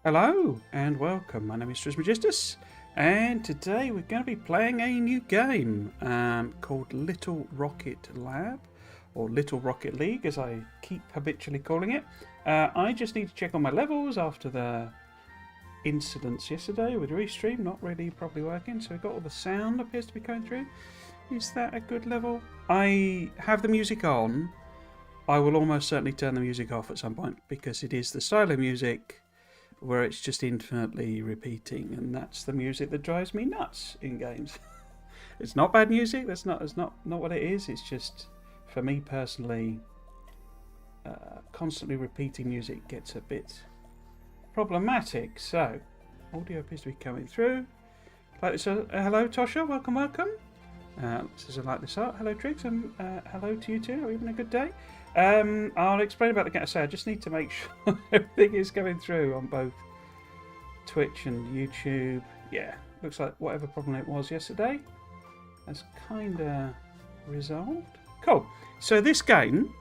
Hello and welcome. My name is Trismegistus, and today we're going to be playing a new game called Little Rocket Lab, or Little Rocket League, as I keep habitually calling it. I just need to check on my levels after the incidents yesterday with Restream not really properly working, so we've got all the sound appears to be going through. Is that a good level? I have the music on. I will almost certainly turn the music off at some point because it is the style of music where it's just infinitely repeating, and that's the music that drives me nuts in games. It's not bad music. That's not what it is. It's just, for me personally, constantly repeating music gets a bit problematic. So, audio appears to be coming through. Hello, Tosha. Welcome. Says I like this art. Hello, Triggs, and hello to you too. Are you having a good day? I'll explain about the game. So I just need to make sure everything is going through on both Twitch and YouTube. Yeah, looks like whatever problem it was yesterday has kind of resolved. Cool. So this game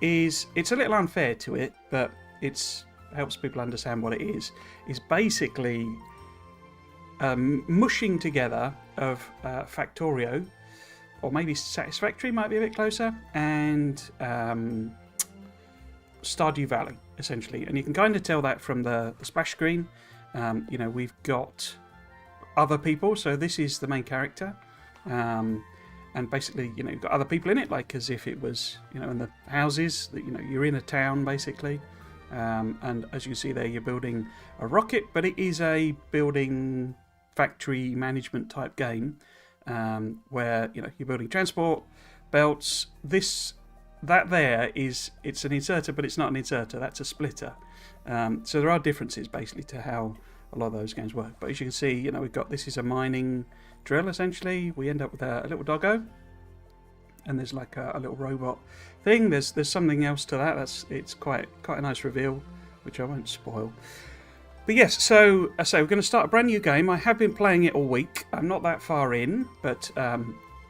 it's a little unfair to it, but it helps people understand what it is. It's basically mushing together of Factorio, or maybe Satisfactory might be a bit closer, and Stardew Valley, essentially. And you can kind of tell that from the splash screen. We've got other people, so this is the main character. And basically, you've got other people in it, like as if it was, in the houses, that you're in a town, basically. And as you can see there, you're building a rocket, but it is a building factory management type game, where you're building transport belts. That there is, it's an inserter, but it's not an inserter. That's a splitter. So there are differences basically to how a lot of those games work. But as you can see, we've got, this is a mining drill essentially. We end up with a little doggo, and there's like a little robot thing. There's something else to that. It's quite a nice reveal, which I won't spoil. But yes, so I say we're going to start a brand new game. I have been playing it all week. I'm not that far in, but I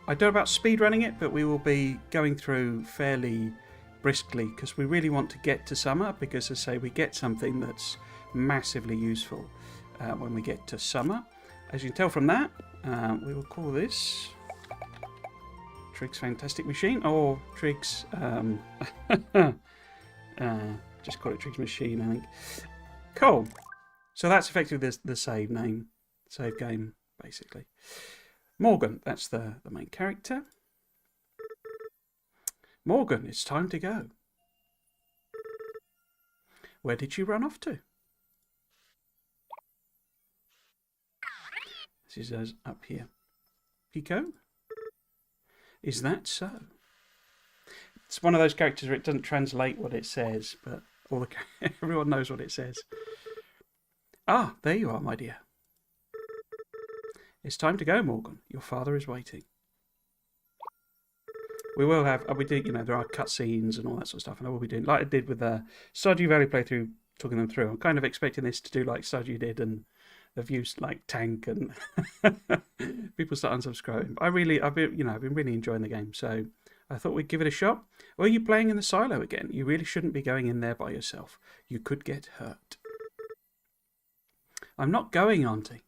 don't know about speed running it, but we will be going through fairly briskly because we really want to get to summer, because as I say, we get something that's massively useful when we get to summer. As you can tell from that, we will call this Triggs Fantastic Machine, or Triggs just call it Triggs Machine, I think. Cool. So that's effectively the save name, save game, basically. Morgan, that's the main character. Morgan, it's time to go. Where did you run off to? This is us up here. Pico? Is that so? It's one of those characters where it doesn't translate what it says, but everyone knows what it says. Ah, there you are, my dear. It's time to go, Morgan. Your father is waiting. We will have, there are cutscenes and all that sort of stuff, and I will be doing, like I did with the Stardew Valley playthrough, talking them through. I'm kind of expecting this to do like Stardew did, and the views like tank, and people start unsubscribing. But I've been really enjoying the game, so I thought we'd give it a shot. Or are you playing in the silo again? You really shouldn't be going in there by yourself. You could get hurt. I'm not going, Auntie.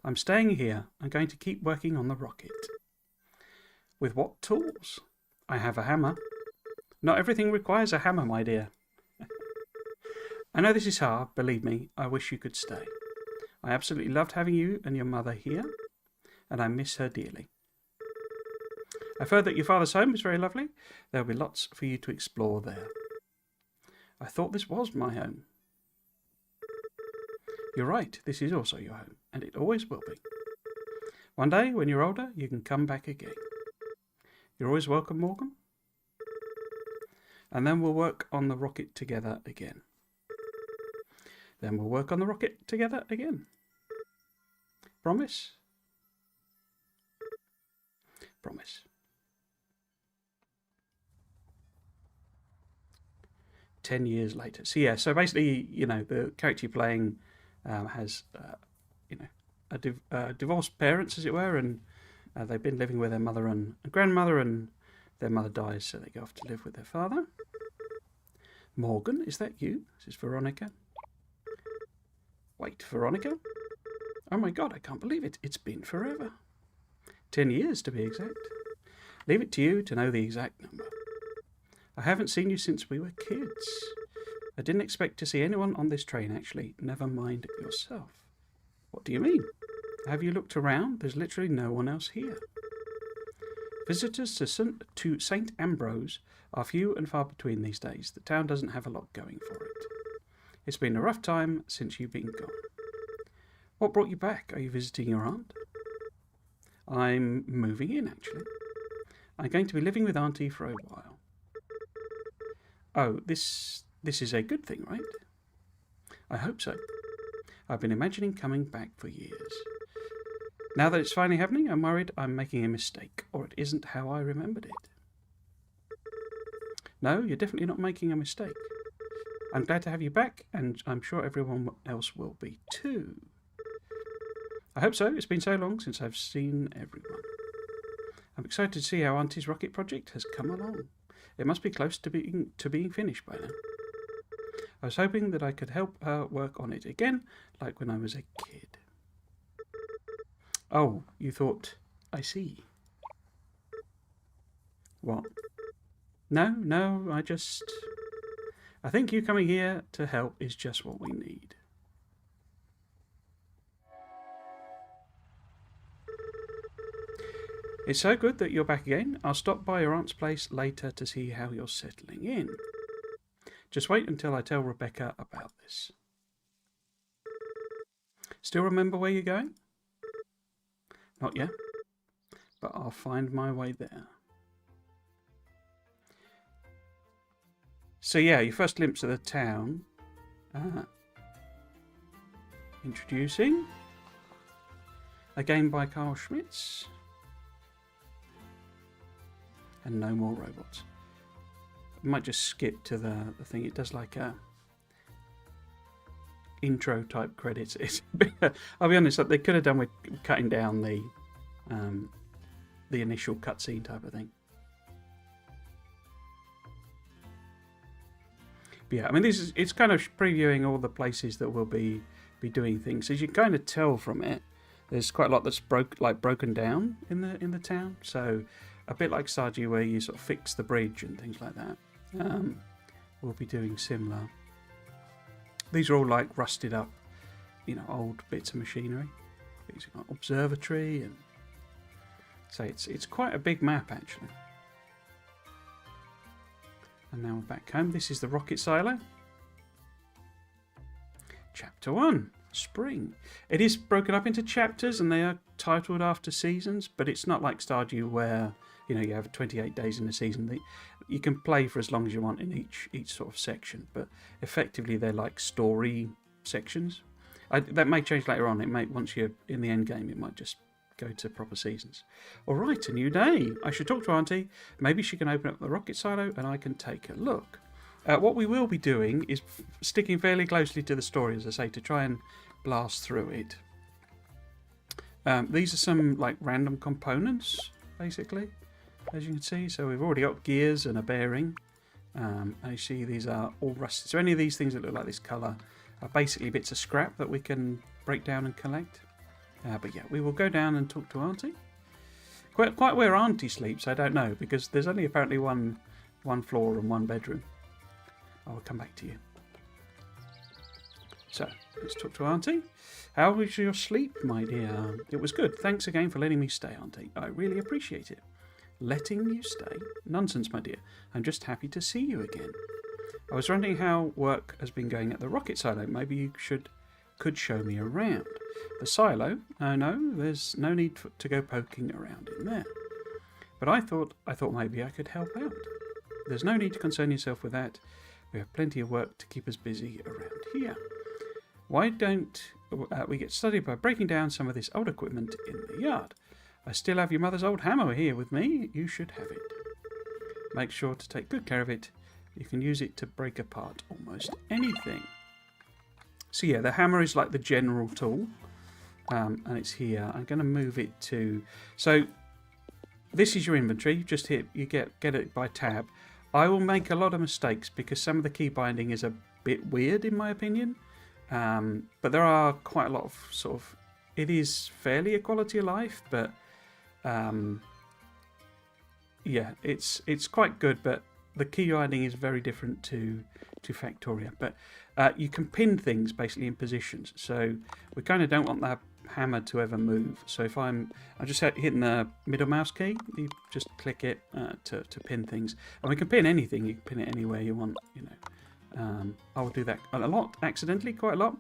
I'm staying here. I'm going to keep working on the rocket. With what tools? I have a hammer. Not everything requires a hammer, my dear. I know this is hard, believe me. I wish you could stay. I absolutely loved having you and your mother here, and I miss her dearly. I've heard that your father's home is very lovely. There'll be lots for you to explore there. I thought this was my home. You're right, this is also your home, and it always will be. One day, when you're older, you can come back again. You're always welcome, Morgan. And then we'll work on the rocket together again. Then we'll work on the rocket together again. Promise? Promise. 10 years later. So yeah, so basically, the character you're playing has, divorced parents, as it were, and they've been living with their mother and grandmother, and their mother dies, so they go off to live with their father. Morgan, is that you? This is Veronica. Wait, Veronica? Oh my god, I can't believe it. It's been forever. 10 years to be exact. Leave it to you to know the exact number. I haven't seen you since we were kids. I didn't expect to see anyone on this train, actually. Never mind yourself. What do you mean? Have you looked around? There's literally no one else here. Visitors to St. Ambrose are few and far between these days. The town doesn't have a lot going for it. It's been a rough time since you've been gone. What brought you back? Are you visiting your aunt? I'm moving in, actually. I'm going to be living with Auntie for a while. Oh, this is a good thing, right? I hope so. I've been imagining coming back for years. Now that it's finally happening, I'm worried I'm making a mistake, or it isn't how I remembered it. No, you're definitely not making a mistake. I'm glad to have you back, and I'm sure everyone else will be too. I hope so. It's been so long since I've seen everyone. I'm excited to see how Auntie's rocket project has come along. It must be close to being finished by now. I was hoping that I could help her work on it again, like when I was a kid. Oh, you thought, I see. What? No, I think you coming here to help is just what we need. It's so good that you're back again. I'll stop by your aunt's place later to see how you're settling in. Just wait until I tell Rebecca about this. Still remember where you're going? Not yet, but I'll find my way there. So yeah, your first glimpse of the town. Introducing a game by Carl Schmitz. And no more robots. I might just skip to the thing. It does like a intro type credits. It's I'll be honest, they could have done with cutting down the initial cutscene type of thing. But yeah, I mean, it's kind of previewing all the places that we'll be doing things. As you can kind of tell from it, there's quite a lot that's broken down in the town. So a bit like Stardew, where you sort of fix the bridge and things like that. We'll be doing similar. These are all like rusted up, old bits of machinery. These are like observatory, and so it's quite a big map actually. And now we're back home. This is the rocket silo. Chapter 1, Spring. It is broken up into chapters and they are titled after seasons, but it's not like Stardew where you have 28 days in a season. You can play for as long as you want in each sort of section, but effectively they're like story sections. That may change later on. It may, once you're in the end game, it might just go to proper seasons. All right, a new day. I should talk to Auntie. Maybe she can open up the rocket silo and I can take a look. What we will be doing is sticking fairly closely to the story, as I say, to try and blast through it. These are some like random components, basically, as you can see. So we've already got gears and a bearing. I see these are all rusted. So any of these things that look like this colour are basically bits of scrap that we can break down and collect. But yeah, we will go down and talk to Auntie. Quite where Auntie sleeps, I don't know, because there's only apparently one floor and one bedroom. I will come back to you. So, let's talk to Auntie. How was your sleep, my dear? It was good. Thanks again for letting me stay, Auntie. I really appreciate it. Letting you stay? Nonsense, my dear. I'm just happy to see you again. I was wondering how work has been going at the rocket silo. Maybe you could show me around. The silo? No, there's no need to go poking around in there. But I thought maybe I could help out. There's no need to concern yourself with that. We have plenty of work to keep us busy around here. Why don't we get started by breaking down some of this old equipment in the yard? I still have your mother's old hammer here with me. You should have it. Make sure to take good care of it. You can use it to break apart almost anything. So yeah, the hammer is like the general tool, and it's here. I'm going to move it to. So this is your inventory. Just hit. You get it by tab. I will make a lot of mistakes because some of the key binding is a bit weird in my opinion. But there are quite a lot of sort of... It is fairly a quality of life, but yeah, it's quite good. But the key binding is very different to Factorio. But you can pin things basically in positions. So we kind of don't want that hammer to ever move. So if I'm just hitting the middle mouse key, you just click it to pin things, and we can pin anything. You can pin it anywhere you want, you know. I'll do that a lot, accidentally, quite a lot.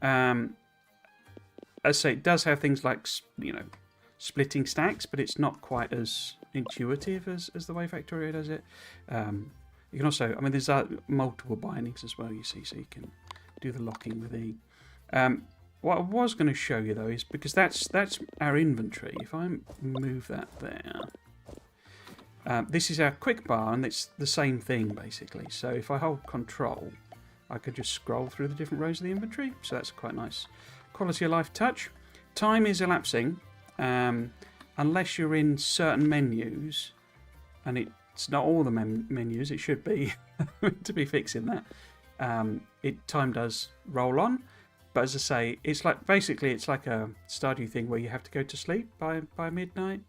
As I say, it does have things like, you know, splitting stacks, but it's not quite as intuitive as the way Factorio does it. You can also, I mean, there's multiple bindings as well, you see, so you can do the locking with E. What I was going to show you though is, because that's our inventory. If I move that there, this is our quick bar, and it's the same thing basically. So if I hold Control, I could just scroll through the different rows of the inventory. So that's quite nice quality of life touch. Time is elapsing unless you're in certain menus, and it's not all the menus. It should be to be fixing that. Time does roll on. But as I say, it's like basically it's like a Stardew thing where you have to go to sleep by midnight.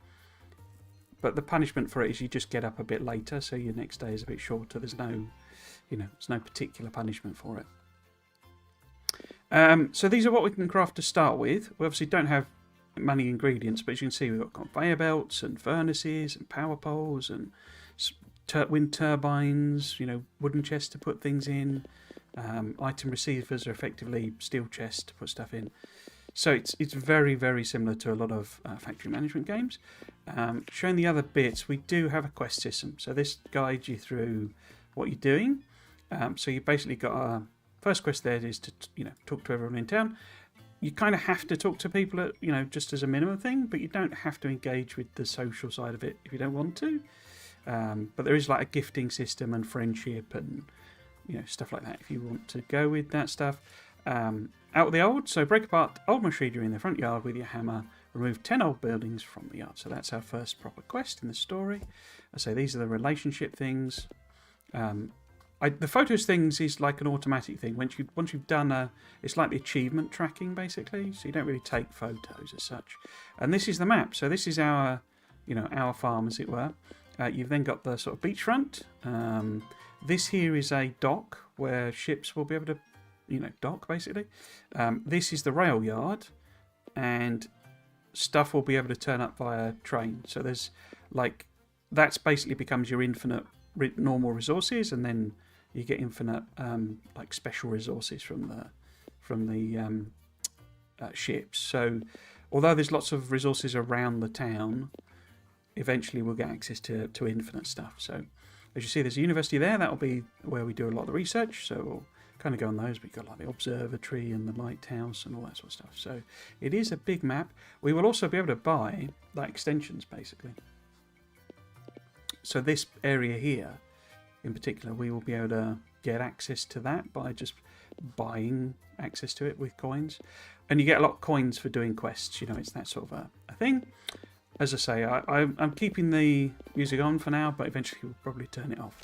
But the punishment for it is you just get up a bit later, so your next day is a bit shorter. There's no, you know, there's no particular punishment for it. So these are what we can craft to start with. We obviously don't have many ingredients, but as you can see, we've got conveyor belts and furnaces and power poles and wind turbines. You know, wooden chests to put things in. Item receivers are effectively steel chests to put stuff in. So it's very, very similar to a lot of factory management games. Showing the other bits, we do have a quest system. So this guides you through what you're doing. So you basically got a first quest there is to, you know, talk to everyone in town. You kind of have to talk to people, at, you know, just as a minimum thing, but you don't have to engage with the social side of it if you don't want to. But there is like a gifting system and friendship and, you know, stuff like that if you want to go with that stuff. Out with the old, so break apart old machinery in the front yard with your hammer, remove 10 old buildings from the yard. So that's our first proper quest in the story. I say these are the relationship things. The photos things is like an automatic thing. Once you've done it's like the achievement tracking basically. So you don't really take photos as such. And this is the map. So this is our, you know, our farm as it were. You've then got the sort of beachfront. This here is a dock where ships will be able to, you know, dock basically. This is the rail yard, and stuff will be able to turn up via train. So there's like, that's basically becomes your infinite normal resources, and then you get infinite like special resources from the ships. So although there's lots of resources around the town, eventually we'll get access to infinite stuff. So as you see, there's a university there. That'll be where we do a lot of the research. So we'll kind of go on those. We've got like the observatory and the lighthouse and all that sort of stuff. So it is a big map. We will also be able to buy like extensions basically. So this area here in particular, we will be able to get access to that by just buying access to it with coins. And you get a lot of coins for doing quests. You know, it's that sort of a thing. As I say, I'm keeping the music on for now, but eventually we'll probably turn it off.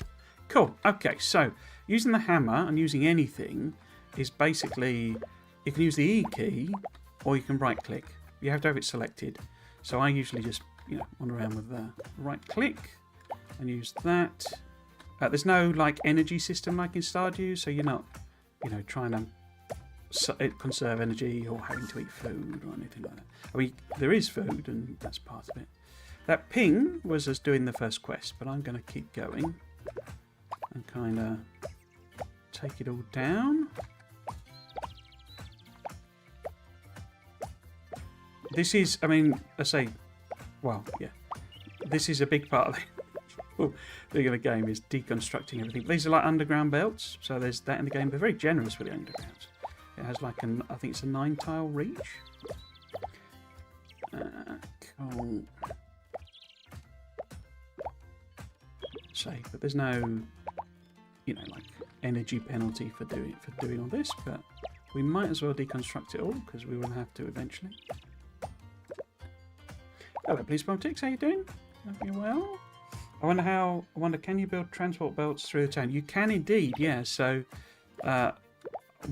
Cool. Okay, so using the hammer and using anything is basically, you can use the E key or you can right click. You have to have it selected. So I usually just, you know, wander around with the right click and use that. There's no like energy system like in Stardew, so you're not, you know, trying to conserve energy or having to eat food or anything like that. I mean, there is food and that's part of it. That ping was us doing the first quest, but I'm going to keep going and kind of take it all down. This is, I mean, I say, well, yeah, this is a big part of the game is deconstructing everything. These are like underground belts, so there's that in the game. They're very generous with the undergrounds. It has like I think it's a 9-tile reach. Cool. Say, but there's no, you know, like energy penalty for doing all this. But we might as well deconstruct it all because we will have to eventually. Hello, Police Politics. How you doing? Hope you're well. I wonder, can you build transport belts through the town? You can indeed, yeah. So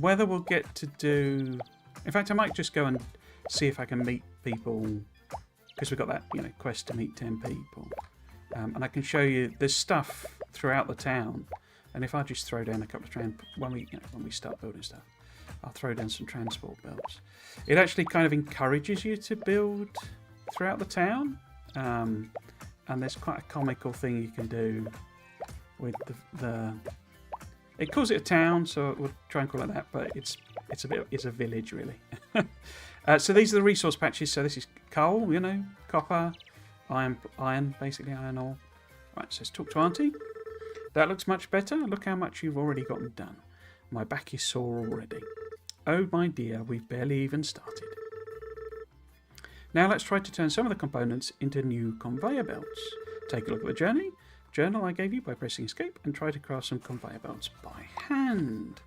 whether we'll get to do... In fact, I might just go and see if I can meet people, because we've got that, quest to meet 10 people. And I can show you there's stuff throughout the town. And if I just throw down a couple of when we start building stuff, I'll throw down some transport belts. It actually kind of encourages you to build throughout the town. And there's quite a comical thing you can do with the... It calls it a town, so we'll try and call it that, but it's a village really. So these are the resource patches. So this is coal, copper, iron, basically iron ore. Right, so let's talk to Auntie. That looks much better. Look how much you've already gotten done. My back is sore already. Oh my dear, we've barely even started. Now let's try to turn some of the components into new conveyor belts. Take a look at the journal I gave you by pressing escape and try to craft some conveyor belts by hand.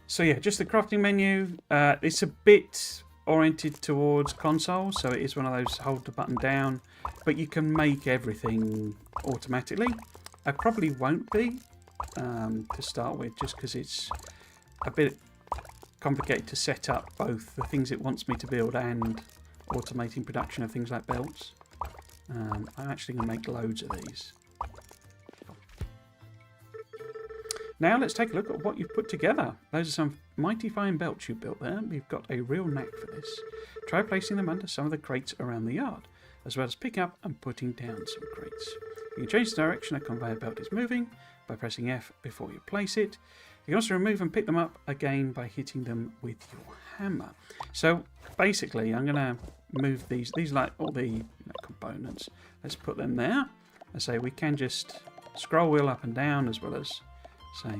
So yeah, just the crafting menu. It's a bit oriented towards console, so it is one of those hold the button down, but you can make everything automatically. I probably won't be to start with, just because it's a bit complicated to set up both the things it wants me to build and automating production of things like belts. I'm actually going to make loads of these. Now let's take a look at what you've put together. Those are some mighty fine belts you've built there. You've got a real knack for this. Try placing them under some of the crates around the yard, as well as pick up and putting down some crates. You can change the direction a conveyor belt is moving by pressing F before you place it. You can also remove and pick them up again by hitting them with your hammer. So basically, I'm going to move these like all the components. Let's put them there. I say we can just scroll wheel up and down, as well as say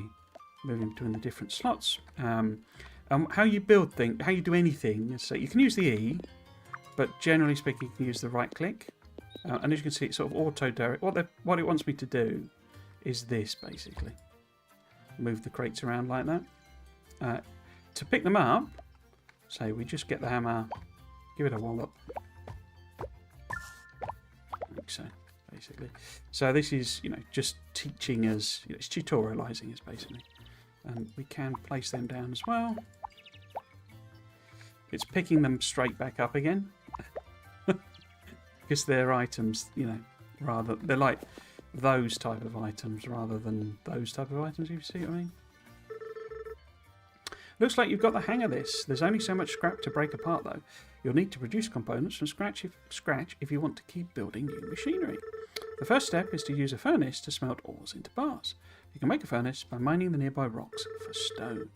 moving between the different slots. How you build things, how you do anything. So you can use the E, but generally speaking, you can use the right click. And as you can see, it's sort of auto direct. What it wants me to do is this basically. Move the crates around like that. To pick them up, say we just get the hammer, give it a wallop, like so, basically. So this is, just teaching us, it's tutorializing us basically. And we can place them down as well. It's picking them straight back up again. Because they're items, they're like those type of items rather than those type of items, if you see what I mean. Looks like you've got the hang of this. There's only so much scrap to break apart though. You'll need to produce components from scratch if you want to keep building new machinery. The first step is to use a furnace to smelt ores into bars. You can make a furnace by mining the nearby rocks for stone.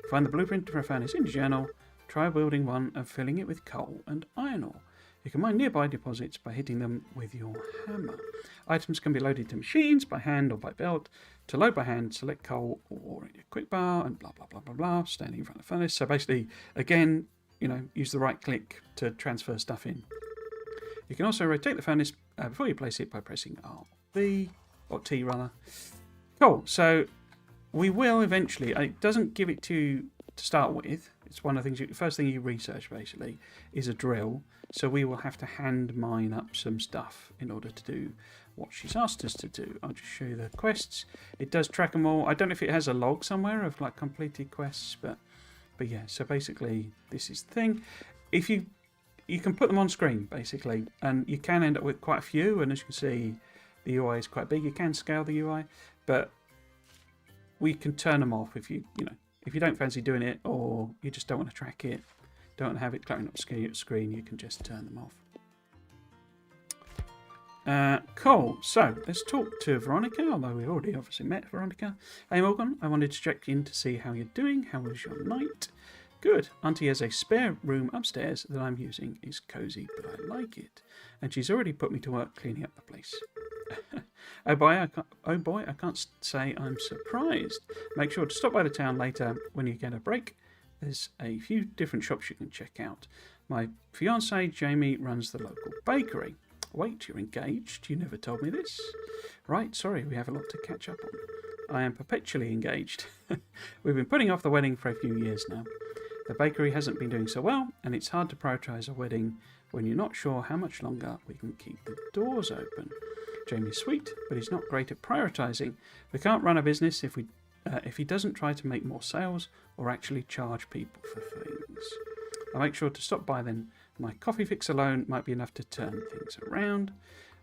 Find the blueprint for a furnace in your journal. Try building one and filling it with coal and iron ore. You can mine nearby deposits by hitting them with your hammer. Items can be loaded to machines by hand or by belt. To load by hand, select coal or in your quick bar and blah, blah, blah, blah, blah, standing in front of the furnace. So basically, again, use the right click to transfer stuff in. You can also rotate the furnace before you place it by pressing RB, or T rather. Cool, so we will eventually, it doesn't give it to you to start with. It's one of the things, first thing you research basically is a drill. So we will have to hand mine up some stuff in order to do what she's asked us to do. I'll just show you the quests. It does track them all. I don't know if it has a log somewhere of like completed quests, but yeah. So basically, this is the thing. If you can put them on screen basically, and you can end up with quite a few. And as you can see, the UI is quite big. You can scale the UI, but we can turn them off if you don't fancy doing it, or you just don't want to track it. Don't have it cluttering up screen, you can just turn them off. Cool, so let's talk to Veronica, although we've already obviously met Veronica. Hey Morgan, I wanted to check in to see how you're doing. How was your night? Good. Auntie has a spare room upstairs that I'm using. It's cosy, but I like it. And she's already put me to work cleaning up the place. Oh boy, I can't say I'm surprised. Make sure to stop by the town later when you get a break. There's a few different shops you can check out. My fiancée, Jamie, runs the local bakery. Wait, you're engaged? You never told me this. Right, sorry, we have a lot to catch up on. I am perpetually engaged. We've been putting off the wedding for a few years now. The bakery hasn't been doing so well, and it's hard to prioritise a wedding when you're not sure how much longer we can keep the doors open. Jamie's sweet, but he's not great at prioritising. We can't run a business if he doesn't try to make more sales or actually charge people for things. I'll make sure to stop by then. My coffee fix alone might be enough to turn things around.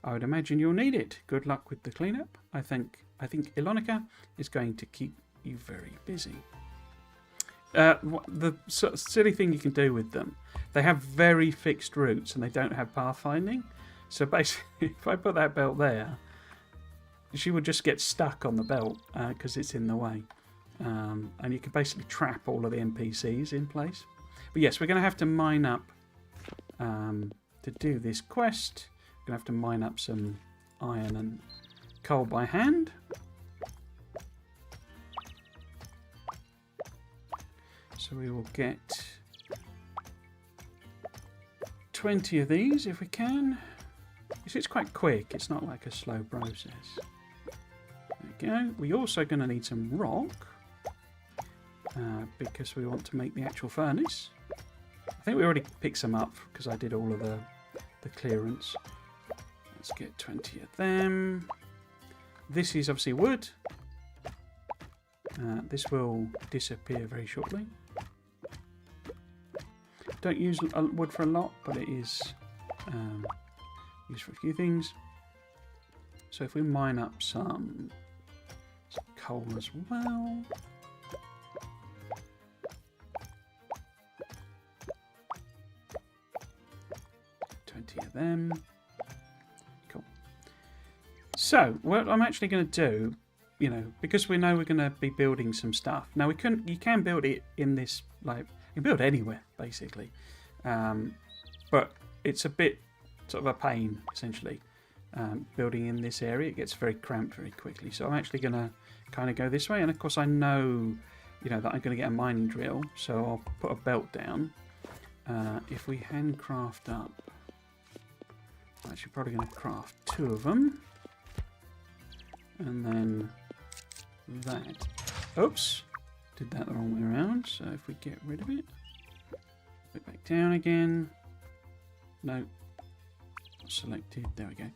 I would imagine you'll need it. Good luck with the cleanup. I think Ilonica is going to keep you very busy. The sort of silly thing you can do with them, they have very fixed routes and they don't have pathfinding. So basically, if I put that belt there, she would just get stuck on the belt because it's in the way. And you can basically trap all of the NPCs in place. But yes, we're going to have to mine up to do this quest. We're going to have to mine up some iron and coal by hand. So we will get 20 of these if we can. It's quite quick. It's not like a slow process. There we go. We're also going to need some rock because we want to make the actual furnace. I think we already picked some up because I did all of the clearance. Let's get 20 of them. This is obviously wood. This will disappear very shortly. Don't use wood for a lot, but it is used for a few things. So if we mine up some coal as well. Of them. Cool. So what I'm actually going to do, you know, because we know we're going to be building some stuff. Now you can build it in this, like, you can build anywhere basically, but it's a bit sort of a pain essentially. Building in this area, it gets very cramped very quickly. So I'm actually going to kind of go this way, and of course I know, you know, that I'm going to get a mining drill, so I'll put a belt down. If we handcraft up. Actually, probably going to craft 2 of them. And then that. Oops. Did that the wrong way around. So if we get rid of it. Put it back down again. No. Selected. There we go.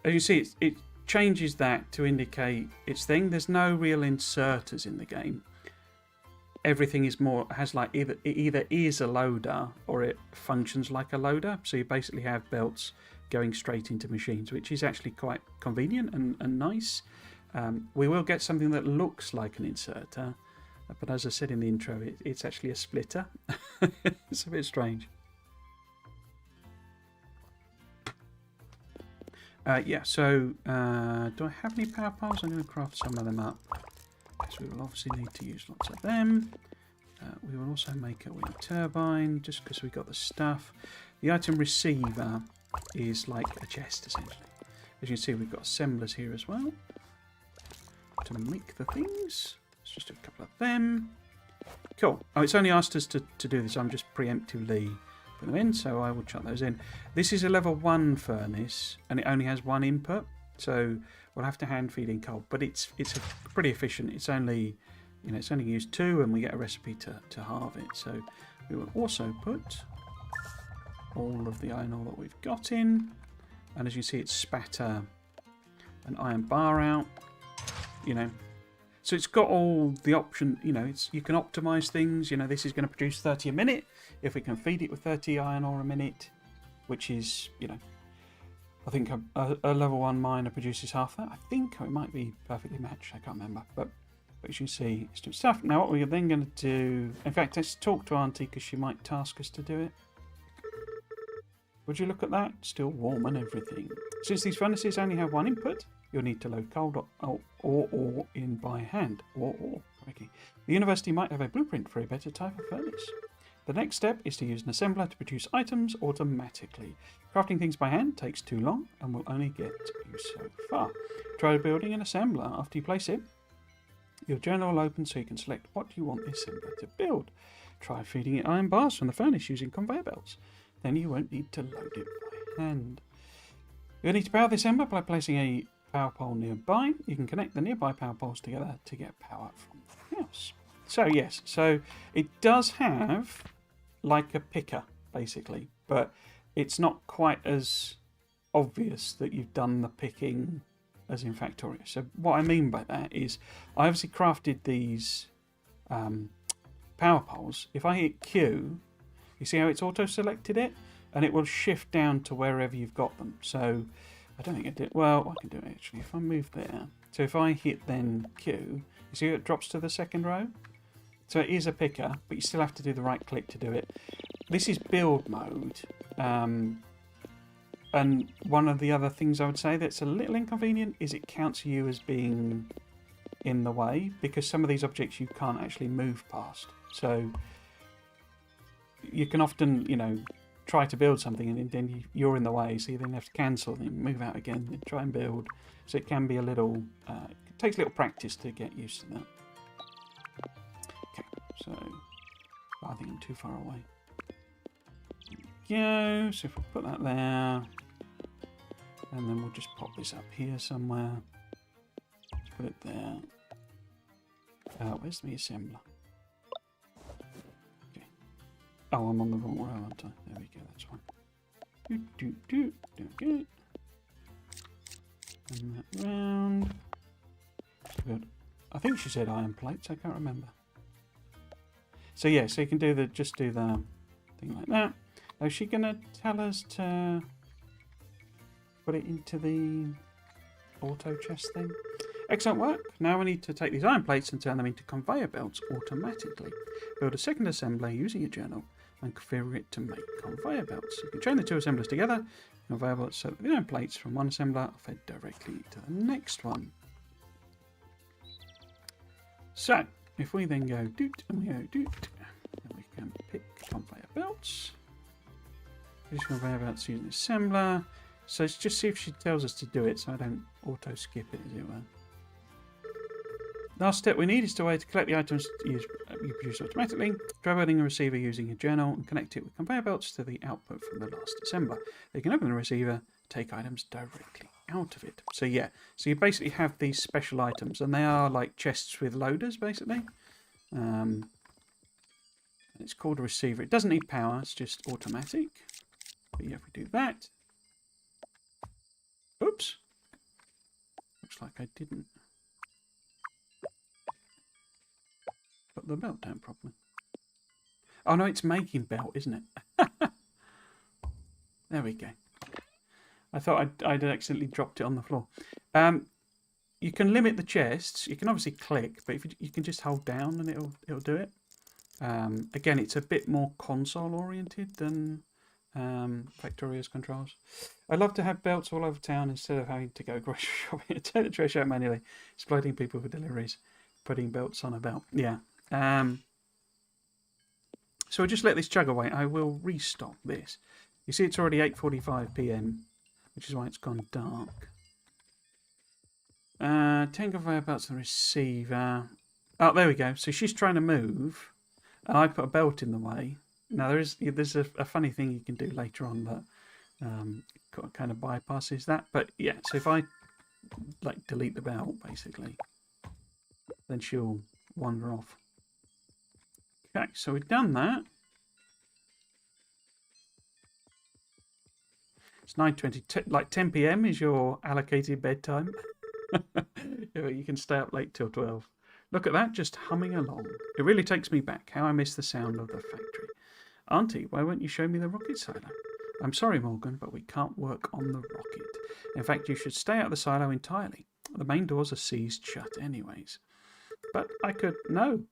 As you see, it changes that to indicate its thing. There's no real inserters in the game. Everything is has like it either is a loader or it functions like a loader. So you basically have belts going straight into machines, which is actually quite convenient and nice. We will get something that looks like an inserter, but as I said in the intro, it's actually a splitter. It's a bit strange. Yeah, so do I have any power poles? I'm going to craft some of them up, because we will obviously need to use lots of them. We will also make a wind turbine, just because we got the stuff. The item receiver is like a chest, essentially. As you can see, we've got assemblers here as well to make the things. Let's just do a couple of them. Cool. Oh, it's only asked us to do this. I'm just preemptively putting them in, so I will chuck those in. This is a level 1 furnace, and it only has 1 input, so we'll have to hand feed in coal. But it's pretty efficient. It's only, you know, it's only used 2, and we get a recipe to halve it. So we will also put all of the iron ore that we've got in, and as you see, it's spat an iron bar out, you know, so it's got all the option, you know, you can optimize things. You know, this is going to produce 30 a minute if we can feed it with 30 iron ore a minute, which is, you know, I think a level 1 miner produces half that. I think it might be perfectly matched, I can't remember, but as you see, it's doing stuff. Now what we're then going to do, in fact, let's talk to Auntie because she might task us to do it. Would you look at that? Still warm and everything. Since these furnaces only have 1 input, you'll need to load coal or in by hand. Okay. The university might have a blueprint for a better type of furnace. The next step is to use an assembler to produce items automatically. Crafting things by hand takes too long and will only get you so far. Try building an assembler. After you place it, your journal will open so you can select what you want the assembler to build. Try feeding it iron bars from the furnace using conveyor belts. Then you won't need to load it by hand. You'll need to power the assembler by placing a power pole nearby. You can connect the nearby power poles together to get power from the house. So yes, so it does have like a picker basically, but it's not quite as obvious that you've done the picking as in Factorio. So what I mean by that is I obviously crafted these power poles. If I hit Q, you see how it's auto-selected it? And it will shift down to wherever you've got them. So I don't think I did. Well, I can do it actually. If I move there. So if I hit then Q, you see it drops to the second row? So it is a picker, but you still have to do the right click to do it. This is build mode. And one of the other things I would say that's a little inconvenient is it counts you as being in the way, because some of these objects you can't actually move past. So you can often, you know, try to build something and then you're in the way, so you then have to cancel, then move out again, then try and build. So it can be a little, it takes a little practice to get used to that. Okay, so I think I'm too far away. There we go. So if we put that there, and then we'll just pop this up here somewhere. Let's put it there. Where's the assembler? Okay. Oh, I'm on the wrong row, aren't I? There we go, that's fine. Okay. And that round. Good. I think she said iron plates, I can't remember. So yeah, so you can do the, just do the thing like that. Now, is she going to tell us to put it into the auto chest thing? Excellent work. Now we need to take these iron plates and turn them into conveyor belts automatically. Build a second assembler using a journal and configure it to make conveyor belts. You can chain the two assemblers together, conveyor belts, so that the iron plates from one assembler are fed directly to the next one. So, if we then go doot and we go doot, then we can pick conveyor belts. These conveyor belts using assembler. So let's just see if she tells us to do it so I don't auto skip it, as it were. Last step we need is to way to collect the items you produce automatically. Try building a receiver using a journal and connect it with conveyor belts to the output from the last assembler. You can open the receiver, take items directly out of it. So yeah, so you basically have these special items, and they are like chests with loaders, basically. It's called a receiver. It doesn't need power, it's just automatic. But yeah, if we do that. Oops. Looks like I didn't put the belt down properly. Oh no, it's making belt, isn't it? There we go. I thought I'd accidentally dropped it on the floor. You can limit the chests. You can obviously click, but if you can just hold down and it'll do it. Again, it's a bit more console oriented than Factorio's controls. I'd love to have belts all over town instead of having to go grocery shopping and take the trash out manually, exploiting people for deliveries, putting belts on a belt. Yeah. So I'll just let this chug away. I will restock this. You see it's already 8:45 PM, which is why it's gone dark. 10 conveyor belts on the receiver. Oh, there we go. So she's trying to move, and I put a belt in the way. Now there's a funny thing you can do later on that kind of bypasses that. But yeah, so if I like delete the belt basically, then she'll wander off. Okay, so we've done that. It's 9:20. Like 10 PM is your allocated bedtime. You can stay up late till 12. Look at that, just humming along. It really takes me back. How I miss the sound of the factory. Auntie, why won't you show me the rocket silo? I'm sorry, Morgan, but we can't work on the rocket. In fact, you should stay out of the silo entirely. The main doors are seized shut anyways. But I could... No.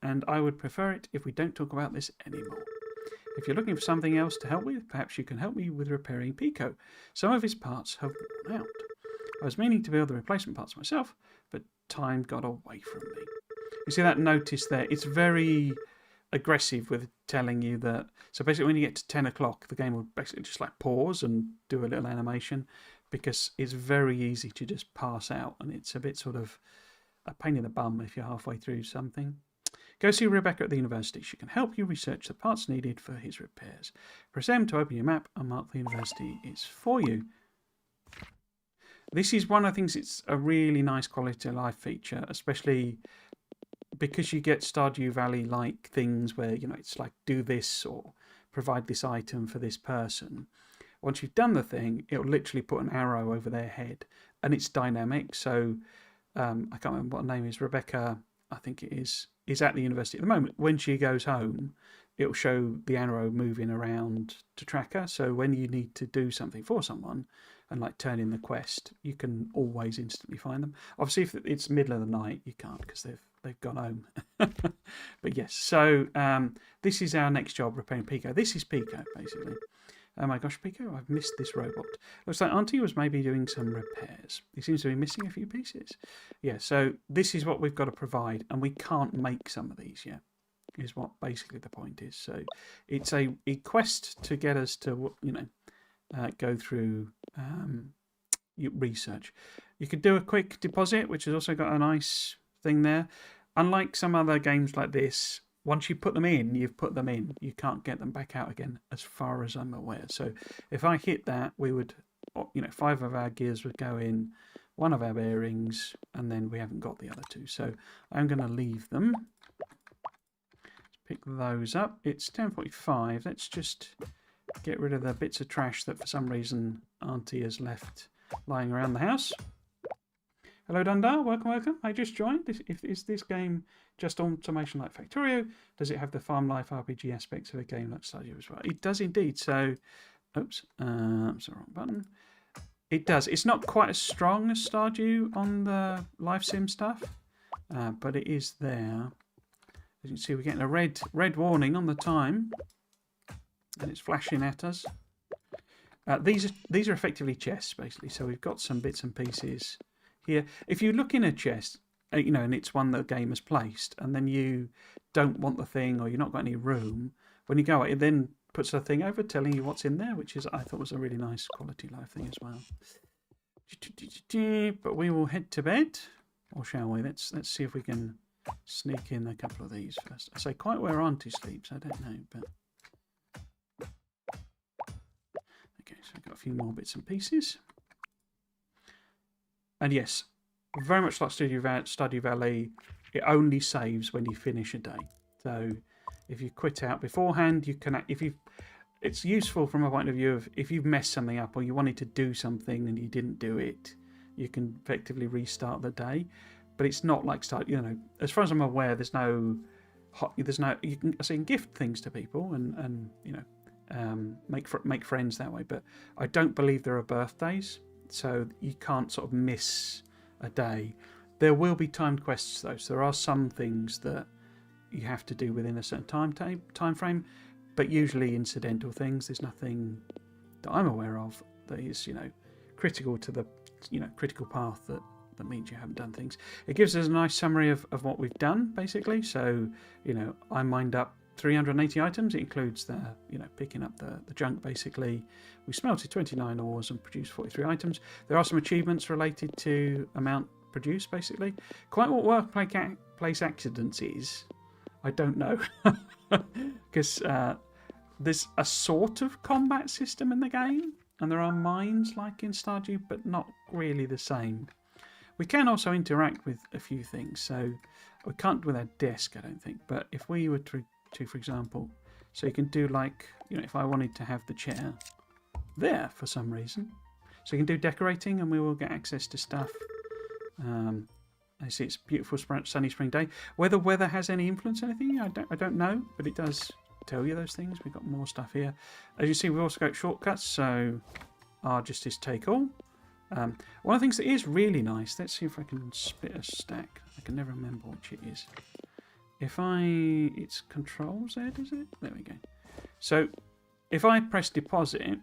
And I would prefer it if we don't talk about this anymore. If you're looking for something else to help with, perhaps you can help me with repairing Pico. Some of his parts have worn out. I was meaning to build the replacement parts myself, but time got away from me. You see that notice there? It's very aggressive with telling you that. So basically when you get to 10 o'clock, the game will basically just like pause and do a little animation, because it's very easy to just pass out, and it's a bit sort of a pain in the bum if you're halfway through something. Go see Rebecca at the university. She can help you research the parts needed for his repairs. Press M to open your map and mark the university is for you. This is one of the things, it's a really nice quality of life feature, especially because you get Stardew Valley-like things where, you know, it's like do this or provide this item for this person. Once you've done the thing, it'll literally put an arrow over their head, and it's dynamic. So I can't remember what her name is. Rebecca, I think it is at the university at the moment. When she goes home, it'll show the arrow moving around to track her. So when you need to do something for someone and like turn in the quest, you can always instantly find them. Obviously, if it's middle of the night, you can't because they've gone home. But yes, so this is our next job, repairing Pico. This is Pico, basically. Oh my gosh, Pico, I've missed this robot. Looks like Auntie was maybe doing some repairs. He seems to be missing a few pieces. Yeah, so this is what we've got to provide, and we can't make some of these yet, is what basically the point is. So it's a quest to get us to, go through research. You could do a quick deposit, which has also got a nice thing there. Unlike some other games like this, once you put them in, you've put them in. You can't get them back out again, as far as I'm aware. So if I hit that, we would, 5 of our gears would go in, 1 of our bearings, and then we haven't got the other 2. So I'm going to leave them. Let's pick those up. It's 10:45. Let's just get rid of the bits of trash that for some reason Auntie has left lying around the house. Hello Dundar, welcome. I just joined. Is this game just automation like Factorio? Does it have the farm life RPG aspects of a game like Stardew as well? It does indeed. So, oops, it's the wrong button. It does. It's not quite as strong as Stardew on the life sim stuff, but it is there. As you can see, we're getting a red warning on the time, and it's flashing at us. These are effectively chests, basically. So we've got some bits and pieces here. If you look in a chest, and it's one that the game has placed, and then you don't want the thing or you've not got any room, when you go, it then puts the thing over telling you what's in there, which I thought was a really nice quality life thing as well. But we will head to bed, or shall we? Let's see if we can sneak in a couple of these first. I say quite where Auntie sleeps, I don't know, but okay, so I've got a few more bits and pieces. And yes, very much like Stardew Valley, it only saves when you finish a day. So if you quit out beforehand, you can. It's useful from a point of view of if you've messed something up or you wanted to do something and you didn't do it, you can effectively restart the day. But it's not like as far as I'm aware, there's no. You can gift things to people and make friends that way. But I don't believe there are birthdays. So you can't sort of miss a day. There will be timed quests though. So there are some things that you have to do within a certain time frame, but usually incidental things. There's nothing that I'm aware of that is critical to the critical path that means you haven't done things. It gives us a nice summary of what we've done basically. So I mined up 380 items. It includes the picking up the junk basically. We smelted 29 ores and produced 43 items. There are some achievements related to amount produced basically. Quite what workplace accidents is, I don't know, because there's a sort of combat system in the game, and there are mines like in Stardew, but not really the same. We can also interact with a few things, so we can't with our desk, I don't think. But if we were to for example, so you can do like, if I wanted to have the chair there for some reason, so you can do decorating and we will get access to stuff. I see it's a beautiful sunny spring day. Whether weather has any influence on anything, I don't know, but it does tell you those things. We've got more stuff here. As you see, we've also got shortcuts, so R just is take all. One of the things that is really nice, let's see if I can split a stack. I can never remember which it is. It's Control Z, is it? There we go. So if I press deposit,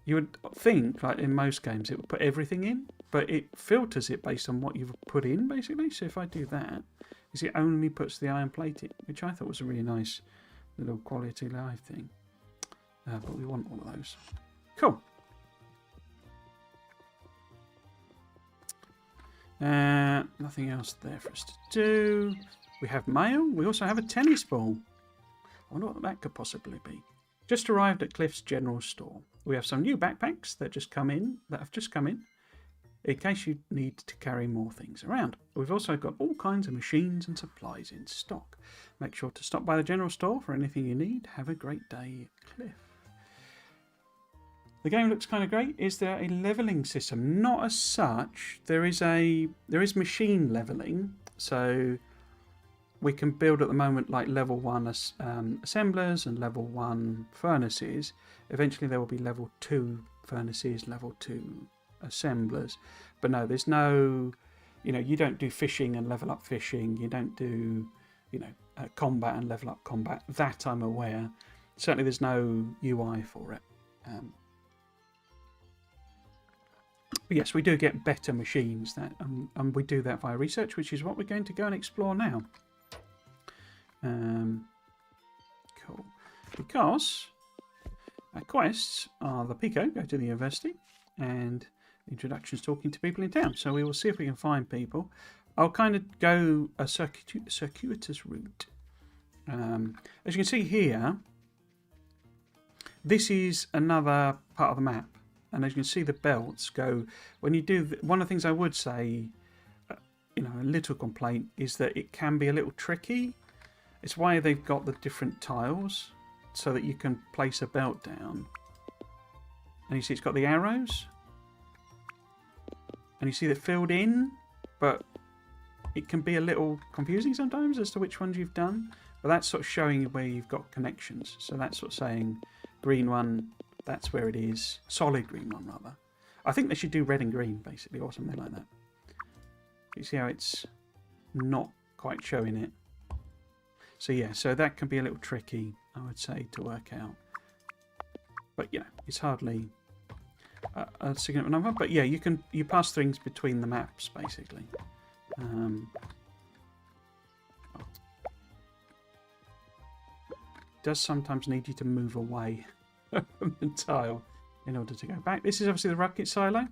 you would think, like in most games, it would put everything in, but it filters it based on what you've put in, basically. So if I do that, it only puts the iron plate in, which I thought was a really nice little quality life thing. But we want all of those. Cool. Nothing else there for us to do. We have mail. We also have a tennis ball. I wonder what that could possibly be. Just arrived at Cliff's General Store. We have some new backpacks that have just come in case you need to carry more things around. We've also got all kinds of machines and supplies in stock. Make sure to stop by the General Store for anything you need. Have a great day, Cliff. The game looks kind of great. Is there a leveling system? Not as such. There is machine leveling, so we can build at the moment like level 1 assemblers and level 1 furnaces. Eventually there will be level 2 furnaces, level 2 assemblers. But no, there's no, you don't do fishing and level up fishing. You don't do, combat and level up combat. That I'm aware. Certainly there's no UI for it. But yes, we do get better machines, and we do that via research, which is what we're going to go and explore now. Cool. Because our quests are the Pico, go to the university, and introductions talking to people in town. So we will see if we can find people. I'll kind of go a circuitous route. As you can see here, this is another part of the map. And as you can see, the belts go, when you do, one of the things I would say, a little complaint, is that it can be a little tricky. It's why they've got the different tiles, so that you can place a belt down. And you see it's got the arrows. And you see they're filled in, but it can be a little confusing sometimes as to which ones you've done. But that's sort of showing where you've got connections. So that's sort of saying green one, that's where it is. Solid green one, rather. I think they should do red and green, basically, or something like that. You see how it's not quite showing it? So yeah, so that can be a little tricky, I would say, to work out. But it's hardly a significant number. But yeah, you pass things between the maps, basically. It does sometimes need you to move away from the tile in order to go back. This is obviously the rocket silo.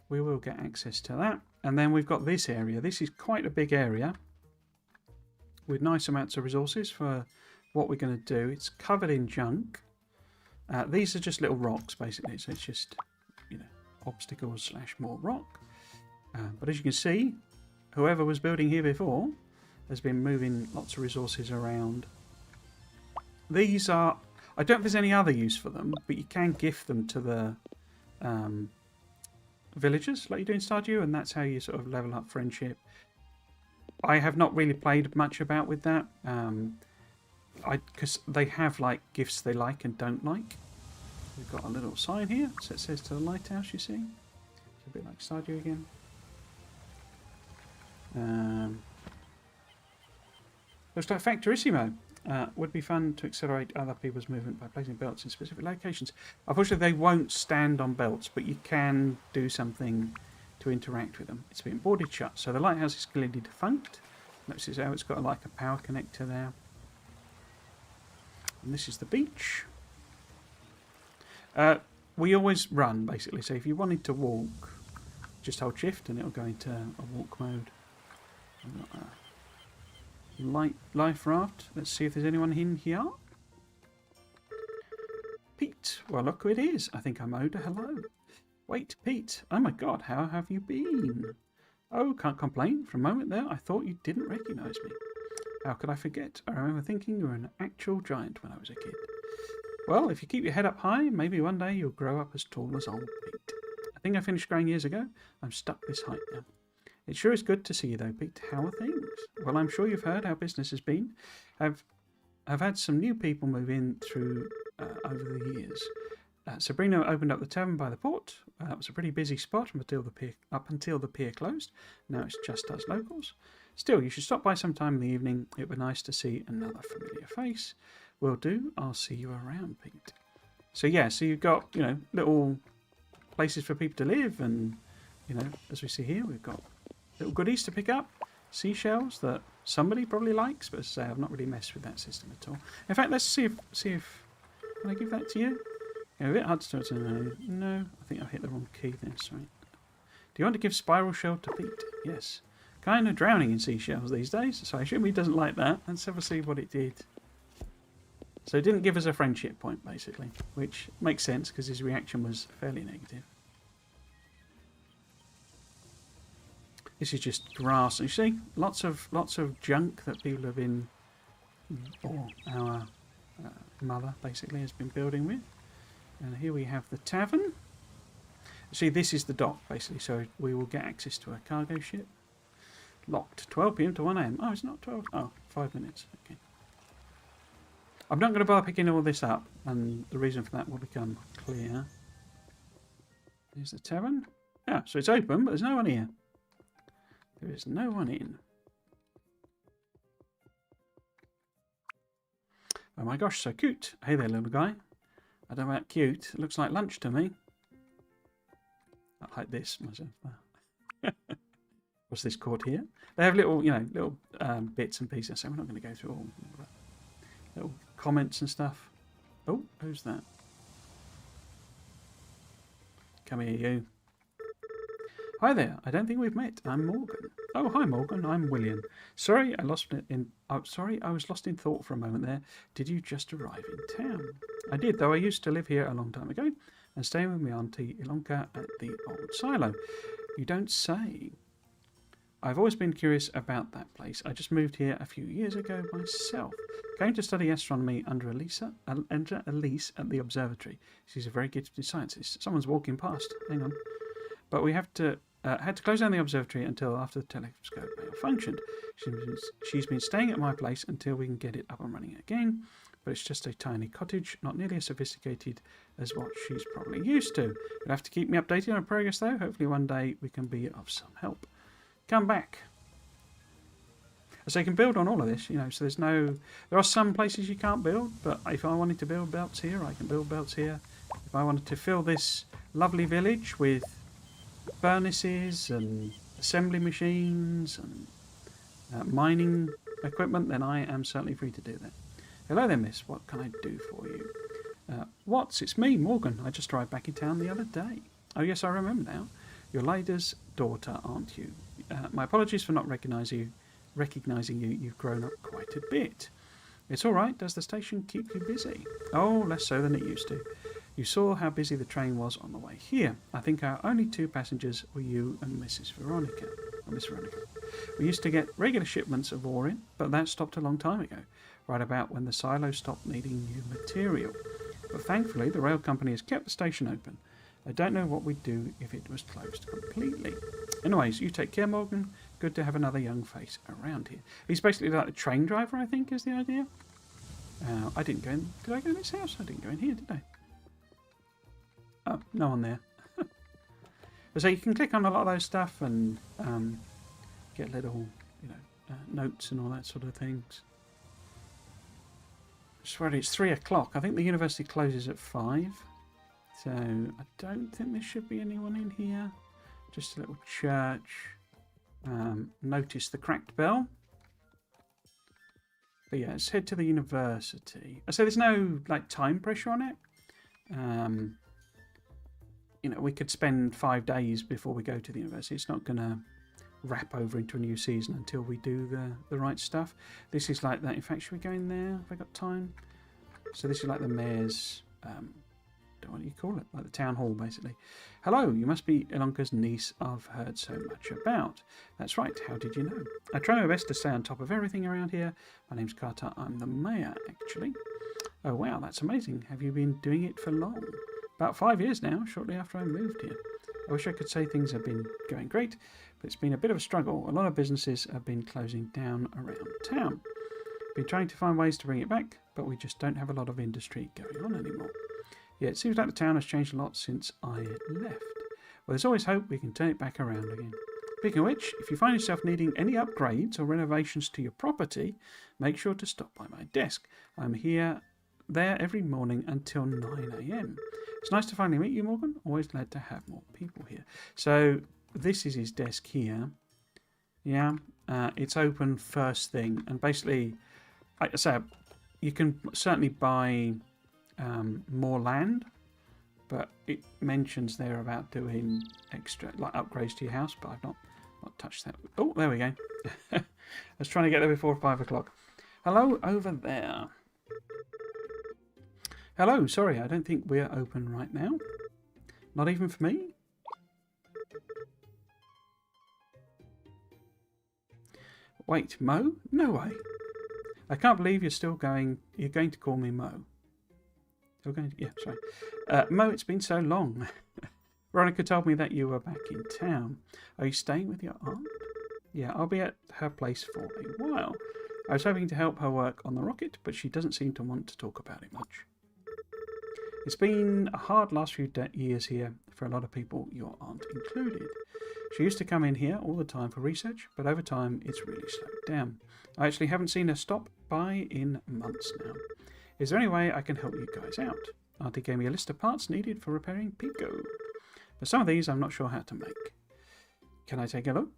We will get access to that. And then we've got this area. This is quite a big area with nice amounts of resources for what we're going to do. It's covered in junk. These are just little rocks, basically. So it's just, obstacles / more rock. But as you can see, whoever was building here before has been moving lots of resources around. These are, I don't know if there's any other use for them, but you can gift them to the villagers like you do in Stardew, and that's how you sort of level up friendship. I have not really played much about with that, because they have like gifts they like and don't like. We've got a little sign here, so it says to the lighthouse, you see. It's a bit like Stardew again. Looks like Factorissimo. Would be fun to accelerate other people's movement by placing belts in specific locations. Unfortunately, they won't stand on belts, but you can do something to interact with them. It's been boarded shut, so the lighthouse is clearly defunct. Notice how it's got like a power connector there. And this is the beach. We always run, basically, so if you wanted to walk, just hold shift and it'll go into a walk mode. Life raft. Let's see if there's anyone in here. Pete. Well, look who it is. I think I'm owed a hello. Wait, Pete. Oh my god, how have you been? Oh, can't complain. For a moment there, I thought you didn't recognise me. How could I forget? I remember thinking you were an actual giant when I was a kid. Well, if you keep your head up high, maybe one day you'll grow up as tall as old Pete. I think I finished growing years ago. I'm stuck this height now. It sure is good to see you though, Pete. How are things? Well, I'm sure you've heard how business has been. I've had some new people move in through over the years. Sabrina opened up the tavern by the port. It was a pretty busy spot up until the pier closed. Now it's just us locals. Still, you should stop by sometime in the evening. It would be nice to see another familiar face. Will do. I'll see you around, Pete. So yeah, so you've got, little places for people to live, and, as we see here, we've got little goodies to pick up. Seashells that somebody probably likes, but as I say, I've not really messed with that system at all. In fact, let's see if can I give that to you? Yeah, a bit hard to tell. No, I think I hit the wrong key there. Sorry. Do you want to give Spiral Shell to Pete? Yes. Kind of drowning in seashells these days, so I assume he doesn't like that. Let's have a see what it did. So it didn't give us a friendship point, basically, which makes sense because his reaction was fairly negative. This is just grass. You see, lots of junk that people have been, or our mother basically has been building with. And here we have the tavern. See, this is the dock, basically, so we will get access to a cargo ship. Locked. 12 p.m. to 1 a.m. Oh, it's not 12. Oh, 5 minutes. Okay. I'm not going to bother picking all this up, and the reason for that will become clear. Here's the tavern. Yeah, so it's open, but there's no one here. There is no one in. Oh my gosh, so cute. Hey there, little guy. I don't know about cute. It looks like lunch to me. I like this myself. What's this called here? They have little, little bits and pieces. So we're not going to go through all that. Little comments and stuff. Oh, who's that? Come here, you. Hi there. I don't think we've met. I'm Morgan. Oh, hi, Morgan. I'm William. Sorry, I was lost in thought for a moment there. Did you just arrive in town? I did, though I used to live here a long time ago and stay with my auntie Ilonka at the old silo. You don't say. I've always been curious about that place. I just moved here a few years ago myself. Came to study astronomy under a lease at the observatory. She's a very gifted scientist. Someone's walking past. Hang on. But we had to close down the observatory until after the telescope malfunctioned. She's been staying at my place until we can get it up and running again. But it's just a tiny cottage, not nearly as sophisticated as what she's probably used to. You'll have to keep me updated on progress, though. Hopefully one day we can be of some help. Come back. So you can build on all of this, so there are some places you can't build, but if I wanted to build belts here, I can build belts here. If I wanted to fill this lovely village with furnaces and assembly machines and mining equipment, then I am certainly free to do that. Hello there, miss. What can I do for you? It's me, Morgan. I just arrived back in town the other day. Oh, yes, I remember now. You're Lyda's daughter, aren't you? My apologies for not recognising you. You've grown up quite a bit. It's all right. Does the station keep you busy? Oh, less so than it used to. You saw how busy the train was on the way here. I think our only two passengers were you and Miss Veronica. We used to get regular shipments of ore in, but that stopped a long time ago, right about when the silo stopped needing new material. But thankfully, the rail company has kept the station open. I don't know what we'd do if it was closed completely. Anyways, you take care, Morgan. Good to have another young face around here. He's basically like a train driver, I think, is the idea. I didn't go in. Did I go in this house? I didn't go in here, did I? Oh, no one there. So you can click on a lot of those stuff and get little, notes and all that sort of things. I swear it's 3 o'clock. I think the university closes at 5. So I don't think there should be anyone in here. Just a little church. Notice the cracked bell. But yeah, let's head to the university. So there's no time pressure on it. We could spend 5 days before we go to the university. It's not going to wrap over into a new season until we do the right stuff. This is like that. In fact, should we go in there? Have I got time? So this is like the mayor's, what do you call it? Like the town hall, basically. Hello, you must be Ilonka's niece I've heard so much about. That's right. How did you know? I try my best to stay on top of everything around here. My name's Carter. I'm the mayor, actually. Oh, wow, that's amazing. Have you been doing it for long? About 5 years now, shortly after I moved here. I wish I could say things have been going great, but it's been a bit of a struggle. A lot of businesses have been closing down around town. Been trying to find ways to bring it back, but we just don't have a lot of industry going on anymore. Yeah, it seems like the town has changed a lot since I left. Well, there's always hope we can turn it back around again. Speaking of which, if you find yourself needing any upgrades or renovations to your property, make sure to stop by my desk. I'm there every morning until 9 a.m. It's nice to finally meet you, Morgan. Always glad to have more people here. So this is his desk here. Yeah, it's open first thing. And basically, like I said, you can certainly buy more land, but it mentions there about doing extra upgrades to your house, but I've not touched that. Oh, there we go. I was trying to get there before 5 o'clock. Hello over there. Hello, sorry, I don't think we're open right now. Not even for me? Wait, Mo? No way. I can't believe you're going to call me Mo. Still going to, yeah, sorry. Mo, it's been so long. Veronica told me that you were back in town. Are you staying with your aunt? Yeah, I'll be at her place for a while. I was hoping to help her work on the rocket, but she doesn't seem to want to talk about it much. It's been a hard last few years here for a lot of people, your aunt included. She used to come in here all the time for research, but over time it's really slowed down. I actually haven't seen her stop by in months now. Is there any way I can help you guys out? Auntie gave me a list of parts needed for repairing Pico. But some of these I'm not sure how to make. Can I take a look?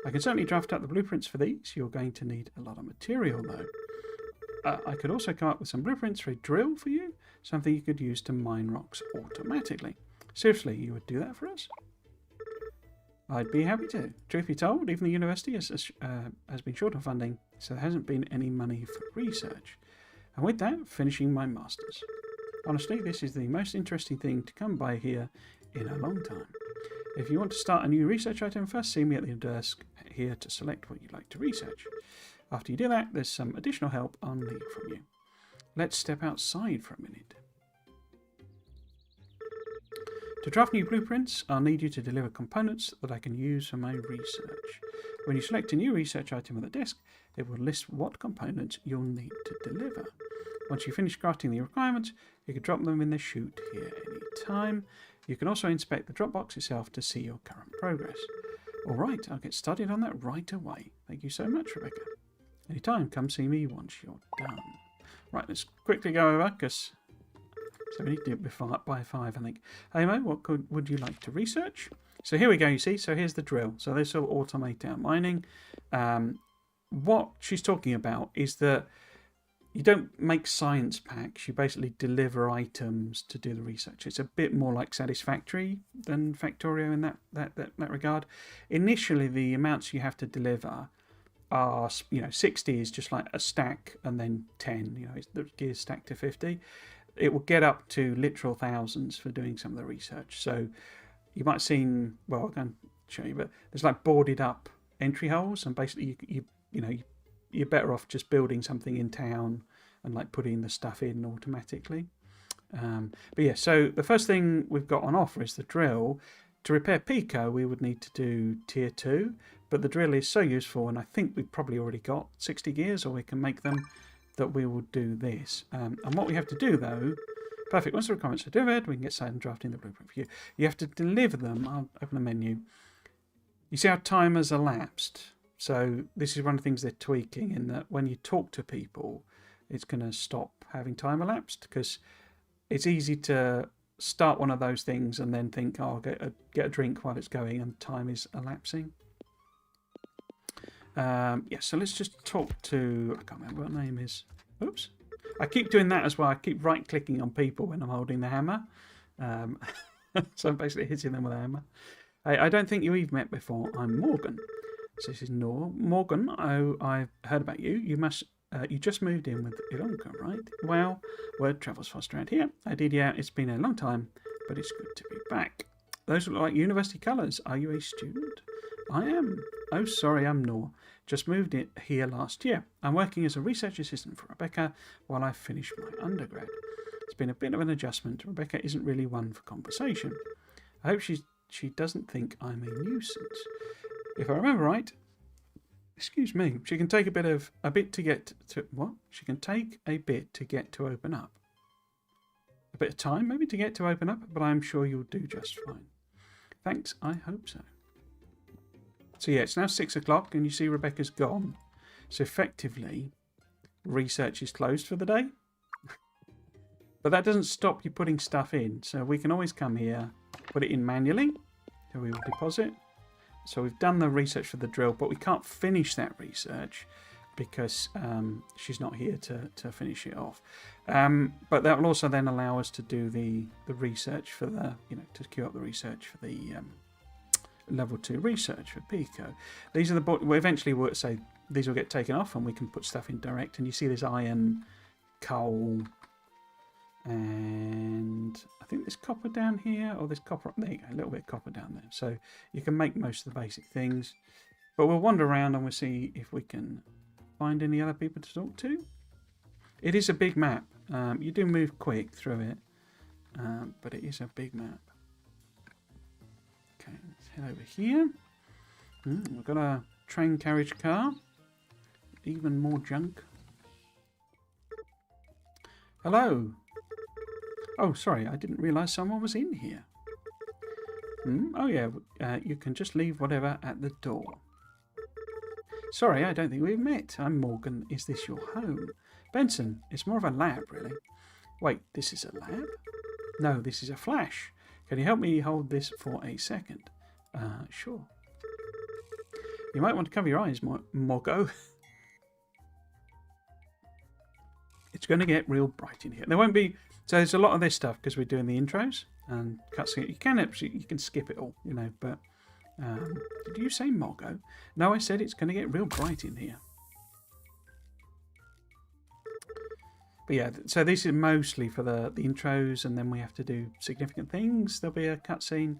I can certainly draft up the blueprints for these. You're going to need a lot of material though. I could also come up with some blueprints for a drill for you, something you could use to mine rocks automatically. Seriously, you would do that for us? I'd be happy to. Truth be told, even the university has been short of funding, so there hasn't been any money for research. And with that, finishing my masters. Honestly, this is the most interesting thing to come by here in a long time. If you want to start a new research item first, see me at the desk here to select what you'd like to research. After you do that, there's some additional help I'll need from you. Let's step outside for a minute. To draft new blueprints, I'll need you to deliver components that I can use for my research. When you select a new research item at the desk, it will list what components you'll need to deliver. Once you finish crafting the requirements, you can drop them in the chute here any time. You can also inspect the Dropbox itself to see your current progress. Alright, I'll get started on that right away. Thank you so much, Rebecca. Anytime, come see me once you're done. Right, let's quickly go over, because so we need to do it by 5, I think. Hey Mo, what would you like to research? So here we go, you see. So here's the drill. So this will automate our mining. What she's talking about is that you don't make science packs. You basically deliver items to do the research. It's a bit more like Satisfactory than Factorio in that regard. Initially, the amounts you have to deliver are, 60 is just like a stack, and then 10, the gears stack to 50. It will get up to literal thousands for doing some of the research. So you might have seen, well, I'll go and show you, but there's like boarded up entry holes, and basically you're better off just building something in town and like putting the stuff in automatically. But yeah, so the first thing we've got on offer is the drill. To repair Pico, we would need to do tier 2, but the drill is so useful, and I think we've probably already got 60 gears, or we can make them, that we will do this. And what we have to do though, perfect, once the requirements are delivered, we can get started drafting the blueprint for you. You have to deliver them. I'll open the menu. You see how time has elapsed? So this is one of the things they're tweaking, in that when you talk to people, it's going to stop having time elapsed, because it's easy to start one of those things and then think, oh, I'll get a drink while it's going, and time is elapsing. Yeah, so let's just talk to, I can't remember what her name is. Oops. I keep doing that as well. I keep right clicking on people when I'm holding the hammer. So I'm basically hitting them with a hammer. I don't think you've met before. I'm Morgan. So this is Nor. Morgan, I've heard about you. You just moved in with Ilonka, right? Well, word travels fast around here. I did, yeah. It's been a long time, but it's good to be back. Those look like university colours. Are you a student? I am. Oh, sorry, I'm Nor. Just moved in here last year. I'm working as a research assistant for Rebecca while I finish my undergrad. It's been a bit of an adjustment. Rebecca isn't really one for conversation. I hope she doesn't think I'm a nuisance. If I remember right, excuse me, she can take a bit to get to what? She can take a bit to get to open up. A bit of time maybe to get to open up, but I'm sure you'll do just fine. Thanks, I hope so. So yeah, it's now 6 o'clock and you see Rebecca's gone. So effectively, research is closed for the day. But that doesn't stop you putting stuff in. So we can always come here, put it in manually. So we will deposit. So we've done the research for the drill, but we can't finish that research because she's not here to finish it off. But that will also then allow us to do the research for the, to queue up the research for the level 2 research for Pico. These are the, well, eventually we'll say these will get taken off and we can put stuff in direct. And you see this iron, coal, and I think there's copper down here, or there's copper, there you go, a little bit of copper down there. So you can make most of the basic things, but we'll wander around and we'll see if we can find any other people to talk to. It is a big map. You do move quick through it, but it is a big map. Okay, let's head over here. We've got a train carriage car. Even more junk. Hello. Oh, sorry, I didn't realise someone was in here. Oh yeah, you can just leave whatever at the door. Sorry, I don't think we've met. I'm Morgan. Is this your home? Benson, it's more of a lab, really. Wait, this is a lab? No, this is a flash. Can you help me hold this for a second? Sure. You might want to cover your eyes, Morgo. It's going to get real bright in here. There won't be... So there's a lot of this stuff because we're doing the intros and cutscene. You can skip it all, you know, but... did you say Morgo? No, I said it's going to get real bright in here. But yeah, so this is mostly for the intros, and then we have to do significant things. There'll be a cutscene,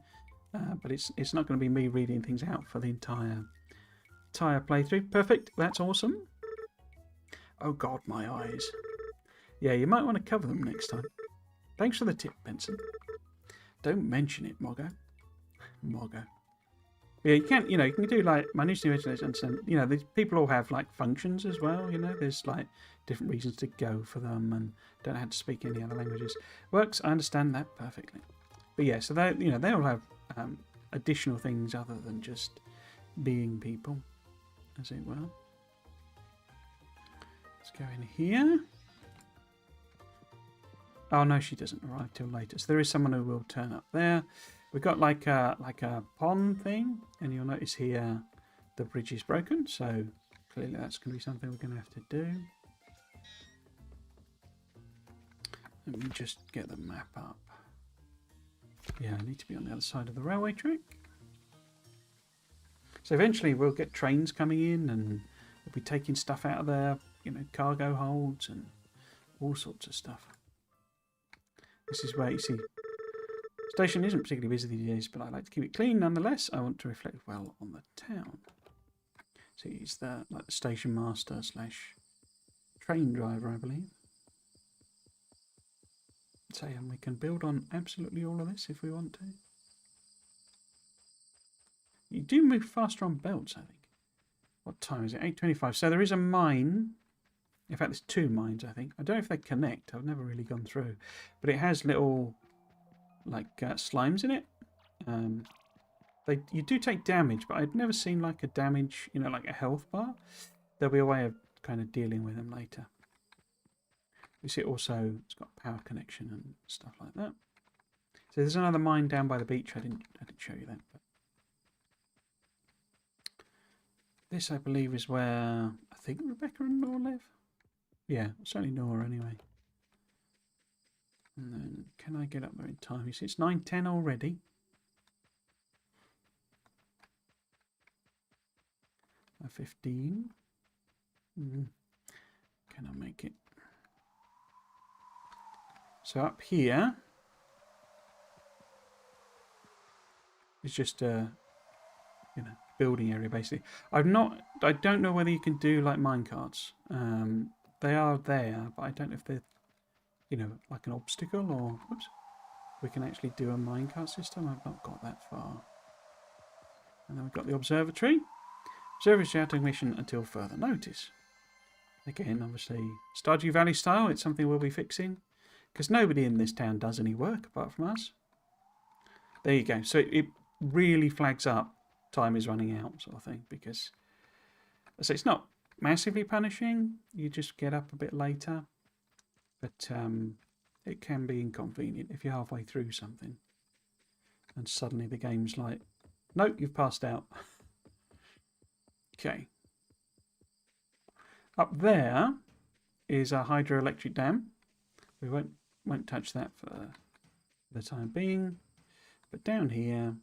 but it's not going to be me reading things out for the entire playthrough. Perfect, that's awesome. Oh god, my eyes. Yeah, you might want to cover them next time. Thanks for the tip, Benson. Don't mention it, Morgo. Morgo. Yeah, you can do like minute and you know, these people all have like functions as well, you know, there's like different reasons to go for them and don't have to speak any other languages. Works, I understand that perfectly. But yeah, so they all have additional things other than just being people, as it were. Let's go in here. Oh no, she doesn't arrive till later. So there is someone who will turn up there. We've got like a pond thing, and you'll notice here the bridge is broken. So clearly that's going to be something we're going to have to do. Let me just get the map up. Yeah, I need to be on the other side of the railway track. So eventually we'll get trains coming in, and we'll be taking stuff out of there, you know, cargo holds and all sorts of stuff. This is where you see, station isn't particularly busy these days, but I like to keep it clean nonetheless. I want to reflect well on the town. So he's the like the station master / train driver, I believe. So and we can build on absolutely all of this if we want to. You do move faster on belts, I think. What time is it? 8:25. So there is a mine. In fact, there's two mines, I think. I don't know if they connect. I've never really gone through. But it has little, like, slimes in it. You do take damage, but I'd never seen, like, a damage, you know, like a health bar. There'll be a way of kind of dealing with them later. You see also, it's got power connection and stuff like that. So there's another mine down by the beach. I didn't show you that. But this, I believe, is where I think Rebecca and Noah live. Yeah, certainly Noah anyway. And then, can I get up there in time? You see, it's 9:10 already. A 15. Can I make it? So up here is just a, you know, building area basically. I don't know whether you can do like minecarts. They are there, but I don't know if they're, you know, like an obstacle or, oops, we can actually do a minecart system. I've not got that far. And then we've got the observatory. Observatory shouting mission until further notice. Again, obviously, Stardew Valley style. It's something we'll be fixing because nobody in this town does any work apart from us. There you go. So it really flags up time is running out, sort of thing, because so it's not massively punishing. You just get up a bit later, but it can be inconvenient if you're halfway through something and suddenly the game's like, nope, you've passed out. Okay. Up there is a hydroelectric dam. We won't touch that for the time being. But down here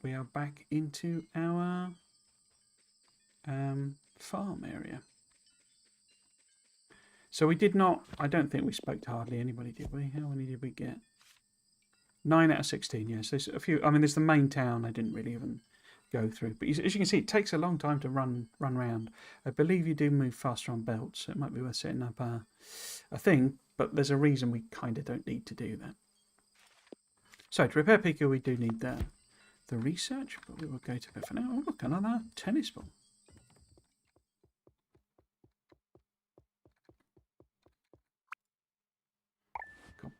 we are back into our farm area. So we did not, I don't think we spoke to hardly anybody, did we? How many did we get? 9 out of 16, yes. There's a few, I mean, there's the main town I didn't really even go through. But as you can see, it takes a long time to run around. I believe you do move faster on belts, so it might be worth setting up a thing, but there's a reason we kind of don't need to do that. So to repair Pico, we do need the research, but we will go to it for now. Oh, look, another tennis ball. Cool.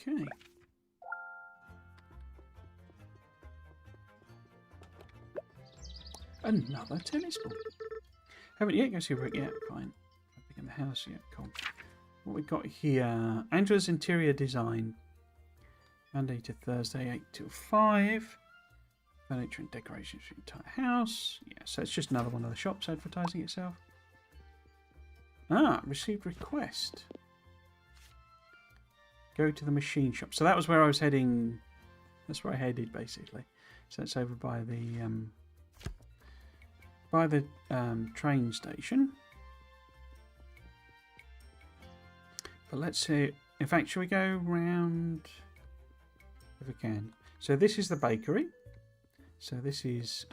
Okay. Another tennis ball. Haven't yet. Go see work yet. Fine. Nothing in the house yet. Cool. What we got here? Angela's interior design. Monday to Thursday, 8 till 5. Furniture and decorations for the entire house. Yeah, so it's just another one of the shops advertising itself. Ah, received request. Go to the machine shop. So that was where I was heading. That's where I headed, basically. So it's over by the train station. But let's see. In fact, shall we go round if we can? So this is the bakery. So this is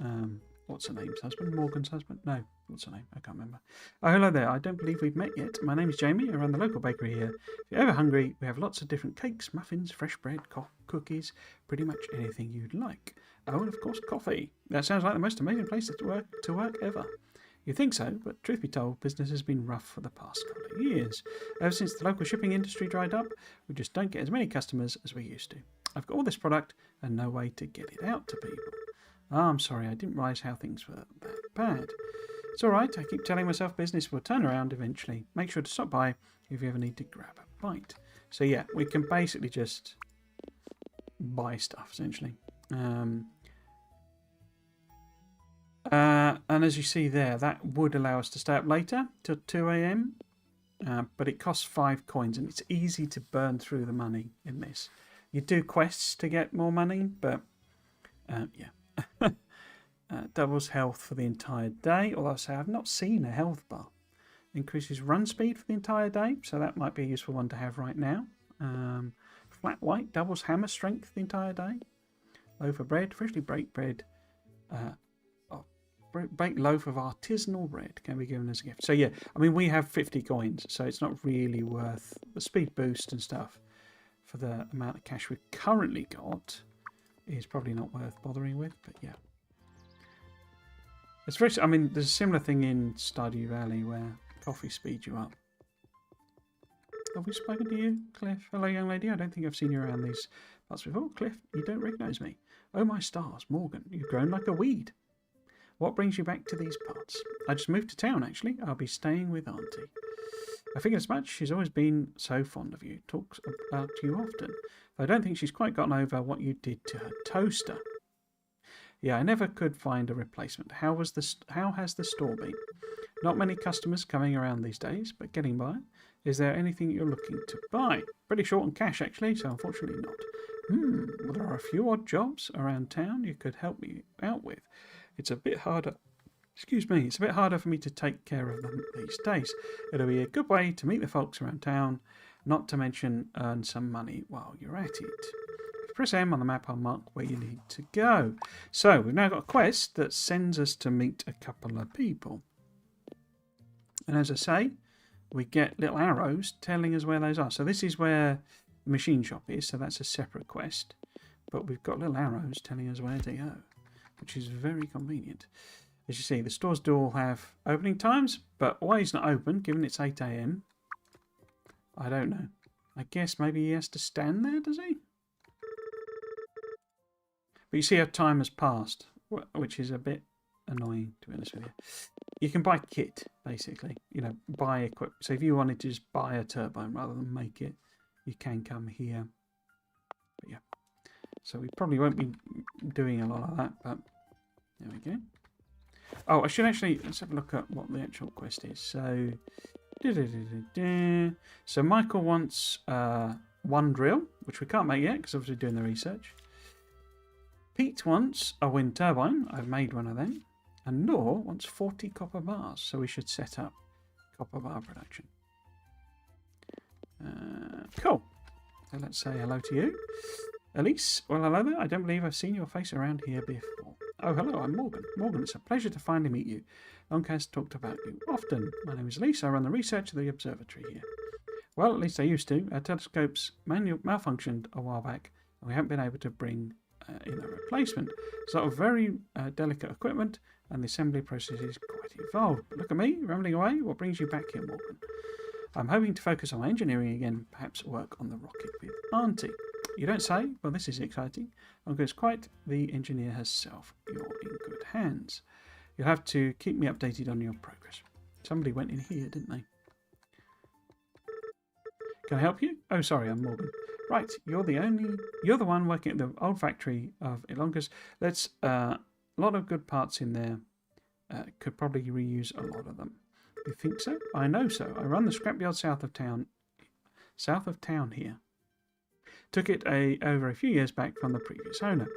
what's her name's husband? Morgan's husband? No, what's her name? I can't remember. Oh, hello there. I don't believe we've met yet. My name is Jamie. I run the local bakery here. If you're ever hungry, we have lots of different cakes, muffins, fresh bread, cookies, pretty much anything you'd like. Oh, and of course, coffee. That sounds like the most amazing place to work ever. You think so, but truth be told, business has been rough for the past couple of years. Ever since the local shipping industry dried up, we just don't get as many customers as we used to. I've got all this product and no way to get it out to people. Oh, I'm sorry, I didn't realise how things were that bad. It's alright, I keep telling myself business will turn around eventually. Make sure to stop by if you ever need to grab a bite. So yeah, we can basically just buy stuff, essentially. And as you see there, that would allow us to stay up later till 2 a.m. But it costs 5 coins, and it's easy to burn through the money in this. You do quests to get more money, but yeah. Doubles health for the entire day, although I say I've not seen a health bar. Increases run speed for the entire day, so that might be a useful one to have right now. Flat white doubles hammer strength the entire day. Loaf of bread, freshly baked bread. Baked loaf of artisanal bread can be given as a gift. So yeah, I mean we have 50 coins, so it's not really worth the speed boost and stuff for the amount of cash we've currently got. Is probably not worth bothering with, but yeah. It's very. I mean, there's a similar thing in Stardew Valley where coffee speeds you up. Have we spoken to you, Cliff? Hello, young lady. I don't think I've seen you around these parts before. Cliff, you don't recognise me. Oh my stars, Morgan, you've grown like a weed. What brings you back to these parts? I just moved to town, actually. I'll be staying with Auntie. I figured as much. She's always been so fond of you. Talks about you often. Though I don't think she's quite gotten over what you did to her toaster. Yeah, I never could find a replacement. How has the store been? Not many customers coming around these days, but getting by. Is there anything you're looking to buy? Pretty short on cash, actually, so unfortunately not. Well, there are a few odd jobs around town you could help me out with. It's a bit harder. Excuse me, it's a bit harder for me to take care of them these days. It'll be a good way to meet the folks around town, not to mention earn some money while you're at it. If you press M on the map, I'll mark where you need to go. So we've now got a quest that sends us to meet a couple of people. And as I say, we get little arrows telling us where those are. So this is where the machine shop is, so that's a separate quest. But we've got little arrows telling us where to go, which is very convenient. As you see, the stores do all have opening times, but why he's not open, given it's 8 a.m, I don't know. I guess maybe he has to stand there, does he? But you see how time has passed, which is a bit annoying, to be honest with you. You can buy kit, basically. You know, buy equipment. So if you wanted to just buy a turbine rather than make it, you can come here. But yeah. So we probably won't be doing a lot of that, but there we go. Oh, I should actually, let's have a look at what the actual quest is. So, so Michael wants one drill, which we can't make yet because obviously doing the research. Pete wants a wind turbine. I've made one of them. And Noor wants 40 copper bars, so we should set up copper bar production. Cool. So let's say hello to you. Elise, well, hello there. I don't believe I've seen your face around here before. Oh, hello, I'm Morgan. Morgan, it's a pleasure to finally meet you. Longcast talked about you often. My name is Elise. I run the research of the observatory here. Well, at least I used to. Our telescopes malfunctioned a while back, and we haven't been able to bring in a replacement. It's a lot of very delicate equipment, and the assembly process is quite involved. But look at me, rambling away. What brings you back here, Morgan? I'm hoping to focus on my engineering again, perhaps work on the rocket with Auntie. You don't say? Well, this is exciting. Olga's quite the engineer herself. You're in good hands. You'll have to keep me updated on your progress. Somebody went in here, didn't they? Can I help you? Oh, sorry, I'm Morgan. Right, you're the one working at the old factory of Ilongas. Let's a lot of good parts in there. Could probably reuse a lot of them. You think so? I know so. I run the scrapyard south of town here. Took it over a few years back from the previous owner.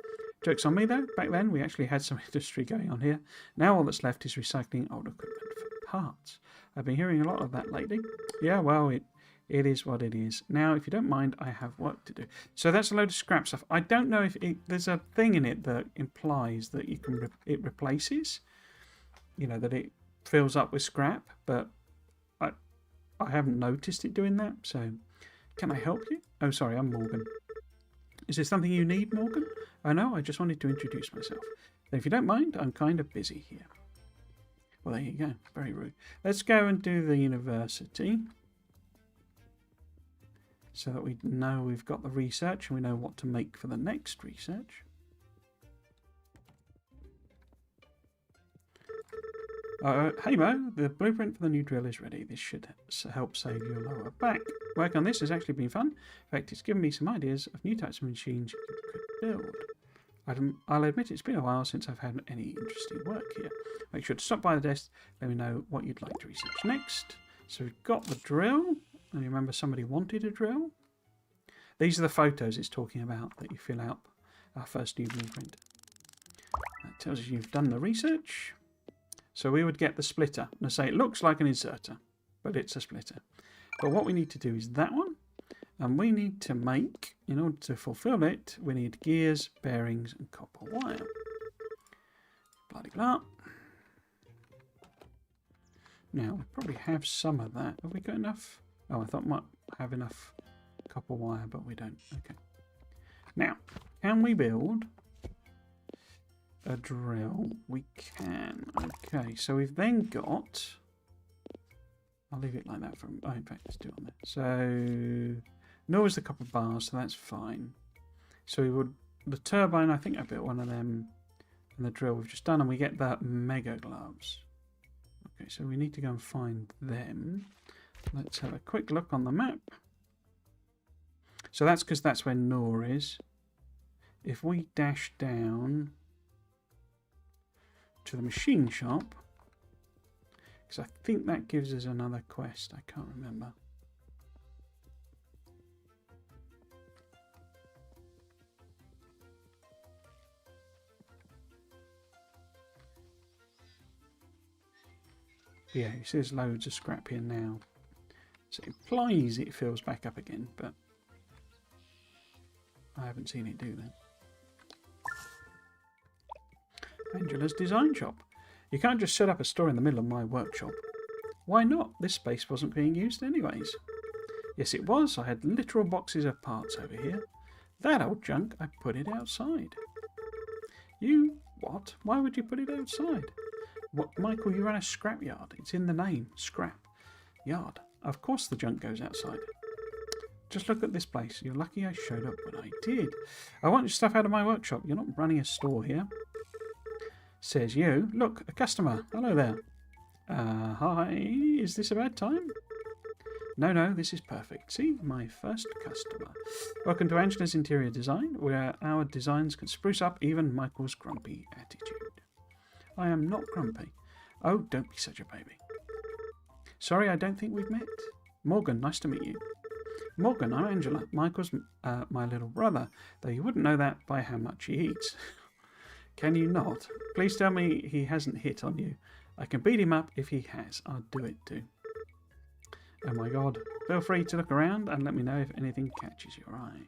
Joke's on me though. Back then we actually had some industry going on here. Now all that's left is recycling old equipment for parts. I've been hearing a lot of that lately. Yeah, well, it is what it is. Now, if you don't mind, I have work to do. So that's a load of scrap stuff. I don't know if there's a thing in it that implies that you can it replaces. You know, that it fills up with scrap, but I haven't noticed it doing that. So, can I help you? Oh, sorry, I'm Morgan. Is there something you need, Morgan? Oh no, I just wanted to introduce myself. Then if you don't mind, I'm kind of busy here. Well, there you go. Very rude. Let's go and do the university, so that we know we've got the research and we know what to make for the next research. Hey Mo, the blueprint for the new drill is ready. This should help save your lower back. Work on this has actually been fun. In fact, it's given me some ideas of new types of machines you could build. I'll admit it's been a while since I've had any interesting work here. Make sure to stop by the desk. Let me know what you'd like to research next. So we've got the drill. And you remember somebody wanted a drill? These are the photos it's talking about that you fill out our first new blueprint. That tells us you've done the research. So we would get the splitter. And I say it looks like an inserter, but it's a splitter. But what we need to do is that one. And we need to make, in order to fulfill it, we need gears, bearings, and copper wire. Bloody blah. Now, we probably have some of that. Have we got enough? Oh, I thought we might have enough copper wire, but we don't. Okay. Now, can we build a drill? We can. Okay, so we've then got... I'll leave it like that for... Oh, in fact, let's do it on there. So, nor is the copper bar, so that's fine. So we would... The turbine, I think I built one of them. And the drill we've just done, and we get the mega gloves. Okay, so we need to go and find them. Let's have a quick look on the map. So that's because that's where Nor is. If we dash down to the machine shop, because I think that gives us another quest. I can't remember. Yeah, you see there's loads of scrap here now. So it implies it fills back up again, but I haven't seen it do that. Angela's design shop. You can't just set up a store in the middle of my workshop. Why not? This space wasn't being used anyways. Yes, it was. I had literal boxes of parts over here. That old junk, I put it outside. You... what? Why would you put it outside? What, Michael, you run a scrap yard. It's in the name. Scrap. Yard. Of course the junk goes outside. Just look at this place. You're lucky I showed up when I did. I want your stuff out of my workshop. You're not running a store here. Says you. Look, a customer. Hello there. Hi. Is this a bad time? No, this is perfect. See, my first customer. Welcome to Angela's Interior Design, where our designs can spruce up even Michael's grumpy attitude. I am not grumpy. Oh, don't be such a baby. Sorry, I don't think we've met. Morgan, nice to meet you. Morgan, I'm Angela. Michael's my little brother, though you wouldn't know that by how much he eats. Can you not? Please tell me he hasn't hit on you. I can beat him up if he has. I'll do it too. Oh my god. Feel free to look around and let me know if anything catches your eye.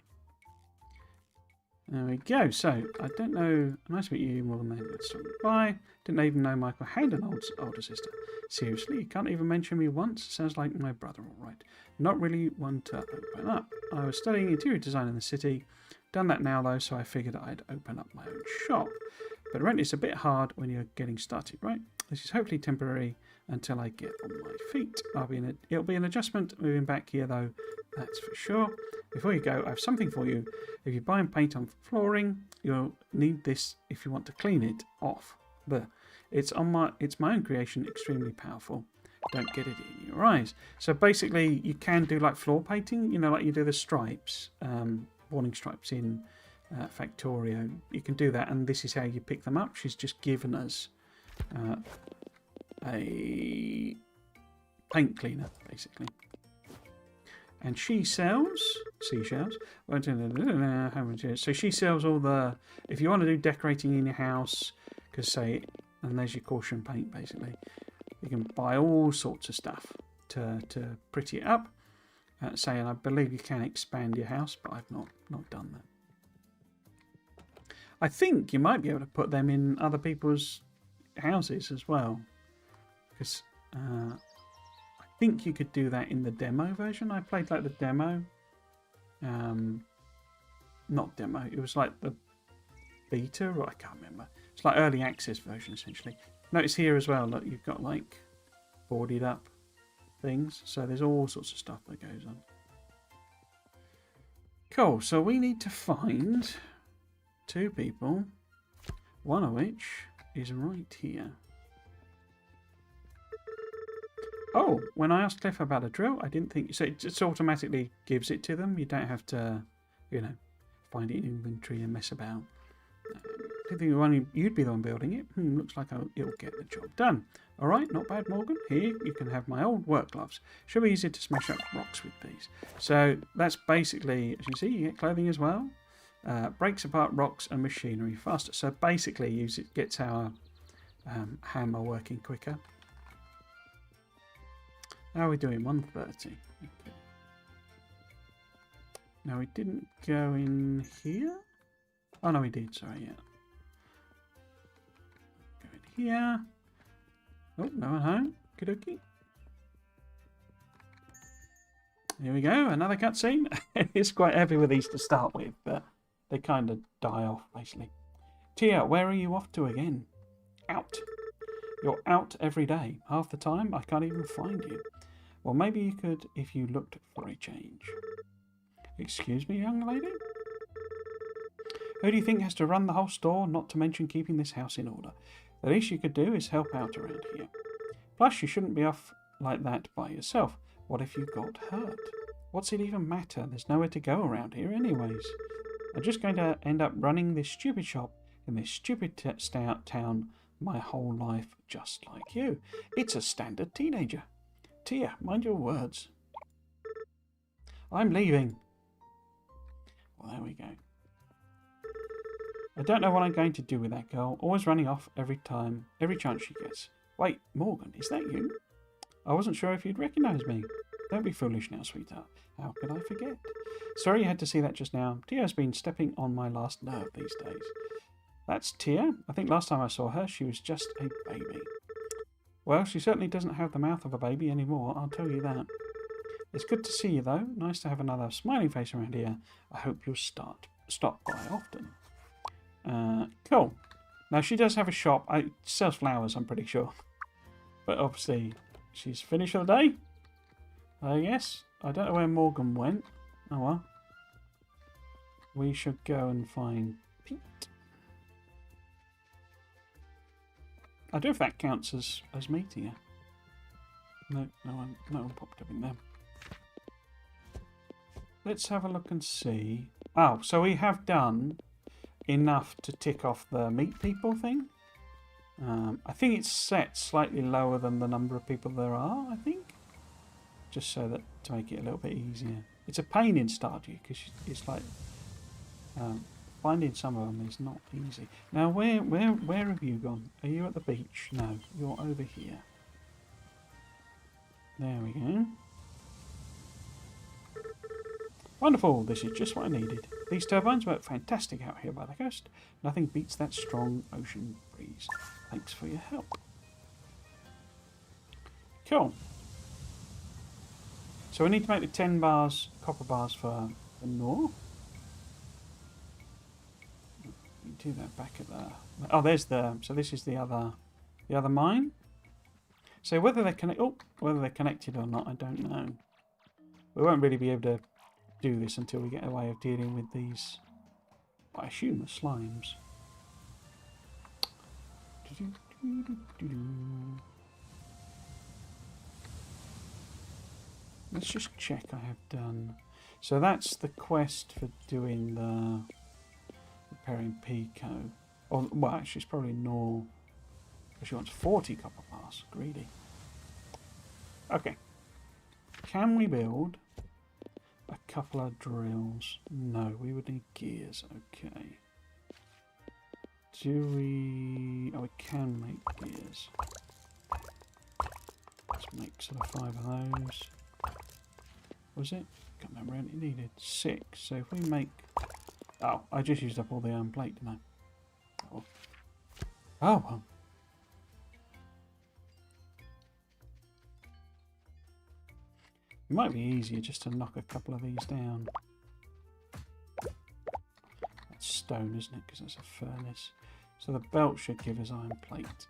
There we go. So, I don't know. Nice to meet you more than that. Let's stop by. Didn't even know Michael had an older sister. Seriously, you can't even mention me once? Sounds like my brother, all right. Not really one to open up. I was studying interior design in the city. Done that now, though, so I figured I'd open up my own shop. But rent is a bit hard when you're getting started, right? This is hopefully temporary until I get on my feet. It'll be an adjustment moving back here, though, that's for sure. Before you go, I have something for you. If you buy and paint on flooring, you'll need this if you want to clean it off. It's my own creation, extremely powerful. Don't get it in your eyes. So basically, you can do like floor painting, you know, like you do the stripes, warning stripes in Factorio. You can do that, and this is how you pick them up. She's just given us a paint cleaner, basically. And she sells seashells. So she sells all the, if you want to do decorating in your house, because and there's your caution paint, basically. You can buy all sorts of stuff to pretty it up. And I believe you can expand your house, but I've not done that. I think you might be able to put them in other people's houses as well, because I think you could do that in the demo version. I played like the demo, not demo. It was like the beta, or I can't remember. It's like early access version essentially. Notice here as well, look, you've got like boarded up things, so there's all sorts of stuff that goes on. Cool. So we need to find 2 people, one of which is right here. Oh, when I asked Cliff about a drill, I didn't think so. It just automatically gives it to them. You don't have to, you know, find it in inventory and mess about. I think you'd be the one building it. Looks like it'll get the job done. All right, not bad, Morgan. Here, you can have my old work gloves. Should be easier to smash up rocks with these. So that's basically, as you see, you get clothing as well. Breaks apart rocks and machinery faster. So basically, gets our hammer working quicker. How are we doing? 130. Okay. Now we didn't go in here. Oh no, we did. Sorry, yeah. Go in here. Oh, no one home. Okie. Here we go. Another cutscene. It's quite heavy with these to start with, but they kind of die off basically. Tia, where are you off to again? Out. You're out every day. Half the time, I can't even find you. Well, maybe you could if you looked for a change. Excuse me, young lady? Who do you think has to run the whole store, not to mention keeping this house in order? The least you could do is help out around here. Plus, you shouldn't be off like that by yourself. What if you got hurt? What's it even matter? There's nowhere to go around here anyways. I'm just going to end up running this stupid shop in this stupid town my whole life, just like you. It's a standard teenager. Tia, mind your words. I'm leaving. Well, there we go. I don't know what I'm going to do with that girl. Always running off every chance she gets. Wait, Morgan, is that you? I wasn't sure if you'd recognise me. Don't be foolish now, sweetheart. How could I forget? Sorry you had to see that just now. Tia's been stepping on my last nerve these days. That's Tia. I think last time I saw her, she was just a baby. Well, she certainly doesn't have the mouth of a baby anymore, I'll tell you that. It's good to see you, though. Nice to have another smiling face around here. I hope you'll stop by often. Cool. Now, she does have a shop. It sells flowers, I'm pretty sure. But obviously, she's finished for the day. I guess. I don't know where Morgan went. Oh well. We should go and find Pete. I don't know if that counts as meeting her. No one popped up in there. Let's have a look and see. Oh, so we have done enough to tick off the meet people thing. I think it's set slightly lower than the number of people there are, I think. Just so that to make it a little bit easier. It's a pain in Stardew because it's like finding some of them is not easy. Now, where have you gone? Are you at the beach? No, you're over here. There we go. Wonderful, this is just what I needed. These turbines work fantastic out here by the coast. Nothing beats that strong ocean breeze. Thanks for your help. Cool. So we need to make the 10 bars, copper bars for the north. We do that back at the... Oh, there's the... So this is the other mine. So whether they're connected or not, I don't know. We won't really be able to do this until we get a way of dealing with these, I assume, are slimes. Let's just check I have done. So that's the quest for doing the repairing Pico. Or, well, actually, it's probably no. She wants 40 copper bars. Greedy. Okay. Can we build a couple of drills? No, we would need gears. Okay. Do we... Oh, we can make gears. Let's make sort of 5 of those. Was it? Can't remember how many it needed. 6. So if we make... Oh, I just used up all the iron plate, didn't I? Oh, well. It might be easier just to knock a couple of these down. That's stone, isn't it? Because that's a furnace. So the belt should give us iron plate.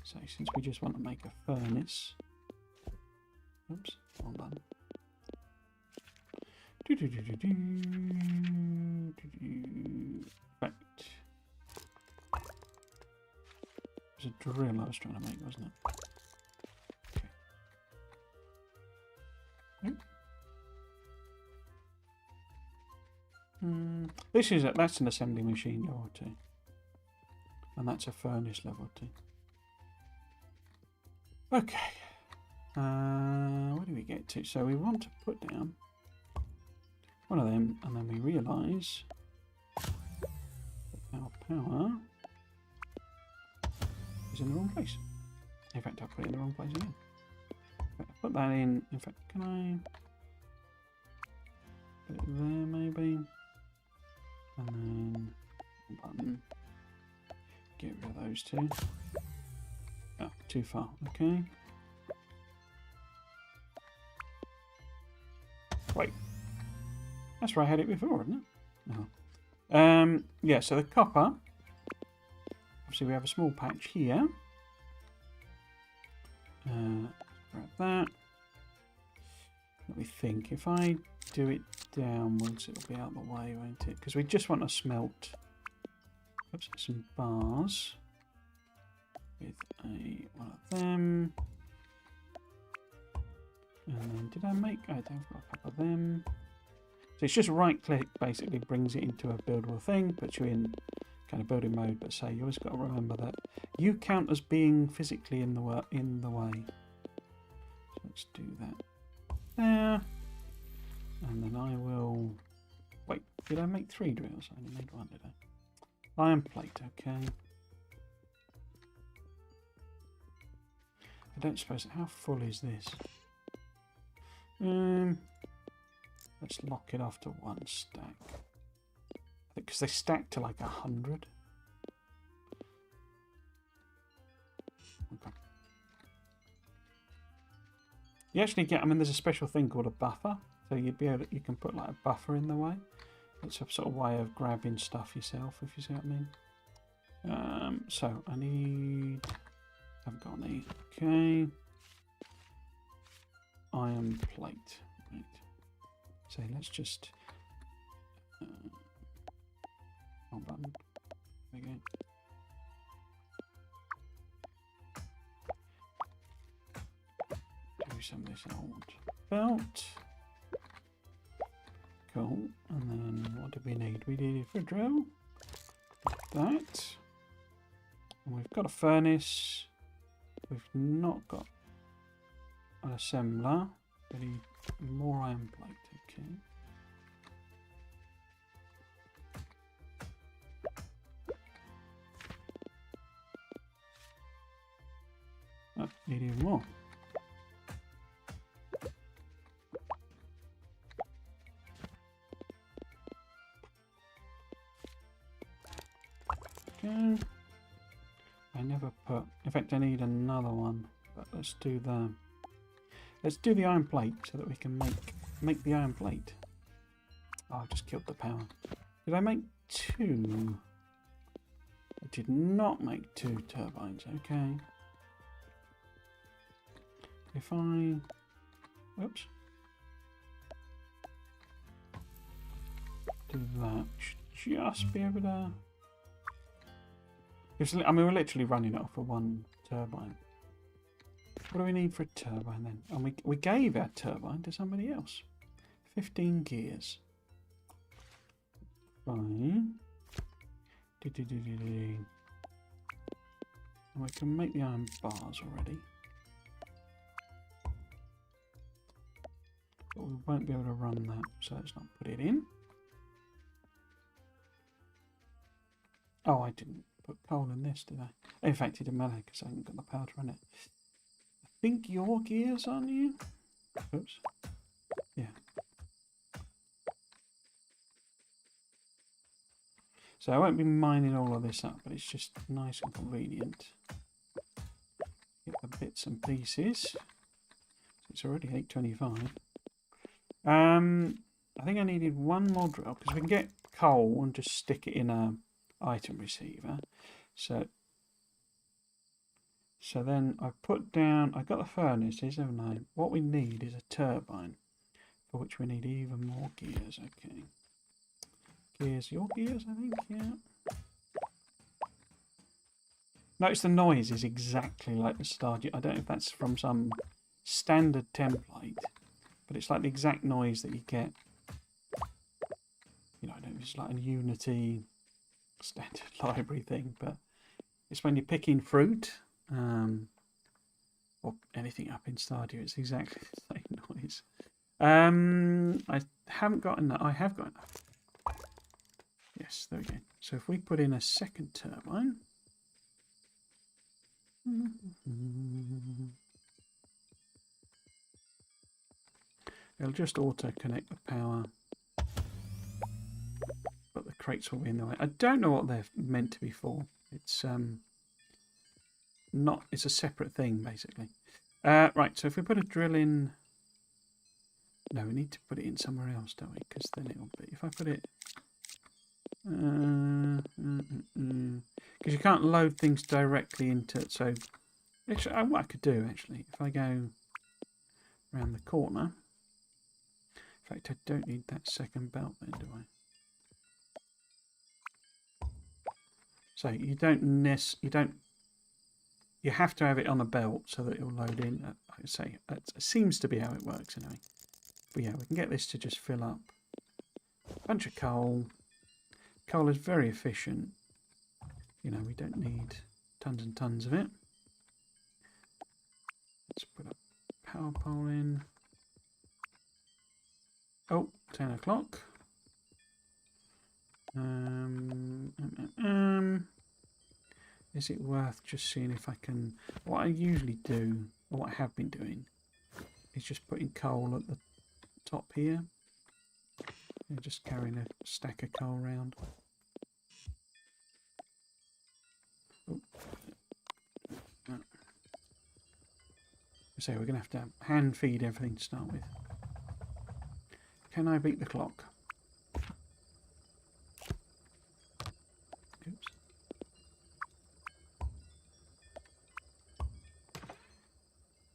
So since we just want to make a furnace... Oops, well done. Right. It was a drill I was trying to make, wasn't it? This is that's an assembly machine level 2, and that's a furnace level 2. Okay, where do we get to? So we want to put down one of them, and then we realise that our power is in the wrong place. In fact, I'll put it in the wrong place again. I'll put that in. In fact, can I put it there maybe? And then button. Get rid of those two. Oh, too far. Okay. Wait. That's where I had it before, isn't it? No. Yeah, so the copper. Obviously we have a small patch here. Grab that. Let me think. If I do it downwards, it'll be out the way, won't it? Because we just want to smelt some bars with one of them. And then did I make... I don't have a couple of them. So it's just right click, basically brings it into a buildable thing, puts you in kind of building mode, but say you always got to remember that you count as being physically in the way. So let's do that there. And then I will... Wait, did I make 3 drills? I only made 1, did I? Iron plate, okay. I don't suppose... How full is this? Let's lock it off to 1 stack. Because they stack to like 100. Okay. You actually get... I mean, there's a special thing called a buffer. So you'd be able to, you can put like a buffer in the way. It's a sort of way of grabbing stuff yourself, if you see what I mean. So I need... I've got any. Okay. Iron plate. Right. So let's just... hold on. There we go. Do some of this old belt. Cool. And then what do we need? We need a drill. That. And we've got a furnace. We've not got an assembler. We need more iron plate. Okay. Oh, need even more. go. I never put... In fact, I need another one. But let's do the iron plate so that we can make the iron plate. Oh, I just killed the power. Did I make 2? I did not make 2 turbines. Okay. If I... Oops. Do that. Should just be able to... I mean, we're literally running it off of 1 turbine. What do we need for a turbine then? And we gave our turbine to somebody else. 15 gears. Fine. And we can make the iron bars already. But we won't be able to run that, so let's not put it in. Oh, I didn't put coal in this, did I? In fact, it didn't matter because I haven't got the power to run it. I think your gears, aren't you? Oops. Yeah. So I won't be mining all of this up, but it's just nice and convenient. Get the bits and pieces. It's already 8:25. I think I needed 1 more drill because we can get coal and just stick it in a item receiver. So then I put down, I got the furnaces, haven't I? What we need is a turbine, for which we need even more gears. Okay. Gears, your gears, I think, yeah. Notice the noise is exactly like the Stardew. I don't know if that's from some standard template, but it's like the exact noise that you get. You know, I don't know if it's like a Unity standard library thing, but it's when you're picking fruit or anything up in Stardew, it's exactly the same noise. I haven't got enough. I have got enough. Yes, there we go. So if we put in a second turbine. It'll just auto-connect the power. But the crates will be in the way. I don't know what they're meant to be for. It's not. It's a separate thing, basically. Right, so if we put a drill in... No, we need to put it in somewhere else, don't we? Because then it'll be... If I put it... Because you can't load things directly into it. So, actually, what I could do, actually, if I go around the corner... In fact, I don't need that second belt then, do I? So you you have to have it on a belt so that it will load in. I say it seems to be how it works anyway. But yeah, we can get this to just fill up. A bunch of coal. Coal is very efficient. You know, we don't need tons and tons of it. Let's put a power pole in. Oh, 10 o'clock. Is it worth just seeing if I can... What I usually do, or what I have been doing, is just putting coal at the top here. And just carrying a stack of coal around. Oh. So we're going to have to hand feed everything to start with. Can I beat the clock? Oops.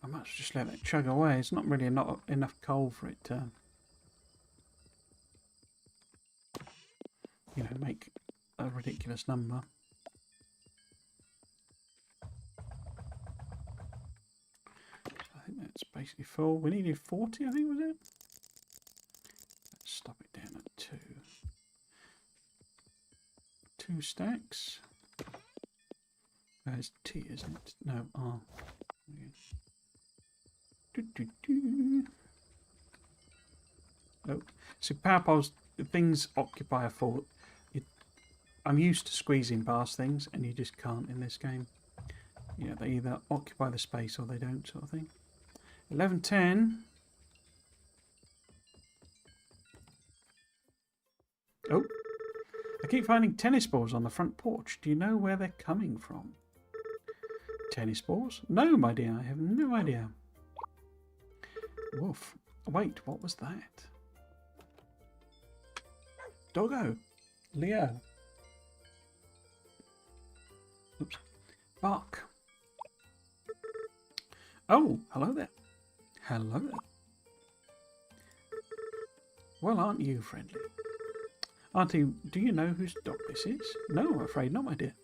I might just let that chug away. It's not really enough coal for it to, you know, make a ridiculous number. I think that's basically full. We needed 40, I think, was it? Let's stop it down at 2. 2 stacks. It's T, isn't it? No, R. Oh, so power poles, things occupy a full. I'm used to squeezing past things, and you just can't in this game. Yeah, they either occupy the space or they don't, sort of thing. 11:10. Oh, I keep finding tennis balls on the front porch. Do you know where they're coming from? Tennis balls? No, my dear, I have no idea. Woof. Wait, what was that? Doggo. Leo. Oops. Bark. Oh, hello there. Hello there. Well, aren't you friendly? Auntie, do you know whose dog this is? No, I'm afraid not, my dear.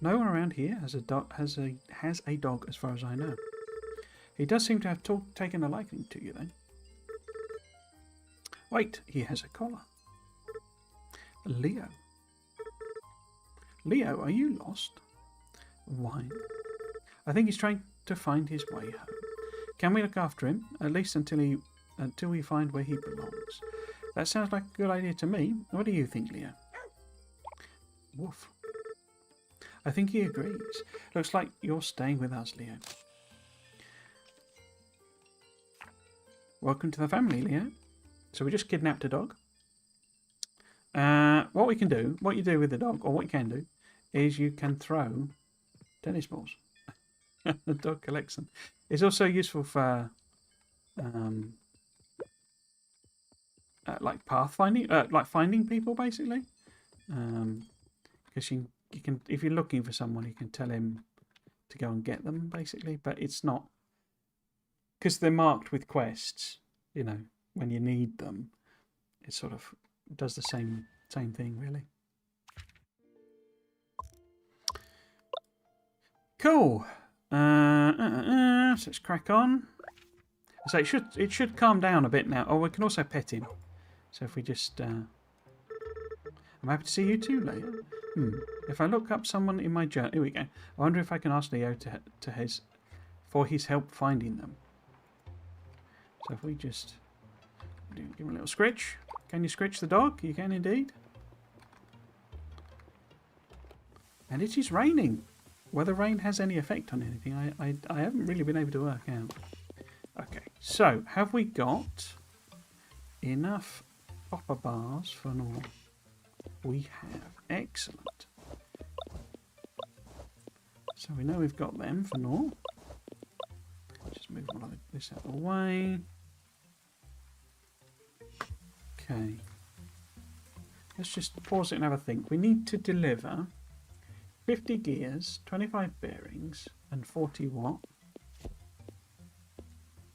No one around here has a dog, has a dog, as far as I know. He does seem to have taken a liking to you, then. Wait, he has a collar. Leo. Leo, are you lost? Why? I think he's trying to find his way home. Can we look after him, at least until we find where he belongs? That sounds like a good idea to me. What do you think, Leo? Woof. I think he agrees. Looks like you're staying with us, Leo. Welcome to the family, Leo. So we just kidnapped a dog. What we can do, what you do with the dog, or what you can do, is you can throw tennis balls. The dog collects them. It's also useful for like pathfinding, like finding people, basically. Because you can, if you're looking for someone, you can tell him to go and get them, basically. But it's not, because they're marked with quests. You know, when you need them, it sort of does the same thing, really. Cool. So let's crack on. So it should calm down a bit now. Oh, we can also pet him. So if we just, I'm happy to see you too, Leo. If I look up someone in my journal, here we go. I wonder if I can ask Leo for his help finding them. So if we just give him a little scritch. Can you scritch the dog? You can indeed. And it is raining. Whether rain has any effect on anything, I haven't really been able to work out. Okay, so have we got enough copper bars for all? We have. Excellent. So we know we've got them for now. Just move all of this out of the way. Okay. Let's just pause it and have a think. We need to deliver 50 gears, 25 bearings, and 40 what?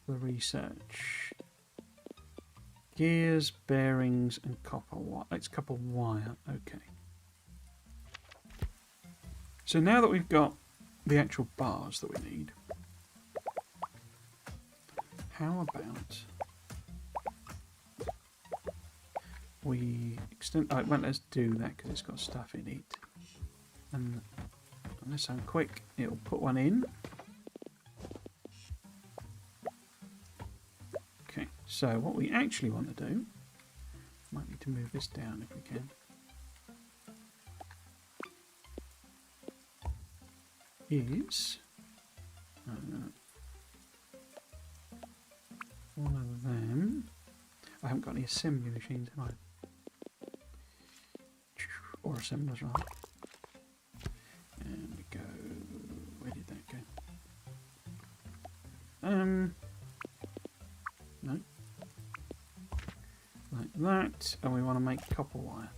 For research. Gears, bearings, and copper wire. It's copper wire. Okay. So now that we've got the actual bars that we need, how about we extend... Oh, well, let's do that because it's got stuff in it. And unless I'm quick, it'll put one in. Okay, so what we actually want to do, might need to move this down if we can, is one of them. I haven't got any assembly machines, have I? Or assemblers, rather. And we go. Where did that go? No. Like that, and we want to make copper wire.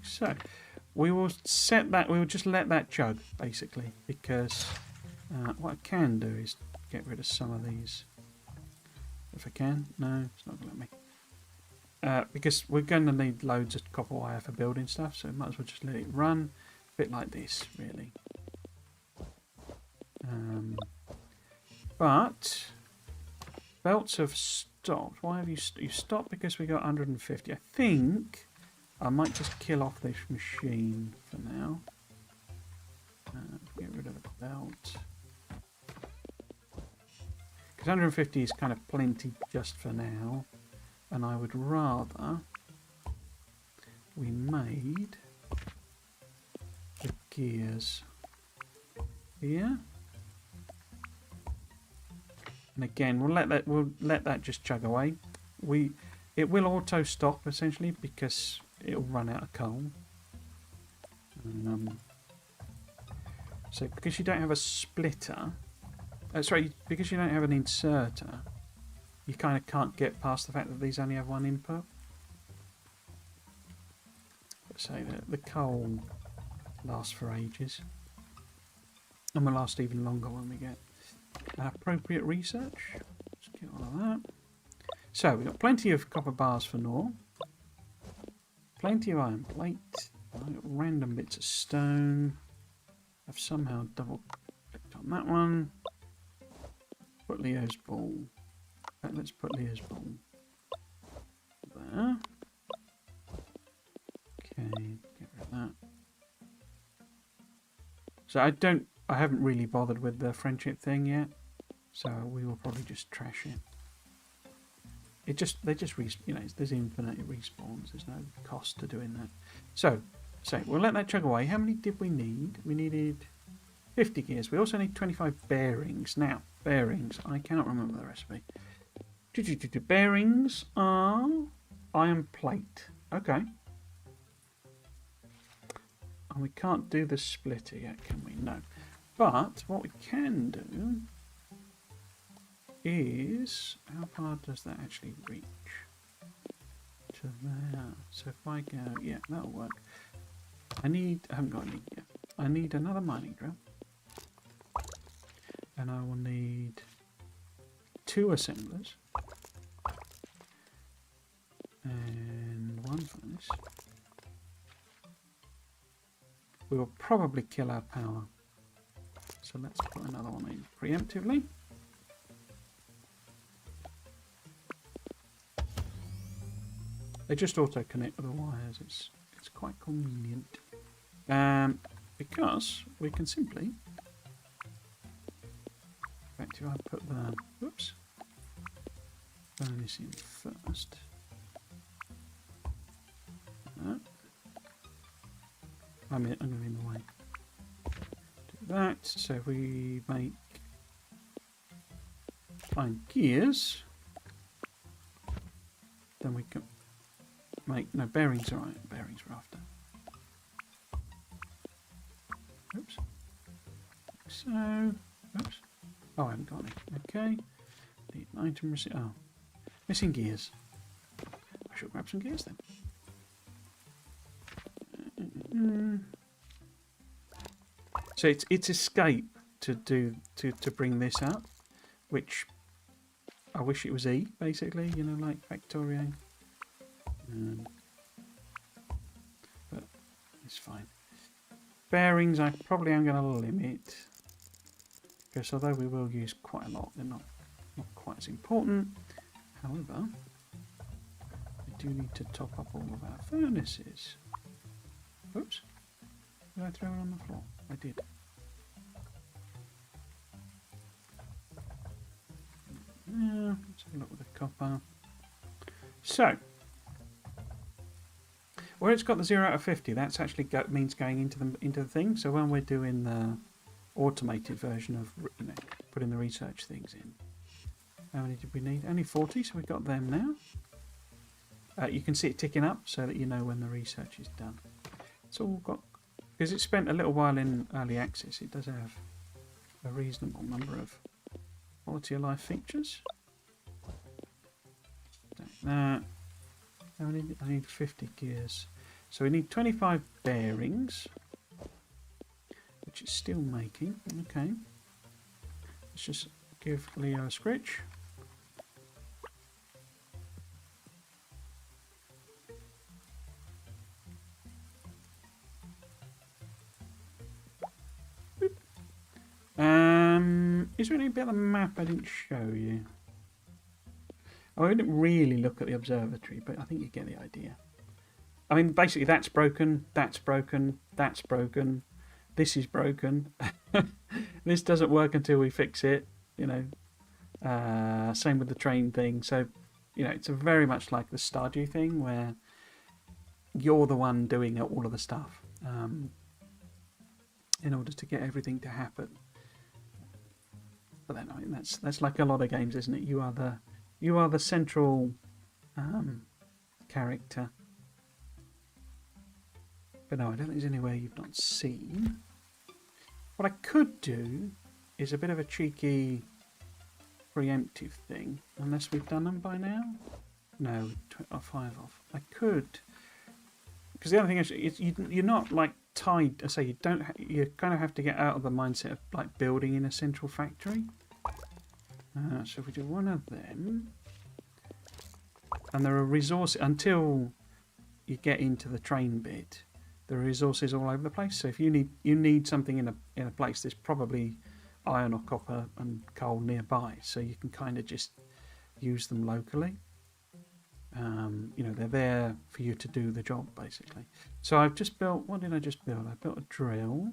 So we will set that. We will just let that chug, basically, because what I can do is get rid of some of these. If I can, no, it's not going to let me. Because we're going to need loads of copper wire for building stuff, so might as well just let it run a bit like this, really. But belts have stopped. Why have you stopped? Because we got 150. I think I might just kill off this machine for now. Get rid of the belt. Because 150 is kind of plenty just for now. And I would rather we made the gears here. And again, we'll let that just chug away. It will auto stop essentially because it'll run out of coal. So because you don't have a splitter, sorry, because you don't have an inserter, you kind of can't get past the fact that these only have one input. So the coal lasts for ages, and will last even longer when we get appropriate research. Let's get all of that. So we've got plenty of copper bars for Nor, plenty of iron plate, random bits of stone. I've somehow double clicked on that one. Put Leo's ball. Let's put Leo's ball there. Okay, get rid of that. So I haven't really bothered with the friendship thing yet, so we will probably just trash it. They just there's infinite respawns. There's no cost to doing that. So we'll let that chug away. How many did we need? We needed 50 gears. We also need 25 bearings. Now, bearings. I cannot remember the recipe. Bearings are iron plate. Okay. And we can't do the splitter yet, can we? No. But what we can do is, how far does that actually reach? To there. So if I go, yeah, that'll work. I haven't got any yet. I need another mining drill. And I will need 2 assemblers. And 1 furnace. We will probably kill our power. So let's put another one in preemptively. They just auto connect with the wires. It's quite convenient. Because we can simply, in fact, if I put the furnace in first. I'm going to be in the way. Do that. So if we make iron gears, then we can make bearings. All right, bearings we're after. Oops. So, oops. Oh, I haven't got any. Okay. Need an item receipt. Oh, missing gears. I should grab some gears then. So it's escape to bring this up, which I wish it was E, basically, like Factorio. But it's fine. Bearings I probably am going to limit, because although we will use quite a lot, they're not quite as important. However, we do need to top up all of our furnaces. Oops. Did I throw it on the floor? I did. Let's have a look with the copper. So, where it's got the 0 out of 50, that's actually means going into the thing. So when we're doing the automated version of putting the research things in, how many did we need? Only 40, so we've got them now. You can see it ticking up so that you know when the research is done. It's all got, because it's spent a little while in early access, it does have a reasonable number of quality of life features. Like that. I need 50 gears. So we need 25 bearings, which is still making. Okay. Let's just give Leo a scritch. Is there any bit of the map I didn't show you? Oh, I didn't really look at the observatory, but I think you get the idea. I mean, basically, that's broken, that's broken, that's broken, this is broken. This doesn't work until we fix it, Same with the train thing. So, it's very much like the Stardew thing, where you're the one doing all of the stuff in order to get everything to happen. But then, I mean, that's like a lot of games, isn't it? You are the central character. But no, I don't think there's anywhere you've not seen. What I could do is a bit of a cheeky preemptive thing, unless we've done them by now. No, 5 off. I could, because the other thing is, you're not like tied. I say you don't. You kind of have to get out of the mindset of like building in a central factory. So if we do one of them, and there are resources until you get into the train bit. There are resources all over the place. So if you need something in a place, there's probably iron or copper and coal nearby. So you can kind of just use them locally. They're there for you to do the job, basically. So I've just built, what did I just build? I built a drill.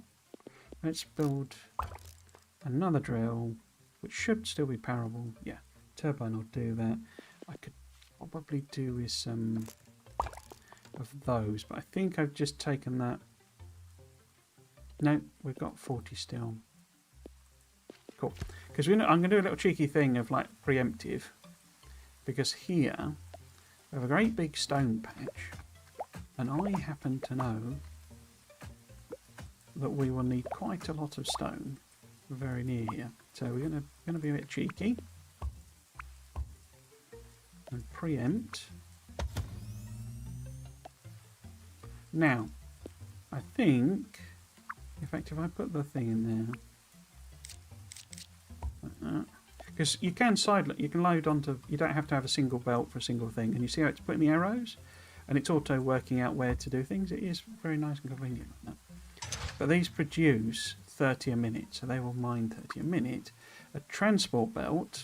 Let's build another drill, which should still be powerable. Yeah, turbine will do that. I could probably do with some of those, but I think I've just taken that. No, we've got 40 still. Cool. Because I'm going to do a little cheeky thing of like preemptive, because here we have a great big stone patch, and I happen to know that we will need quite a lot of stone very near here. So we're going to be a bit cheeky and preempt. Now, I think, in fact, if I put the thing in there, like that, because you can load onto, you don't have to have a single belt for a single thing, and you see how it's putting the arrows, and it's auto working out where to do things. It is very nice and convenient like that. But these produce 30 a minute, so they will mine 30 a minute. A transport belt,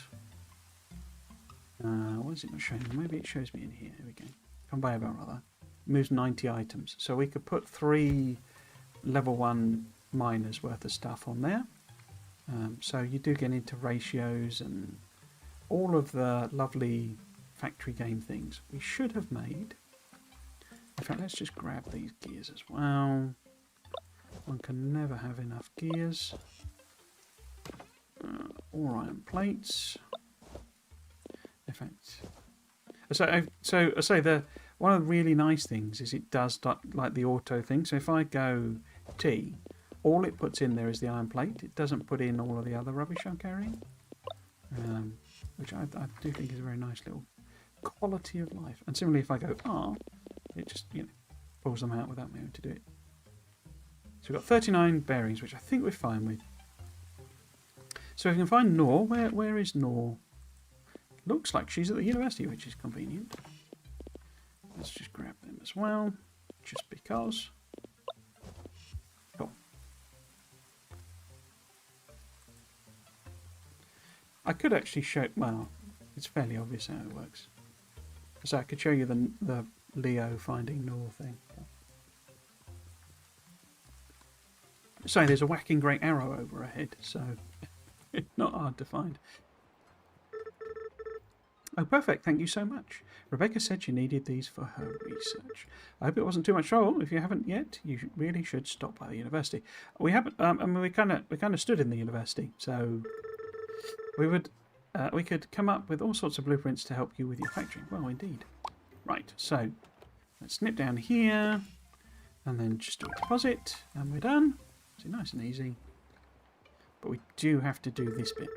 what is it not showing? Maybe it shows me in here. Here we go. Conveyor belt rather. Moves 90 items, so we could put 3 level 1 miners worth of stuff on there. So you do get into ratios and all of the lovely factory game things we should have made. In fact, let's just grab these gears as well. One can never have enough gears. All iron plates. In fact, so I say one of the really nice things is it does like the auto thing. So if I go T, all it puts in there is the iron plate. It doesn't put in all of the other rubbish I'm carrying, which I do think is a very nice little quality of life. And similarly, if I go R, it just pulls them out without me having to do it. So we've got 39 bearings, which I think we're fine with. So if we can find Nor, where is Nor? Looks like she's at the university, which is convenient. Let's just grab them as well, just because. Cool. I could actually show, well, it's fairly obvious how it works. So I could show you the Leo finding Nor thing. So there's a whacking great arrow over her head, so it's not hard to find. Oh, perfect. Thank you so much. Rebecca said she needed these for her research. I hope it wasn't too much trouble. If you haven't yet, you really should stop by the university. We haven't. I mean, we kind of stood in the university, so we could come up with all sorts of blueprints to help you with your factory. Well, indeed. Right. So let's snip down here, and then just do a deposit, and we're done. So nice and easy. But we do have to do this bit.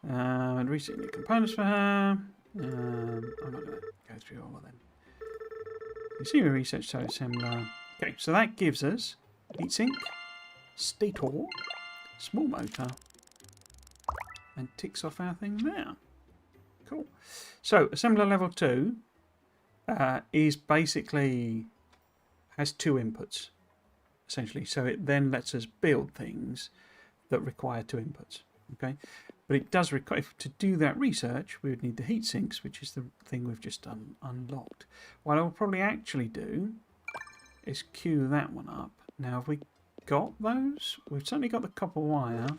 And reset new components for her. I'm not going to go through all of them. You see me research so similar. Okay, so that gives us heatsink, stator, small motor, and ticks off our thing there. Cool. So assembler level 2 is basically has 2 inputs essentially. So it then lets us build things that require 2 inputs. Okay. But it does require, to do that research, we would need the heat sinks, which is the thing we've just unlocked. What I'll probably actually do is queue that one up. Now, have we got those? We've certainly got the copper wire.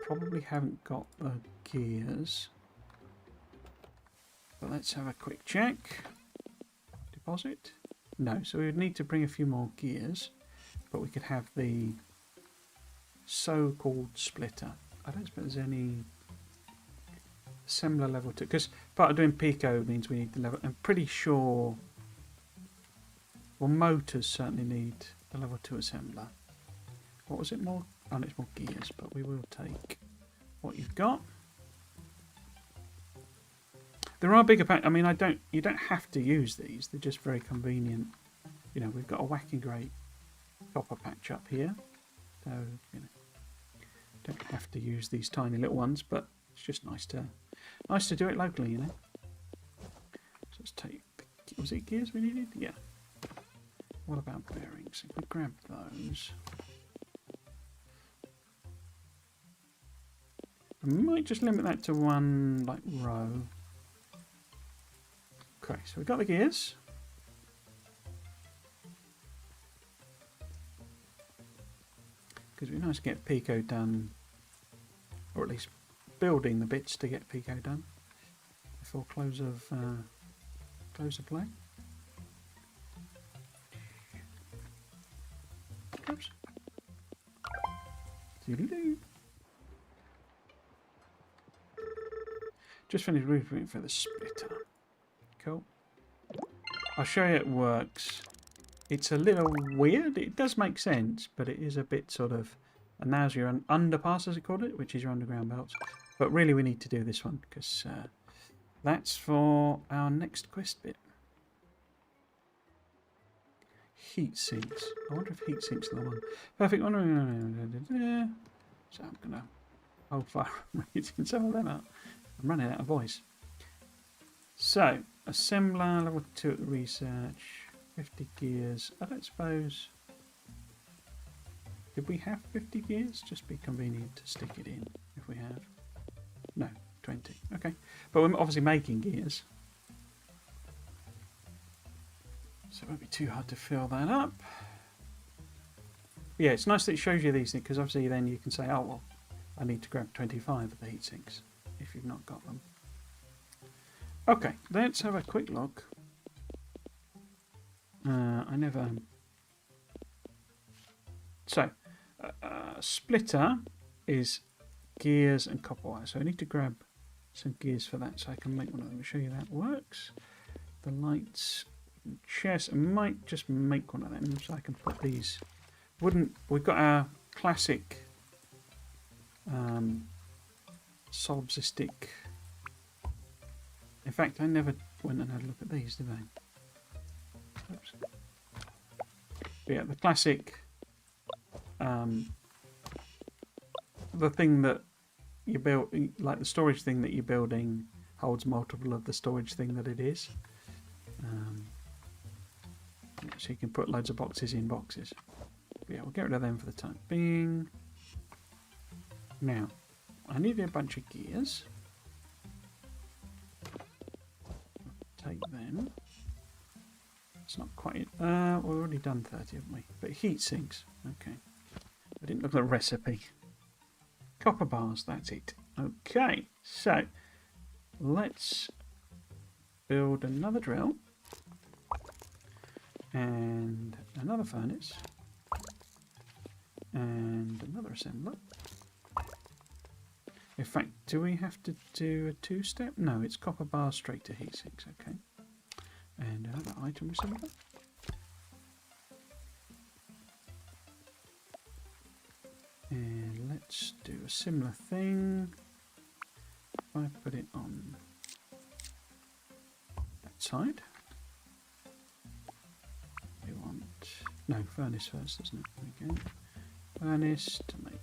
Probably haven't got the gears. But let's have a quick check. Deposit? No, so we would need to bring a few more gears. But we could have the so-called splitter. I don't suppose there's any assembler level 2. Because part of doing Pico means we need the level. I'm pretty sure. Well, motors certainly need the level 2 assembler. What was it more? Oh, no, it's more gears, but we will take what you've got. There are bigger packs. I mean, you don't have to use these. They're just very convenient. You know, we've got a whacking great copper patch up here. So, you know, don't have to use these tiny little ones, but it's just nice to do it locally, you know. So let's take, was it gears we needed? Yeah. What about bearings? If we grab those, we might just limit that to one like row. Okay, so we've got the gears. Because it'd be nice to get Pico done, or at least building the bits to get Pico done before close of play. Oops. Doodle-doo. Just finished rebooting for the splitter. Cool. I'll show you it works. It's a little weird. It does make sense, but it is a bit sort of... And now's your underpass, as it called it, which is your underground belts. But really we need to do this one, because that's for our next quest bit. Heat sinks. I wonder if heat sinks are the one. Perfect one. So I'm going to hold fire on reading some of them out. I'm running out of voice. So, assembler, level 2 at the research, 50 gears. I don't suppose... Did we have 50 gears? Just be convenient to stick it in if we have. No, 20. Okay. But we're obviously making gears. So it won't be too hard to fill that up. Yeah, it's nice that it shows you these things, because obviously then you can say, oh, well, I need to grab 25 of the heat sinks if you've not got them. Okay, let's have a quick look. I never... So, splitter is gears and copper wire. So I need to grab some gears for that so I can make one of them. I'll show you that works. The lights, chest, I might just make one of them so I can put these. We've got our classic solipsistic. In fact, I never went and had a look at these, did I? Oops. But yeah, the classic. The thing that you build, like the storage thing that you're building, holds multiple of the storage thing that it is. So you can put loads of boxes in boxes. But yeah, we'll get rid of them for the time being. Now, I need a bunch of gears. Take them. It's not quite... we've already done 30, haven't we? But heat sinks. Okay. I didn't look at the recipe. Copper bars, that's it. Okay, so let's build another drill. And another furnace. And another assembler. In fact, do we have to do a two-step? No, it's copper bars straight to heat sinks, okay. And another item assembler. And let's do a similar thing. If I put it on that side. We want... No, furnace first, isn't it? There we go. Furnace to make...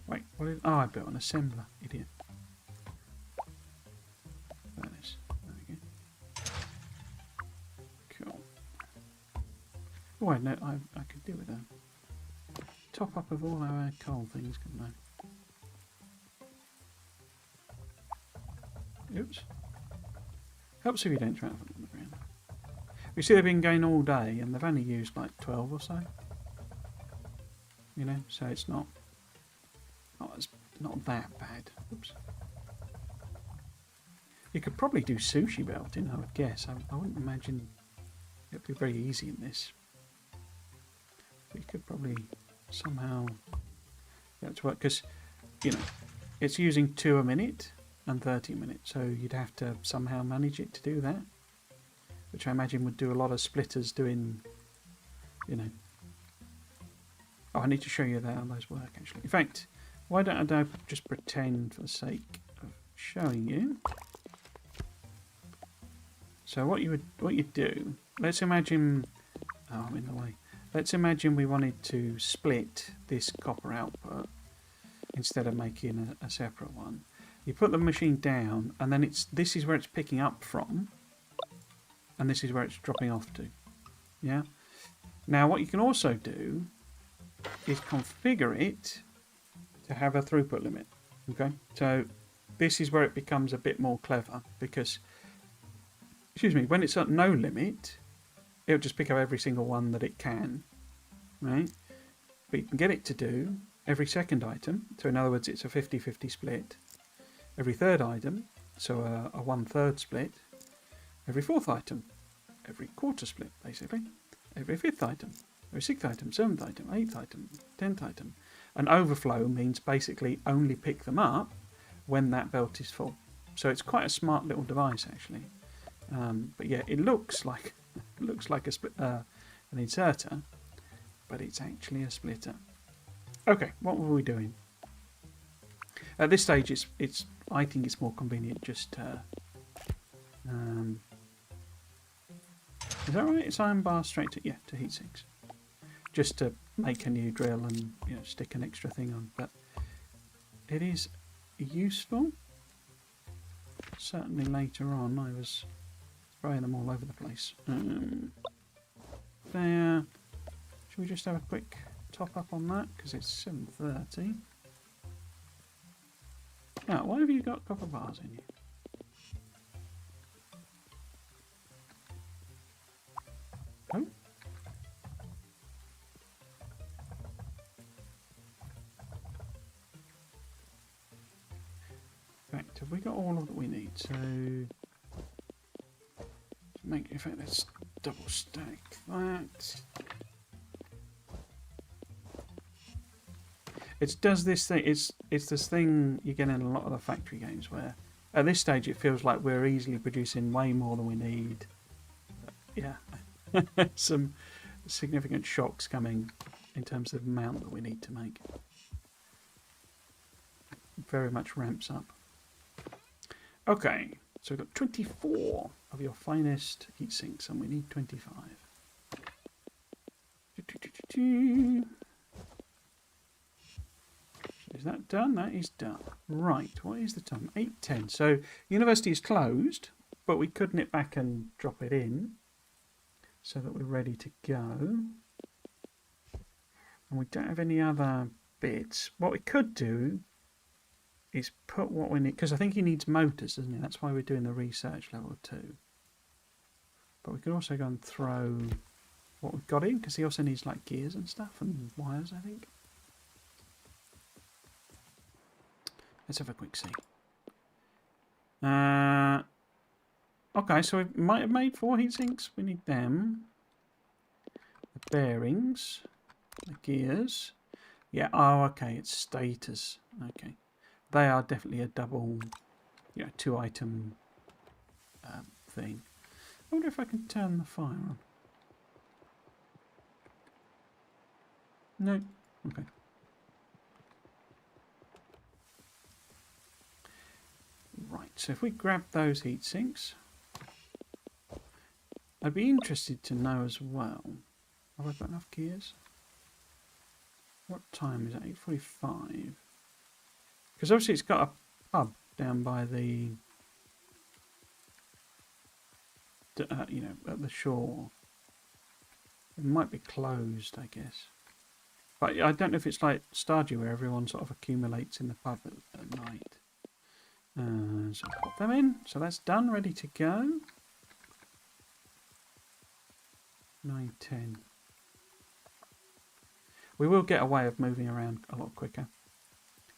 Wait, what is... Oh, I built an assembler, idiot. Furnace. There we go. Cool. Oh, wait, no, I could do with a top up of all our coal things, couldn't I? Oops. Helps if you don't travel on the ground. You see they've been going all day and they've only used like 12 or so. You know, so it's not that bad. Oops. You could probably do sushi belting, I would guess. I wouldn't imagine it would be very easy in this. But you could probably somehow get it to work, because, you know, it's using 2 a minute and 30 a minute, so you'd have to somehow manage it to do that, which I imagine would do a lot of splitters doing, you know. Oh, I need to show you how those work, actually. In fact, why don't I just pretend for the sake of showing you. So what you do, let's imagine, oh, I'm in the way. Let's imagine we wanted to split this copper output instead of making a separate one. You put the machine down, and then this is where it's picking up from, and this is where it's dropping off to. Yeah. Now, what you can also do is configure it to have a throughput limit. Okay. So this is where it becomes a bit more clever, because, excuse me, when it's at no limit, it'll just pick up every single one that it can, right? But you can get it to do every second item. So in other words, it's a 50-50 split. Every third item, so a 1/3 split. Every fourth item, every quarter split, basically. Every fifth item, every sixth item, seventh item, eighth item, 10th item. And overflow means basically only pick them up when that belt is full. So it's quite a smart little device, actually. But yeah, it looks like an inserter, but it's actually a splitter. Okay, what were we doing? At this stage, I think it's more convenient just to... is that right? It's iron bar straight to... Yeah, to heat sinks. Just to make a new drill and, you know, stick an extra thing on. But it is useful. Certainly later on, I was spraying them all over the place. There. Should we just have a quick top up on that? Because it's 7:30. Now, why have you got copper bars in you? Oh. In fact, have we got all of that we need? So, in fact, let's double stack that. It does this thing. It's this thing you get in a lot of the factory games where, at this stage, it feels like we're easily producing way more than we need. Yeah, some significant shocks coming in terms of the amount that we need to make. Very much ramps up. Okay, so we've got 24 of your finest heat sinks, and we need 25. Is that done? That is done. Right, what is the time? 8:10. So, university is closed, but we could nip back and drop it in so that we're ready to go. And we don't have any other bits. What we could do is put what we need, because I think he needs motors, doesn't he? That's why we're doing the research level 2. But we could also go and throw what we've got in, because he also needs like gears and stuff and wires, I think. Let's have a quick see. Okay, so we might have made 4 heat sinks. We need them. The bearings. The gears. Yeah, oh, okay, it's stators. Okay. They are definitely a double, 2-item thing. I wonder if I can turn the fire on. No. Okay. Right, so if we grab those heat sinks, I'd be interested to know as well. Have I got enough gears? What time is it? 8:45. Because obviously it's got a pub down by the, at the shore. It might be closed, I guess. But I don't know if it's like Stardew where everyone sort of accumulates in the pub at night. So put them in. So that's done, ready to go. 9:10. We will get a way of moving around a lot quicker.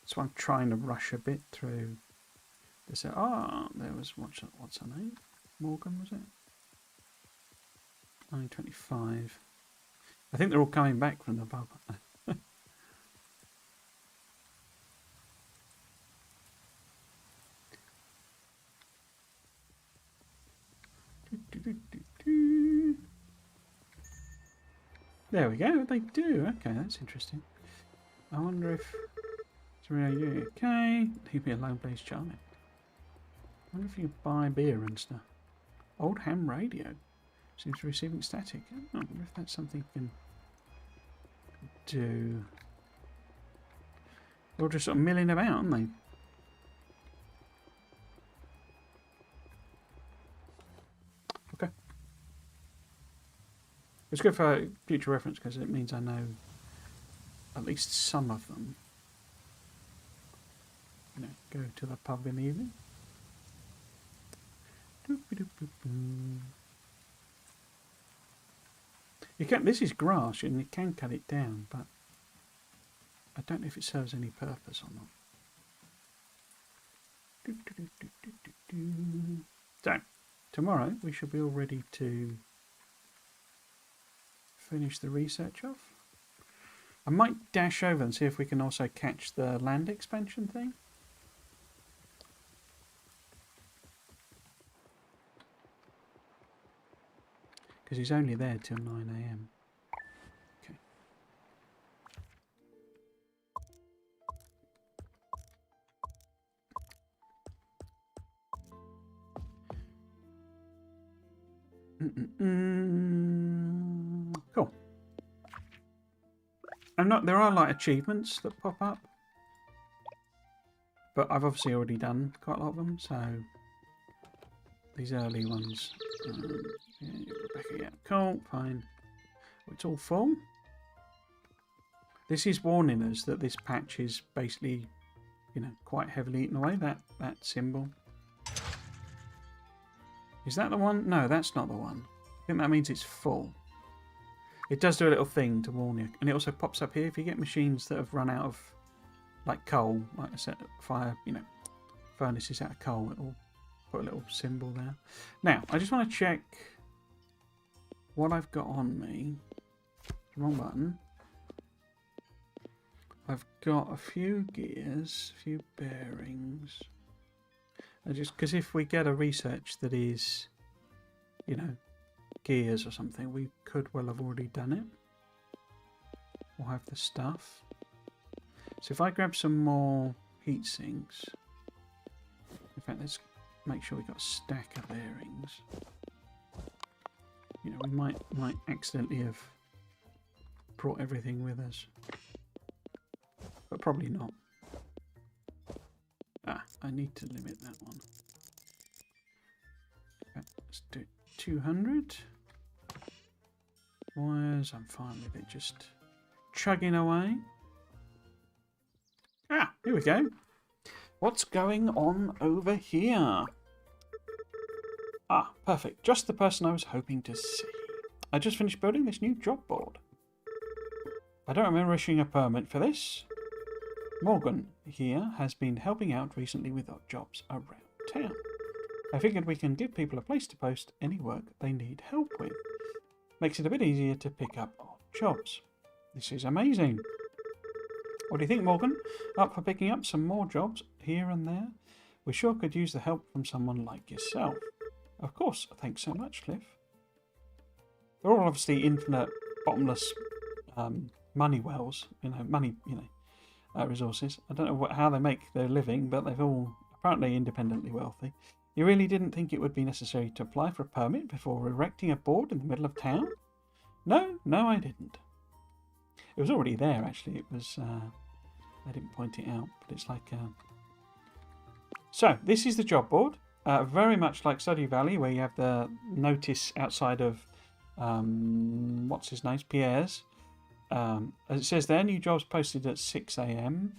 So I'm trying to rush a bit through this. There was, what's her name? Morgan, was it? 9:25. I think they're all coming back from the pub. There we go. They do. Okay, that's interesting. I wonder if... Okay. Leave me alone, please, charming. I wonder if you buy beer and stuff. Old ham radio. Seems to be receiving static. I wonder if that's something you can do. They're all just sort of milling about, aren't they? Okay. It's good for future reference because it means I know at least some of them. You know, go to the pub in the evening. You can. This is grass, and you can cut it down, but I don't know if it serves any purpose or not. So, tomorrow we should be all ready to finish the research off. I might dash over and see if we can also catch the land expansion thing. Because he's only there till 9 AM. Okay. Cool. There are like achievements that pop up, but I've obviously already done quite a lot of them, so these early ones. Rebecca, yeah, cool, fine. It's all full. This is warning us that this patch is basically, you know, quite heavily eaten away. That symbol. Is that the one? No, that's not the one. I think that means it's full. It does do a little thing to warn you, and it also pops up here if you get machines that have run out of, like coal, like I said, fire, you know, furnaces out of coal. It'll put a little symbol there. Now, I just want to check what I've got on me. Wrong button. I've got a few gears, a few bearings. Just because if we get a research that is, you know, gears or something, we could well have already done it. We'll have the stuff. So if I grab some more heat sinks, in fact, let's make sure we've got a stack of bearings. You know, we might accidentally have brought everything with us, but probably not. I need to limit that one. Okay, let's do 200 wires. I'm fine with it, just chugging away. Here we go. What's going on over here? Perfect. Just the person I was hoping to see. I just finished building this new job board. I don't remember issuing a permit for this. Morgan here has been helping out recently with odd jobs around town. I figured we can give people a place to post any work they need help with. Makes it a bit easier to pick up odd jobs. This is amazing. What do you think, Morgan? Up for picking up some more jobs here and there? We sure could use the help from someone like yourself. Of course. Thanks so much, Cliff. They're all obviously infinite, bottomless money wells. Resources. I don't know how they make their living, but they've all apparently independently wealthy. You really didn't think it would be necessary to apply for a permit before erecting a board in the middle of town? No, I didn't. It was already there, actually. It was... I didn't point it out, but it's like... So, this is the job board. Very much like Stardew Valley, where you have the notice outside of... what's his name? Pierre's. As it says there, new jobs posted at 6 AM.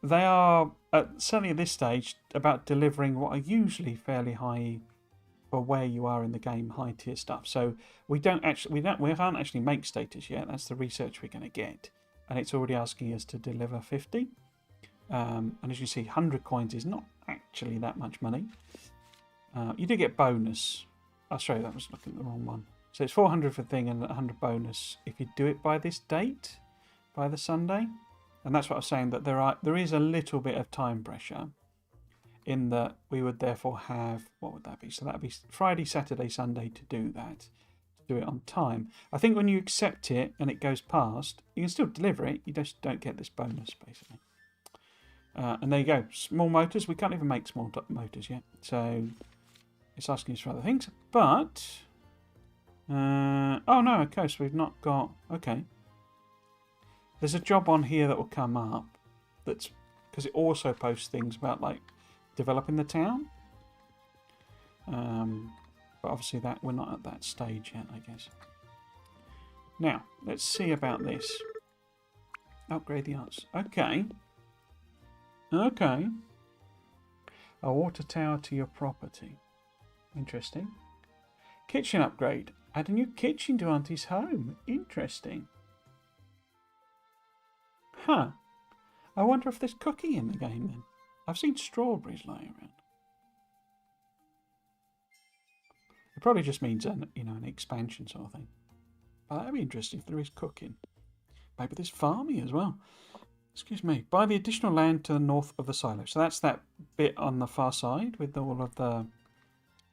They are, certainly at this stage, about delivering what are usually fairly high, for where you are in the game, high tier stuff. So we can't actually make status yet. That's the research we're going to get, and it's already asking us to deliver 50. And as you see, 100 coins is not actually that much money. You do get bonus. Oh, sorry, that was looking at the wrong one. So it's 400 for thing and 100 bonus if you do it by this date, by the Sunday. And that's what I was saying, that there is a little bit of time pressure in that we would therefore have, what would that be? So that would be Friday, Saturday, Sunday to do that, do it on time. I think when you accept it and it goes past, you can still deliver it. You just don't get this bonus, basically. And there you go. Small motors. We can't even make small motors yet. So it's asking us for other things. But... oh, no. Okay, so we've not got... Okay. There's a job on here that will come up. That's... Because it also posts things about, like, developing the town. But obviously that we're not at that stage yet, I guess. Now, let's see about this. Upgrade the arts. Okay. Okay. A water tower to your property. Interesting. Kitchen upgrade. Add a new kitchen to Auntie's home. Interesting. Huh. I wonder if there's cooking in the game then. I've seen strawberries lying around. It probably just means an expansion sort of thing. But that'd be interesting if there is cooking. Maybe there's farming as well. Excuse me. Buy the additional land to the north of the silo. So that's that bit on the far side with all of the,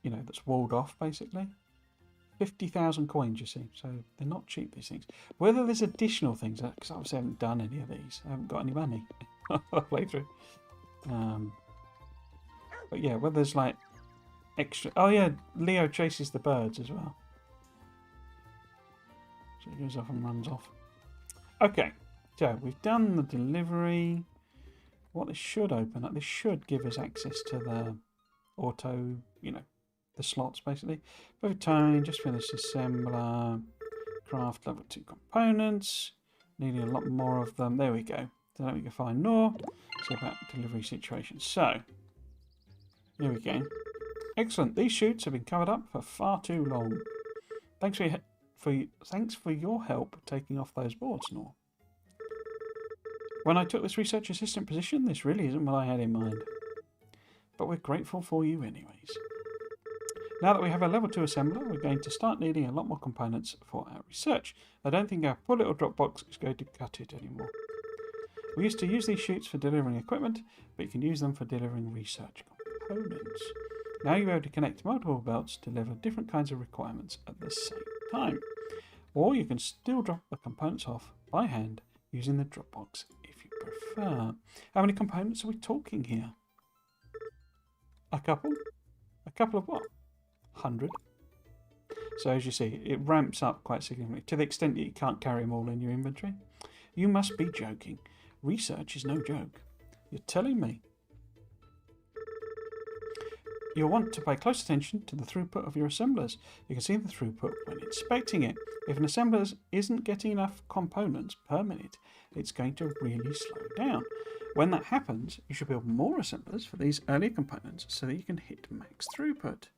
that's walled off basically. 50,000 coins, you see. So they're not cheap, these things. Whether there's additional things, because I obviously haven't done any of these. I haven't got any money. I'll play through. But yeah, whether there's like extra... Oh yeah, Leo chases the birds as well. So he goes off and runs off. Okay, so we've done the delivery. What this should open up, this should give us access to the auto, the slots basically. Over time, just finish assembler, craft level 2 components. Needing a lot more of them. There we go. So now we can find more. See about delivery situation. So, here we go. Excellent. These chutes have been covered up for far too long. Thanks for your help taking off those boards, Nor. When I took this research assistant position, this really isn't what I had in mind. But we're grateful for you anyways. Now that we have a level 2 assembler, we're going to start needing a lot more components for our research. I don't think our poor little drop box is going to cut it anymore. We used to use these chutes for delivering equipment, but you can use them for delivering research components. Now you'll be able to connect multiple belts to deliver different kinds of requirements at the same time. Or you can still drop the components off by hand using the Dropbox if you prefer. How many components are we talking here? A couple? A couple of what? 100. So as you see, it ramps up quite significantly to the extent that you can't carry them all in your inventory. You must be joking. Research is no joke. You're telling me. You'll want to pay close attention to the throughput of your assemblers. You can see the throughput when inspecting it. If an assembler isn't getting enough components per minute, it's going to really slow down. When that happens, you should build more assemblers for these earlier components so that you can hit max throughput.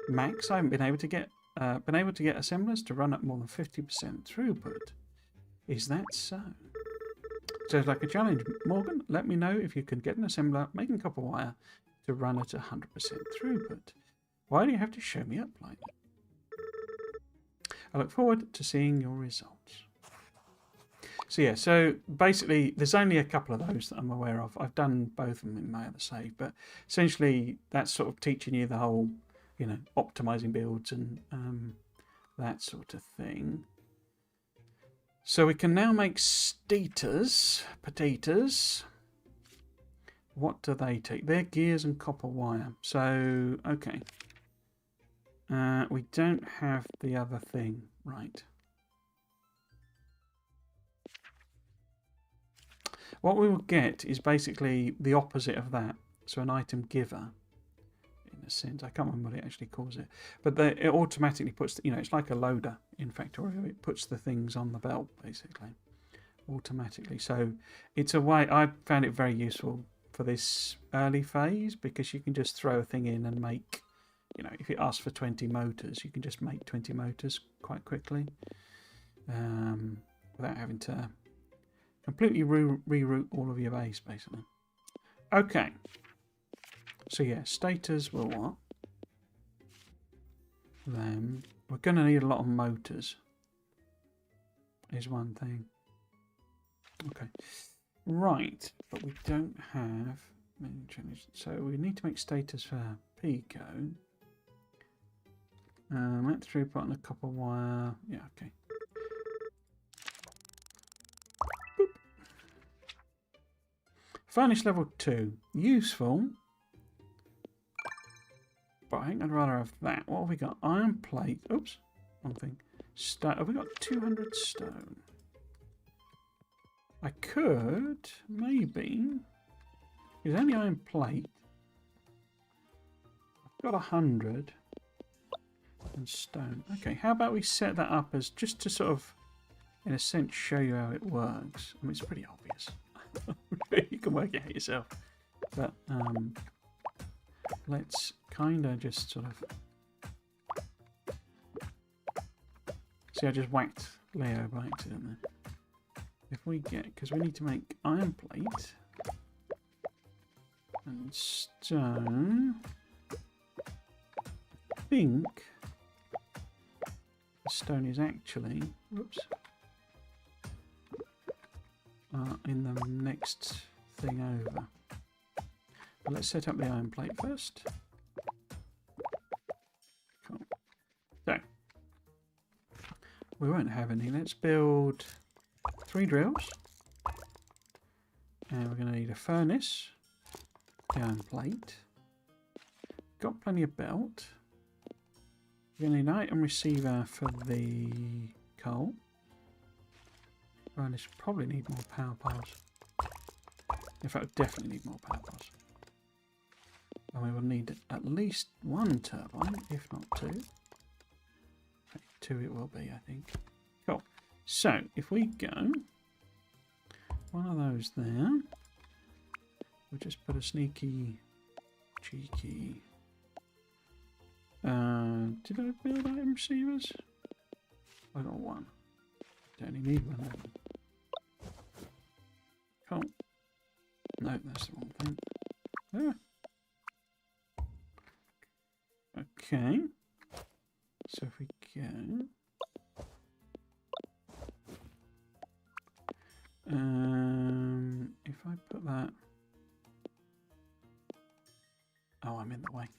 Max, I haven't been able to get assemblers to run at more than 50% throughput. Is that so? Sounds like a challenge, Morgan. Let me know if you can get an assembler making copper wire to run at 100% throughput. Why do you have to show me up like that? I look forward to seeing your results. So yeah, so basically there's only a couple of those that I'm aware of. I've done both of them in my other save, but essentially that's sort of teaching you the whole, optimizing builds and that sort of thing. So we can now make potatoes. What do they take? They're gears and copper wire. So, okay. We don't have the other thing, right. What we will get is basically the opposite of that. So an item giver, in a sense. I can't remember what it actually calls it. But it automatically puts, it's like a loader in Factorio. It puts the things on the belt, basically, automatically. So it's a way, I found it very useful for this early phase because you can just throw a thing in and make, if it asks for 20 motors, you can just make 20 motors quite quickly without having to completely reroute all of your base, basically. Okay. So yeah, stators will what? Then we're going to need a lot of motors. Is one thing. Okay. Right, but we don't have many challenges. So we need to make stators for Pico. Let through put on a copper wire. Yeah, okay. Boop. Furnace level 2. Useful. But I think I'd rather have that. What have we got? Iron plate. Oops. Wrong thing. Stone. Have we got 200 stone? I could, maybe. There's only iron plate. I've got 100. And stone. Okay, how about we set that up as just to sort of, in a sense, show you how it works. I mean, it's pretty obvious. You can work it out yourself. But let's kind of just sort of... See, I just whacked Leo by accident there. If we get... Because we need to make iron plate. And stone. I think... Stone is actually, whoops, in the next thing over. But let's set up the iron plate first. Cool. So, we won't have any. Let's build 3 drills. And we're going to need a furnace, the iron plate. Got plenty of belt. We're going to need an item receiver for the coal. Furnace probably need more power piles. In fact, definitely need more power piles. And we will need at least 1 turbine, if not 2. Okay, 2 it will be, I think. Cool. So, if we go... one of those there. We'll just put a sneaky, cheeky... did I build item receivers? I got 1. Don't only need 1 of them. Cool. No, that's the wrong thing. Ah. Okay. So if we go... if I put that... Oh, I'm in the way.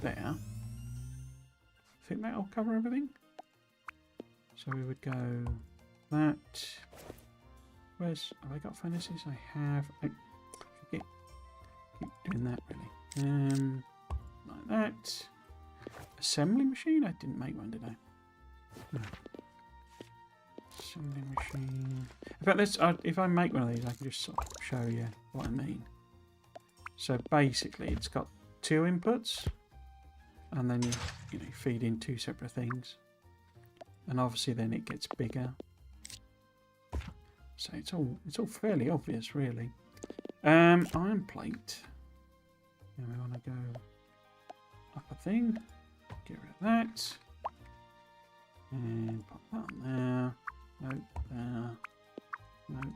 There. I think that'll cover everything. So we would go that. Where's... have I got furnaces? I have. I keep doing that really. Like that. Assembly machine? I didn't make one, did I? No. Assembly machine. In fact, let's, if I make one of these, I can just sort of show you what I mean. So basically, it's got 2 inputs, and then you know, feed in 2 separate things, and obviously then it gets bigger. So it's all fairly obvious, really. Iron plate. And we want to go up a thing. Get rid of that. And pop that on there. Nope, there. Nope.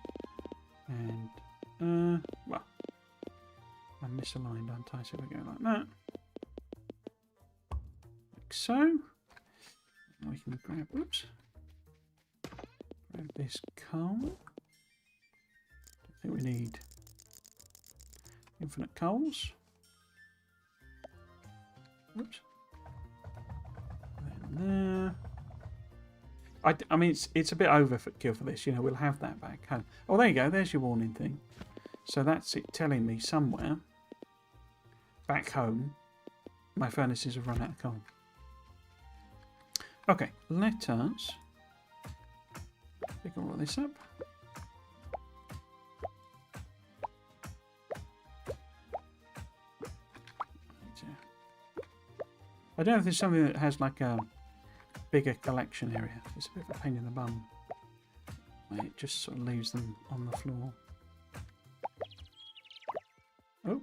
And, well, I'm misaligned, aren't I? So we go like that. Like so. Now we can grab, whoops. Grab this coal. I think we need infinite coals. Whoops. Then there. I mean, it's a bit overkill for this. You know, we'll have that back home. Oh, there you go. There's your warning thing. So that's it telling me somewhere back home my furnaces have run out of coal. Okay, let us pick all of this up. I don't know if there's something that has like a bigger collection area. It's a bit of a pain in the bum. It just sort of leaves them on the floor. Oh.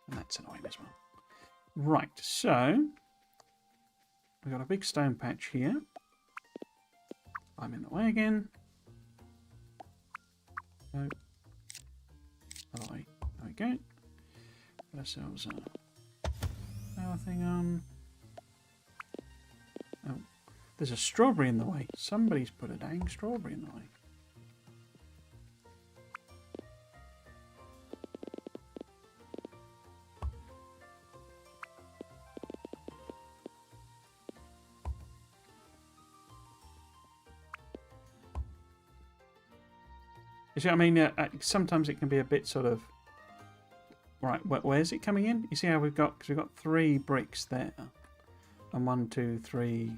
And that's annoying as well. Right, so we've got a big stone patch here. I'm in the way again. No. Oh, there we go. Put ourselves a power thing on. Oh, there's a strawberry in the way. Somebody's put a dang strawberry in the way. You see what I mean? Sometimes it can be a bit sort of... Right, where's it coming in? You see how we've got... Because we've got 3 bricks there. And 1, 2, 3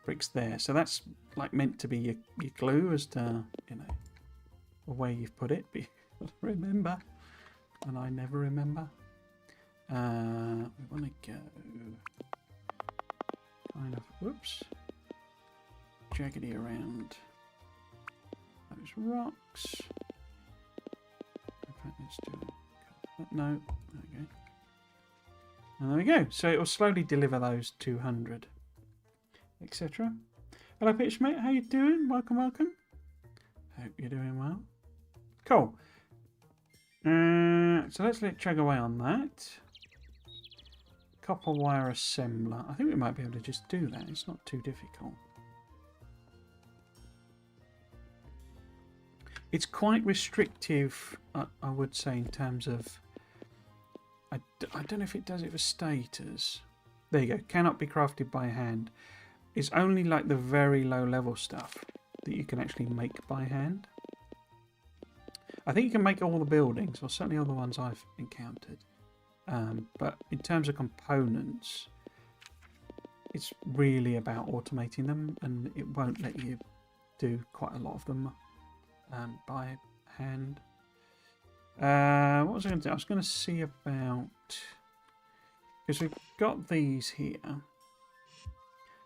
bricks there. So that's like meant to be your clue as to, you know, where you've put it. But you remember. And I never remember. We want to go... Kind of... Whoops. Jaggedy around those rocks. In fact, let's do it. No, there we go. And there we go. So it will slowly deliver those 200, etc. Hello, Pitchmate. How you doing? Welcome, welcome. Hope you're doing well. Cool. So let's let chug away on that. Copper wire assembler. I think we might be able to just do that. It's not too difficult. It's quite restrictive, I would say, in terms of... I don't know if it does it for status. There you go. Cannot be crafted by hand. It's only like the very low level stuff that you can actually make by hand. I think you can make all the buildings, or certainly all the ones I've encountered. But in terms of components, it's really about automating them, and it won't let you do quite a lot of them by hand. What was I going to do? I was going to see about... Because we've got these here.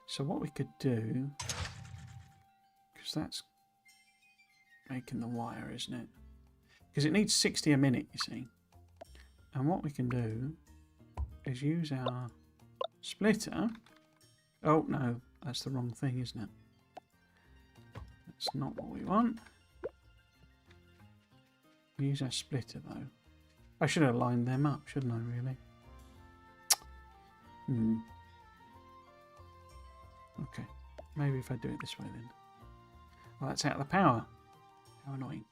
So what we could do... Because that's making the wire, isn't it? Because it needs 60 a minute, you see. And what we can do is use our splitter. Oh, no. That's the wrong thing, isn't it? That's not what we want. Use our splitter, though. I should have lined them up, shouldn't I, really? Okay. Maybe if I do it this way, then. Well, that's out of the power. How annoying.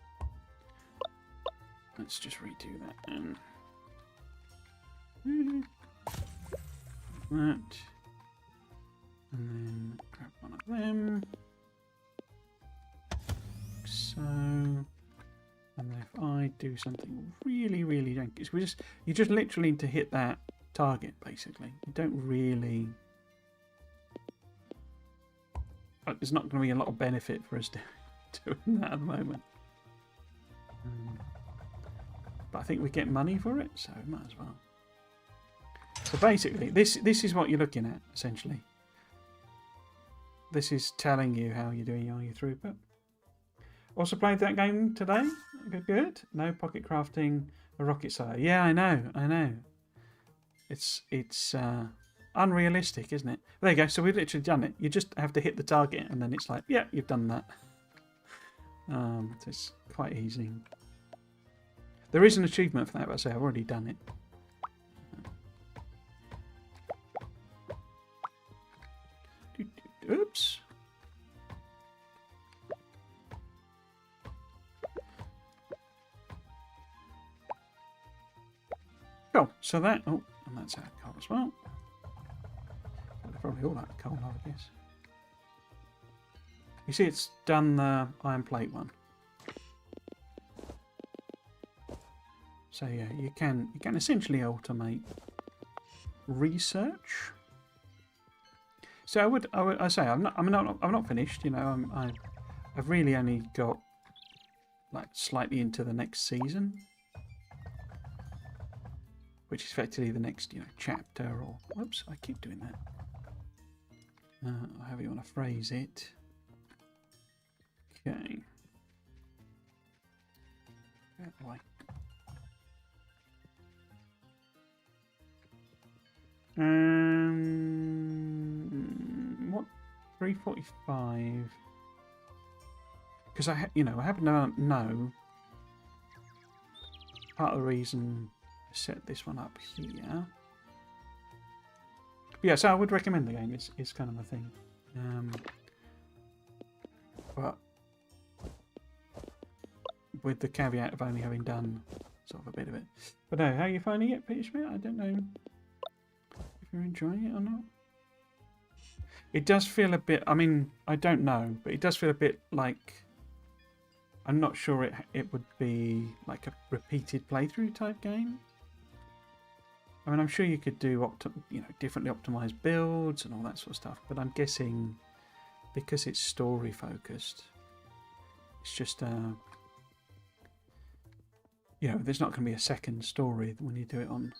Let's just redo that, then. That. And then grab one of them. So... And then if I do something really, really janky, so you just literally need to hit that target, basically. You don't really... There's not going to be a lot of benefit for us doing that at the moment. But I think we get money for it, so we might as well. So basically, this is what you're looking at, essentially. This is telling you how you're doing on your throughput. Also played that game today. Good. No pocket crafting a rocket sire. Yeah, I know. It's unrealistic, isn't it? There you go. So we've literally done it. You just have to hit the target, and then it's like, yeah, you've done that. So it's quite easy. There is an achievement for that, but I say I've already done it. Oops. Cool. So that... Oh, and that's out of coal as well. They're probably all out of coal, I guess. You see it's done the iron plate one. So yeah, you can essentially automate research. So I say I'm not finished. You know, I've really only got like slightly into the next season, which is effectively the next chapter. Or whoops, I keep doing that. However you want to phrase it. Okay. Get away. What 345? Because I happen to know part of the reason I set this one up here. But yeah, so I would recommend the game. It's kind of a thing. But with the caveat of only having done sort of a bit of it. But no, how are you finding it, Peter Schmidt? I don't know if you're enjoying it or not. It does feel a bit, I mean, I don't know, but it does feel a bit like I'm not sure it would be like a repeated playthrough type game. I mean, I'm sure you could do differently optimized builds and all that sort of stuff, but I'm guessing because it's story focused, it's just there's not going to be a second story when you do it on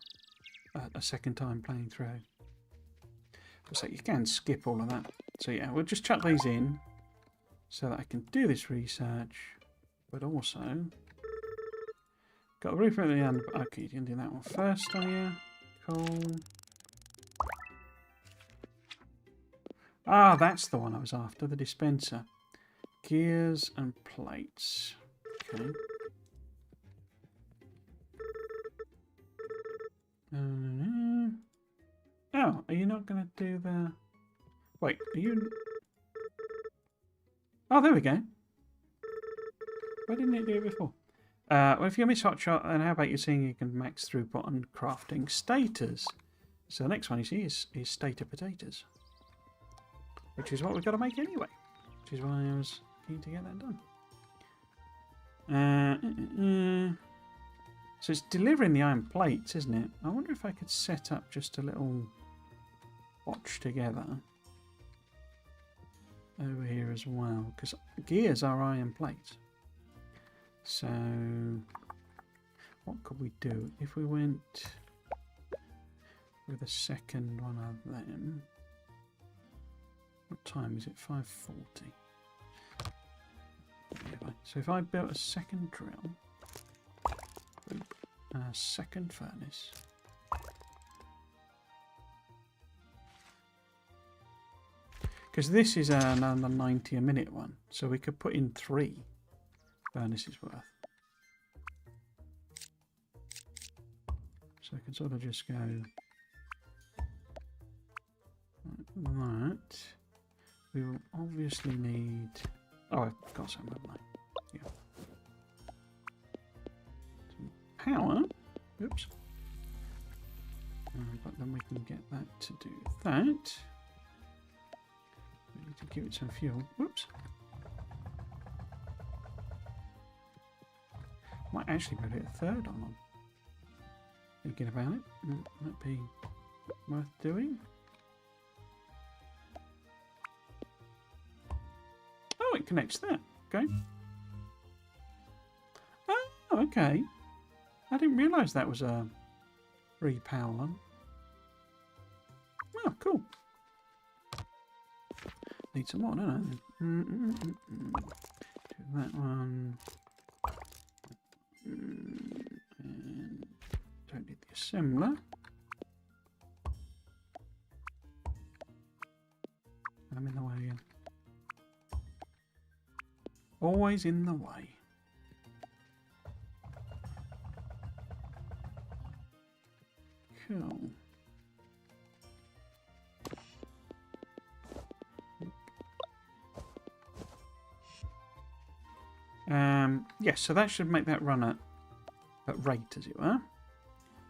a second time playing through. So you can skip all of that. So yeah, we'll just chuck these in so that I can do this research, but also got a blueprint at the end. Okay, you can do that one first, are you? Cool. Ah, that's the one I was after, the dispenser. Gears and plates. Okay. Oh, are you not going to do the... Wait, are you... Oh, there we go. Why didn't it do it before? Well, if you're Miss Hotshot, then how about you seeing you can max throughput and crafting stators? So the next one you see is stator potatoes. Which is what we've got to make anyway. Which is why I was keen to get that done. So it's delivering the iron plates, isn't it? I wonder if I could set up just a little watch together over here as well, because gears are iron plates. So what could we do if we went with a second one of them? What time is it? 5:40. So if I built a second drill, a second furnace, because this is another 90 a minute one, so we could put in 3 furnaces worth. So I can sort of just go like that. We will obviously need... Oh, I've got some, haven't I? Yeah. Some power. Oops. But then we can get that to do that. We need to give it some fuel. Whoops. Might actually put it a third on. Thinking about it. Might be worth doing. Oh, it connects there. Okay. Oh, okay. I didn't realise that was a repower one. Oh, cool. Need some more, don't I? Do that one. And don't need the assembler. I'm in the way again. Always in the way. Cool. Yes, so that should make that run at rate, as it were.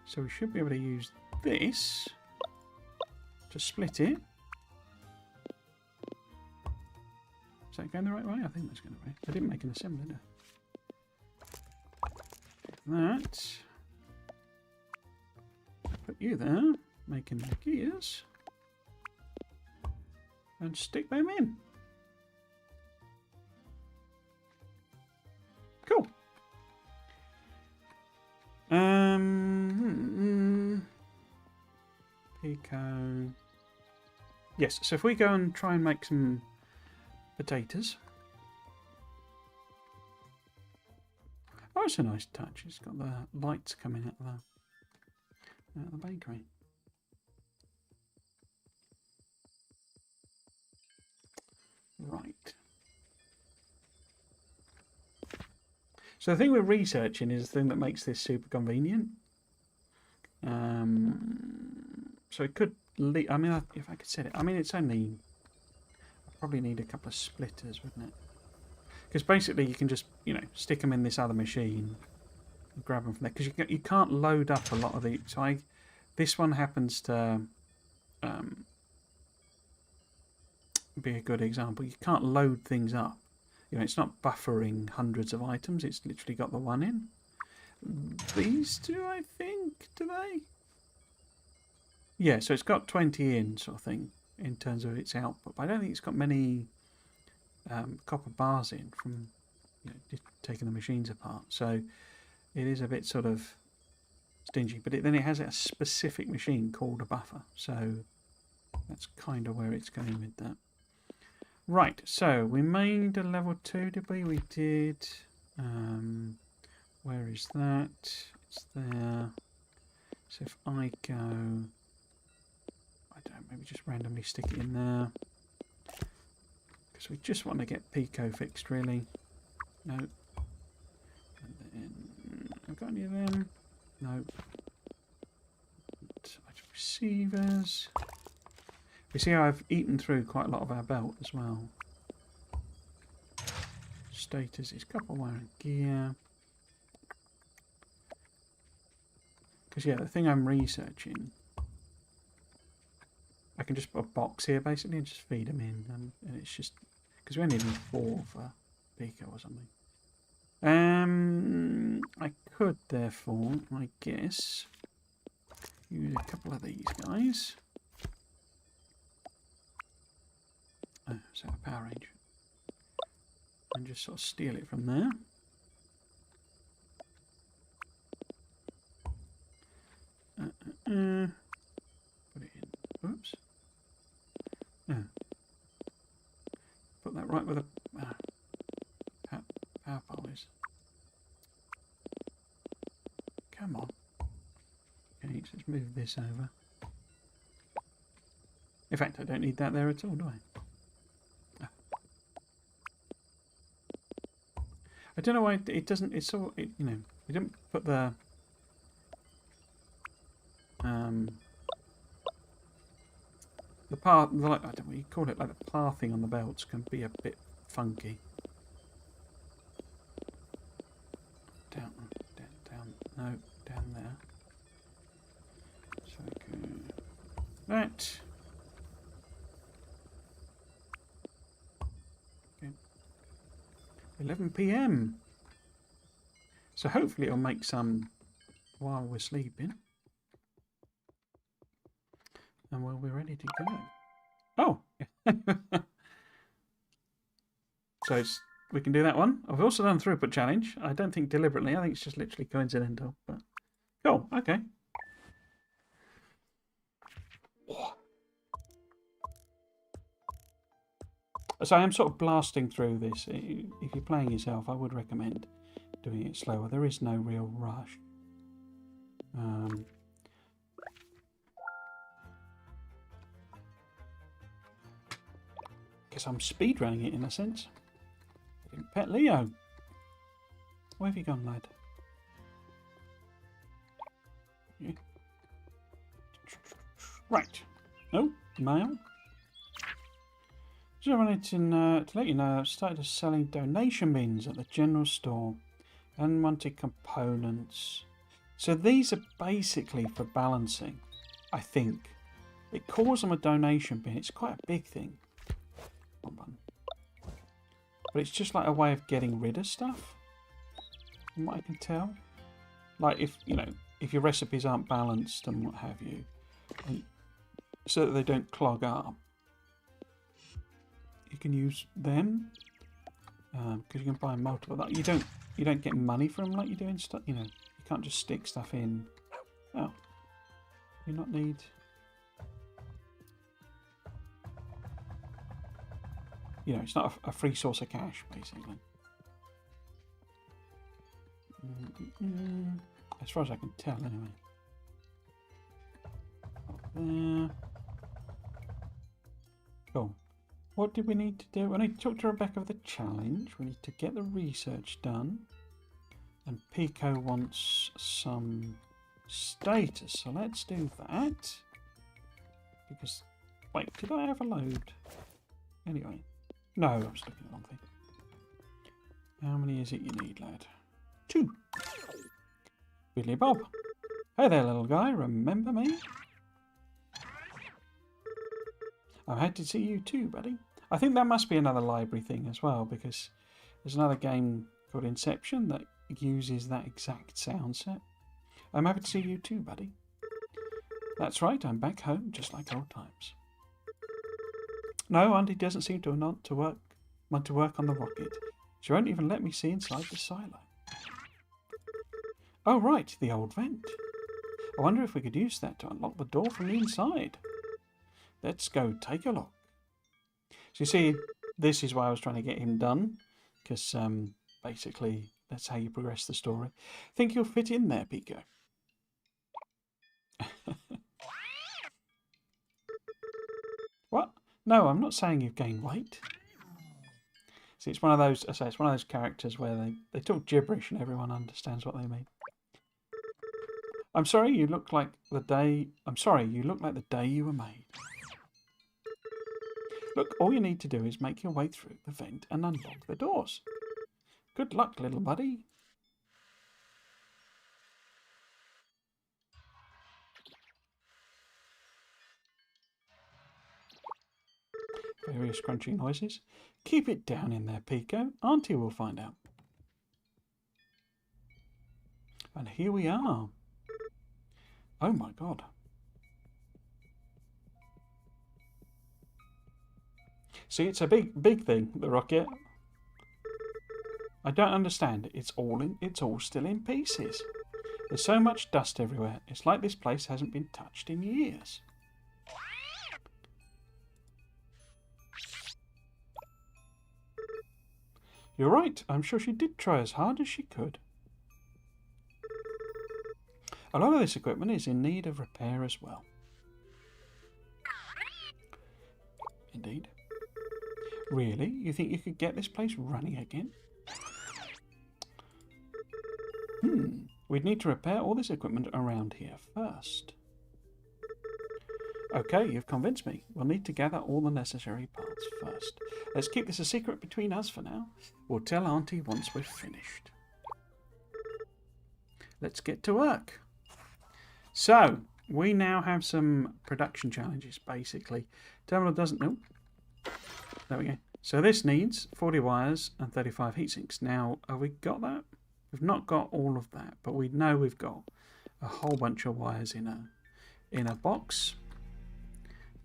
So we should be able to use this to split it. Is that going the right way? I think that's going the right way. I didn't make an assembly, did I? That. Put you there, making the gears. And stick them in. Cool. Pico. Yes, so if we go and try and make some potatoes. Oh, it's a nice touch. It's got the lights coming out of the bakery. Right. So the thing we're researching is the thing that makes this super convenient. So it could... I mean, if I could set it... I mean, it's only... Probably need a couple of splitters, wouldn't it? Because basically you can just, stick them in this other machine and grab them from there. Because you can't load up a lot of the... So this one happens to be a good example. You can't load things up You know, it's not buffering hundreds of items. It's literally got the one in. These two, I think, do they? Yeah, so it's got 20 in, sort of thing, in terms of its output. But I don't think it's got many copper bars in from just taking the machines apart. So it is a bit sort of stingy. But then it has a specific machine called a buffer. So that's kind of where it's going with that. Right, so we made a level 2, did we? We did. Where is that? It's there. So if I go, I don't know, maybe just randomly stick it in there. Because we just want to get Pico fixed, really. No. And then, I've got any of them? No. Receivers. You see how I've eaten through quite a lot of our belt as well. Status is copper wire and gear. Because, yeah, the thing I'm researching, I can just put a box here, basically, and just feed them in. And it's just... Because we only need 4 for Pico or something. I could, therefore, I guess, use a couple of these guys. Oh, so a power range. And just sort of steal it from there. Put it in. Oops. Yeah. Put that right where the power pole is. Come on. Okay, let's move this over. In fact, I don't need that there at all, do I? I don't know why it doesn't. It's so you know. You don't put the path. Like, I don't know what you call it. Like the pathing on the belts can be a bit funky. Down, no, down there. So go that. Okay. 11 PM. So hopefully it'll make some while we're sleeping. And while we're ready to go. Oh! So we can do that one. I've also done throughput challenge. I don't think deliberately. I think it's just literally coincidental. But cool. Okay. So I am sort of blasting through this. If you're playing yourself, I would recommend doing it slower. There is no real rush. Guess I'm speedrunning it in a sense. Pet Leo. Where have you gone, lad? Yeah. Right. Oh, mail. Just wanted to let you know I've started selling donation bins at the general store. Unwanted components. So these are basically for balancing, I think. It calls them a donation bin. It's quite a big thing. But it's just like a way of getting rid of stuff, from what I can tell. Like if your recipes aren't balanced and what have you, and so that they don't clog up, you can use them because you can buy multiple. You don't get money from them like you do in stuff. You know, you can't just stick stuff in. Oh, you not need. You know, it's not a free source of cash, basically. As far as I can tell, anyway. There. Cool. What do we need to do? We need to talk to Rebecca of the challenge. We need to get the research done. And Pico wants some status, so let's do that. Because, wait, did I have a load? Anyway. No, I was looking at the wrong thing. How many is it you need, lad? 2. Billy Bob. Hey there, little guy. Remember me? I'm happy to see you too, buddy. I think that must be another library thing as well, because There's another game called Inception that uses that exact sound set. I'm happy to see you too, buddy. That's right, I'm back home, just like old times. No, Auntie doesn't seem to want to work on the rocket. She won't even let me see inside the silo. Oh right, the old vent. I wonder if we could use that to unlock the door from the inside. Let's go take a look. So you see, this is why I was trying to get him done, because basically that's how you progress the story. Think you'll fit in there, Pico? What? No, I'm not saying you've gained weight. See, it's one of those. I say it's one of those characters where they talk gibberish and everyone understands what they mean. I'm sorry, you look like the day. I'm sorry, you look like the day you were made. Look, all you need to do is make your way through the vent and unlock the doors. Good luck, little buddy. Various crunching noises. Keep it down in there, Pico. Auntie will find out. And here we are. Oh my god. See, it's a big thing, the rocket. I don't understand. It's all still in pieces. There's so much dust everywhere. It's like this place hasn't been touched in years. You're right. I'm sure she did try as hard as she could. A lot of this equipment is in need of repair as well. Indeed. Really? You think you could get this place running again? We'd need to repair all this equipment around here first. Okay, you've convinced me. We'll need to gather all the necessary parts first. Let's keep this a secret between us for now. We'll tell Auntie once we're finished. Let's get to work. So, we now have some production challenges, basically. Terminal doesn't... Oh, there we go. So this needs 40 wires and 35 heatsinks. Now, have we got that? We've not got all of that, but we know we've got a whole bunch of wires in a box.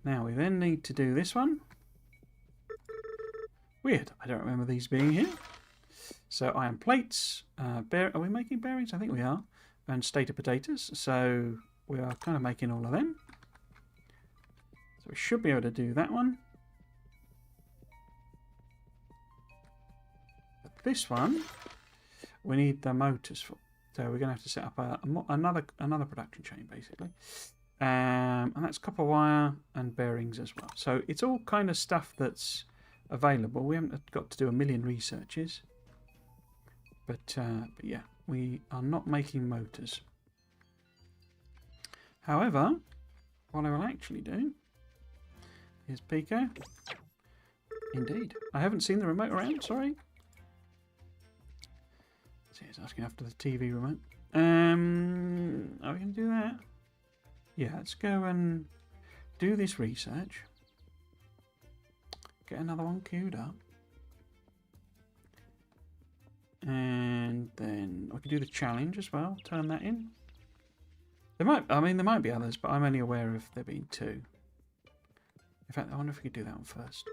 Now we then need to do this one. Weird, I don't remember these being here. So iron plates, are we making bearings? I think we are. And stator potatoes, so we are kind of making all of them. So we should be able to do that one. But this one, we need the motors for. So we're going to have to set up another production chain, basically. And that's copper wire and bearings as well. So it's all kind of stuff that's available. We haven't got to do a million researches. But yeah, we are not making motors. However, what I will actually do is Pico. Indeed. I haven't seen the remote around, sorry. See, it's asking after the TV remote. Are we going to do that? Yeah, let's go and do this research. Get another one queued up. And then we can do the challenge as well. Turn that in. There might be others, but I'm only aware of there being two. In fact, I wonder if we could do that one first.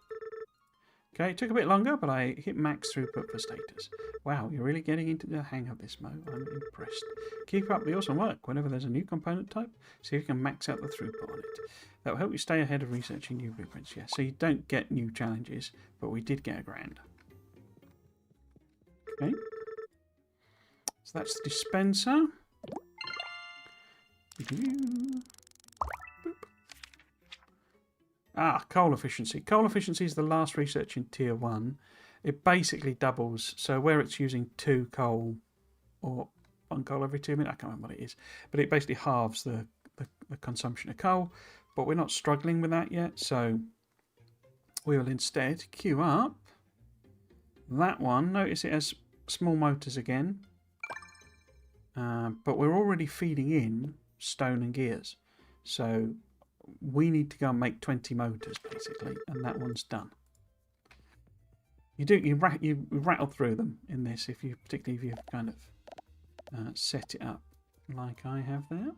Okay, it took a bit longer, but I hit max throughput for status. Wow, you're really getting into the hang of this, Mo. I'm impressed. Keep up the awesome work. Whenever there's a new component type, see if you can max out the throughput on it. That will help you stay ahead of researching new blueprints. Yeah, so you don't get new challenges, but we did get a grand. Okay. So that's the dispenser. Boop. Ah, coal efficiency. Coal efficiency is the last research in tier 1. It basically doubles. So where it's using 2 coal or 1 coal every 2 minutes, I can't remember what it is. But it basically halves the consumption of coal. But we're not struggling with that yet. So we will instead queue up that one. Notice it has small motors again. But we're already feeding in stone and gears. So we need to go and make 20 motors, basically, and that one's done. You rattle through them in this, particularly if you've kind of set it up like I have there.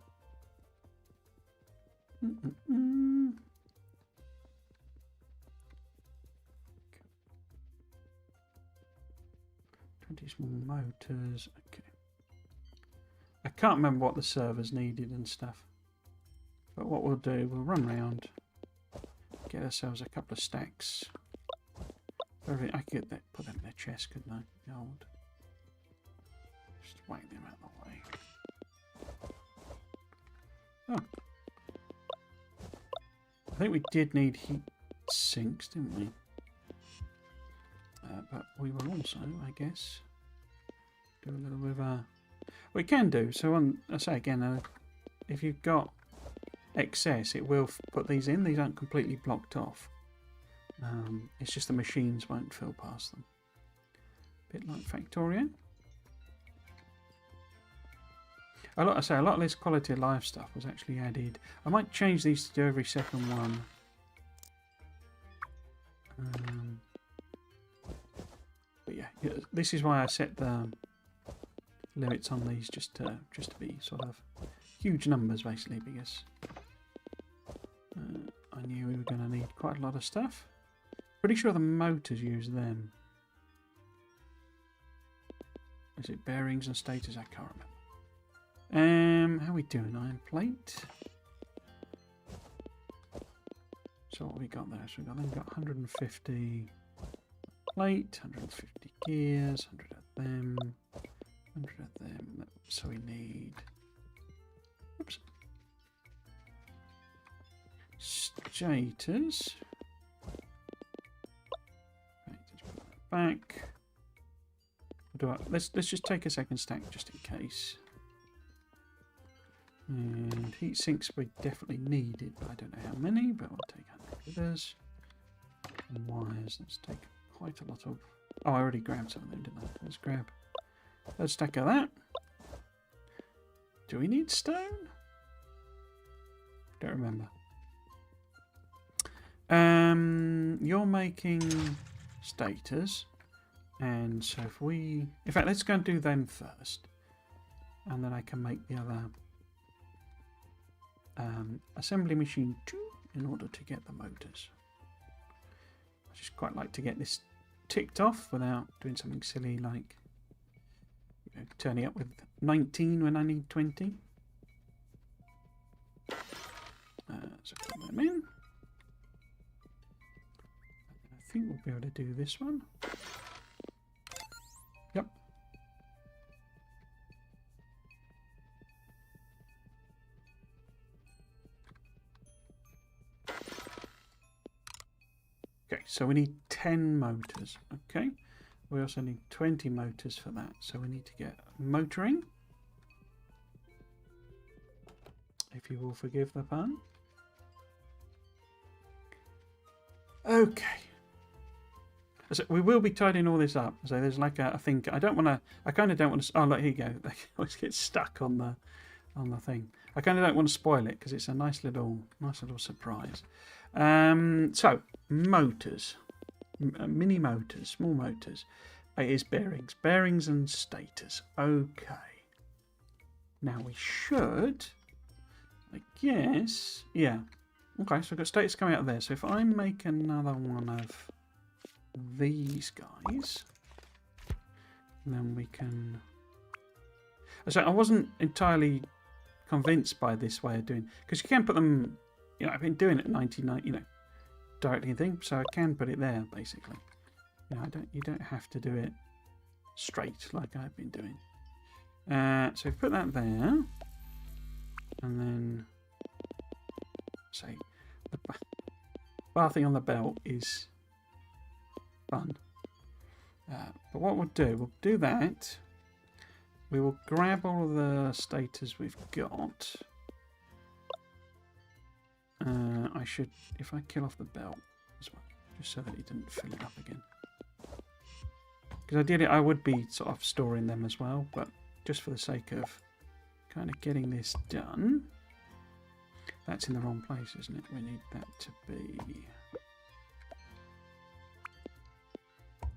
20 small motors. Okay. I can't remember what the servers needed and stuff. But what we'll do, we'll run round, get ourselves a couple of stacks. I could put them in a chest, couldn't I? Gold. Just whack them out of the way. Oh. I think we did need heat sinks, didn't we? But we will also, I guess, do a little bit of we can do. So I say again, if you've got excess, it will put these in. These aren't completely blocked off. It's just the machines won't fill past them. Bit like Factorio. A lot of this quality of life stuff was actually added. I might change these to do every second one. But yeah, this is why I set the limits on these just to be sort of huge numbers basically, because I knew we were going to need quite a lot of stuff. Pretty sure the motors use them. Is it bearings and stators? I can't remember. How are we doing? Iron plate. So what have we got there? So we've got 150 plate, 150 gears, 100 of them, 100 of them. So we need. Oops. Stators. Back. Let's just take a second stack just in case. And heat sinks we definitely needed, but I don't know how many. But we'll take 100 of those. And wires. Let's take quite a lot of. Oh, I already grabbed some of them, didn't I? Let's grab a stack of that. Do we need stone? Don't remember. You're making stators, and so if we, in fact, let's go and do them first, and then I can make the other assembly machine 2 in order to get the motors. I just quite like to get this ticked off without doing something silly like turning up with 19 when I need 20. So put them in. I think we'll be able to do this one. Yep. Okay, so we need 10 motors. Okay. We also need 20 motors for that. So we need to get motoring. If you will forgive the pun. Okay. So we will be tidying all this up. So there's like a thing. I kind of don't want to. Oh, look, here you go. They always get stuck on the thing. I kind of don't want to spoil it because it's a nice little surprise. So motors, mini motors, small motors. It is bearings and stators. Okay. Now we should, I guess, yeah. Okay, so we've got stators coming out of there. So if I make another one of these guys, then we can. So I wasn't entirely convinced by this way of doing, because you can put them. I've been doing it at 99. Directly thing, so I can put it there basically. You don't have to do it straight like I've been doing. So put that there, and then say the bathing on the belt is fun. But what we'll do that. We will grab all of the stators we've got. I should, if I kill off the belt as well, just so that it didn't fill it up again. Because ideally I would be sort of storing them as well, but just for the sake of kind of getting this done. That's in the wrong place, isn't it? We need that to be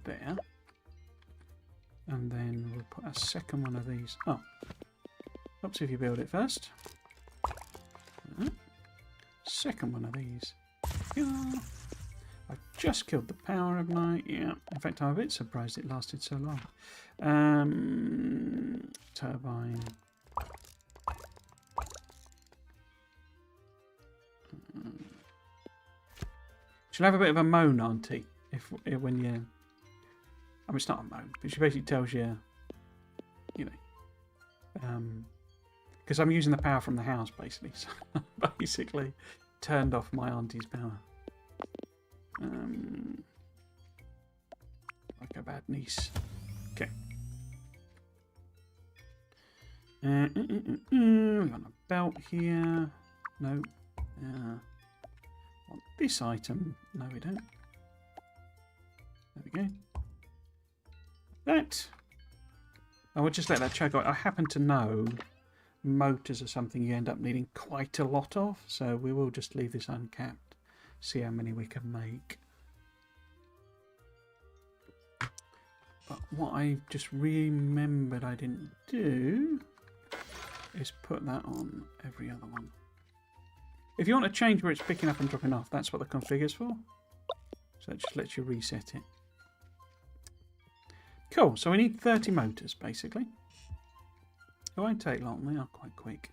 there. And then we'll put a second one of these. Oh, oops, if you build it first. Second one of these. Yeah. I just killed the power, haven't I? Yeah. In fact, I'm a bit surprised it lasted so long. Turbine. She'll have a bit of a moan, auntie, if when you. I mean, it's not a moan, but she basically tells you, you know, because I'm using the power from the house, basically. So basically, turned off my auntie's power. Like a bad niece. Okay. We got a belt here. No. Want this item? No, we don't. There we go. That. I will just let that chug out. I happen to know motors are something you end up needing quite a lot of, so we will just leave this uncapped. See how many we can make. But what I just remembered I didn't do is put that on every other one. If you want to change where it's picking up and dropping off, that's what the configure's for. So it just lets you reset it. Cool, so we need 30 motors, basically. It won't take long, they are quite quick.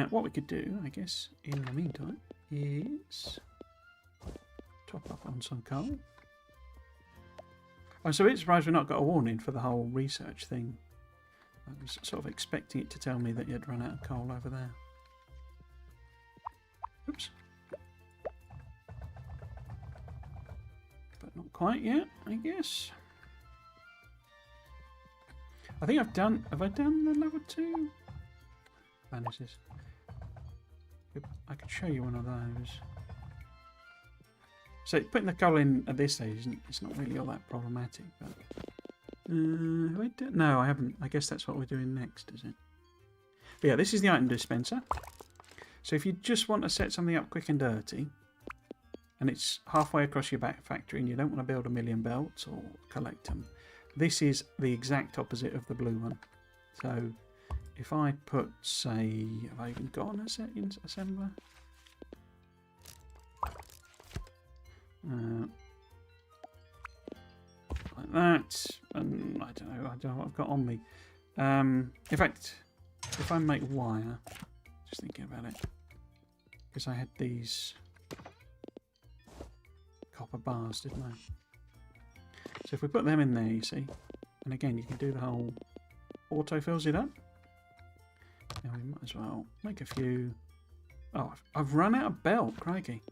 What we could do, I guess, in the meantime, is top up on some coal. I'm so a bit surprised we've not got a warning for the whole research thing. I was sort of expecting it to tell me that you'd run out of coal over there. Oops. But not quite yet, I guess. I think I've done... Have I done the level 2? Vanishes. I could show you one of those. So putting the coal in at this stage, it's not really all that problematic, but... No, I haven't. I guess that's what we're doing next, is it? But yeah, this is the item dispenser. So if you just want to set something up quick and dirty, and it's halfway across your back factory and you don't want to build a million belts or collect them, this is the exact opposite of the blue one. So if I put, say, have I even got an assembler? Like that, and I don't know what I've got on me. In fact, if I make wire, just thinking about it, because I had these copper bars, didn't I? So if we put them in there, you see, and again, you can do the whole auto fills it up. Now we might as well make a few. Oh, I've run out of belt, crikey.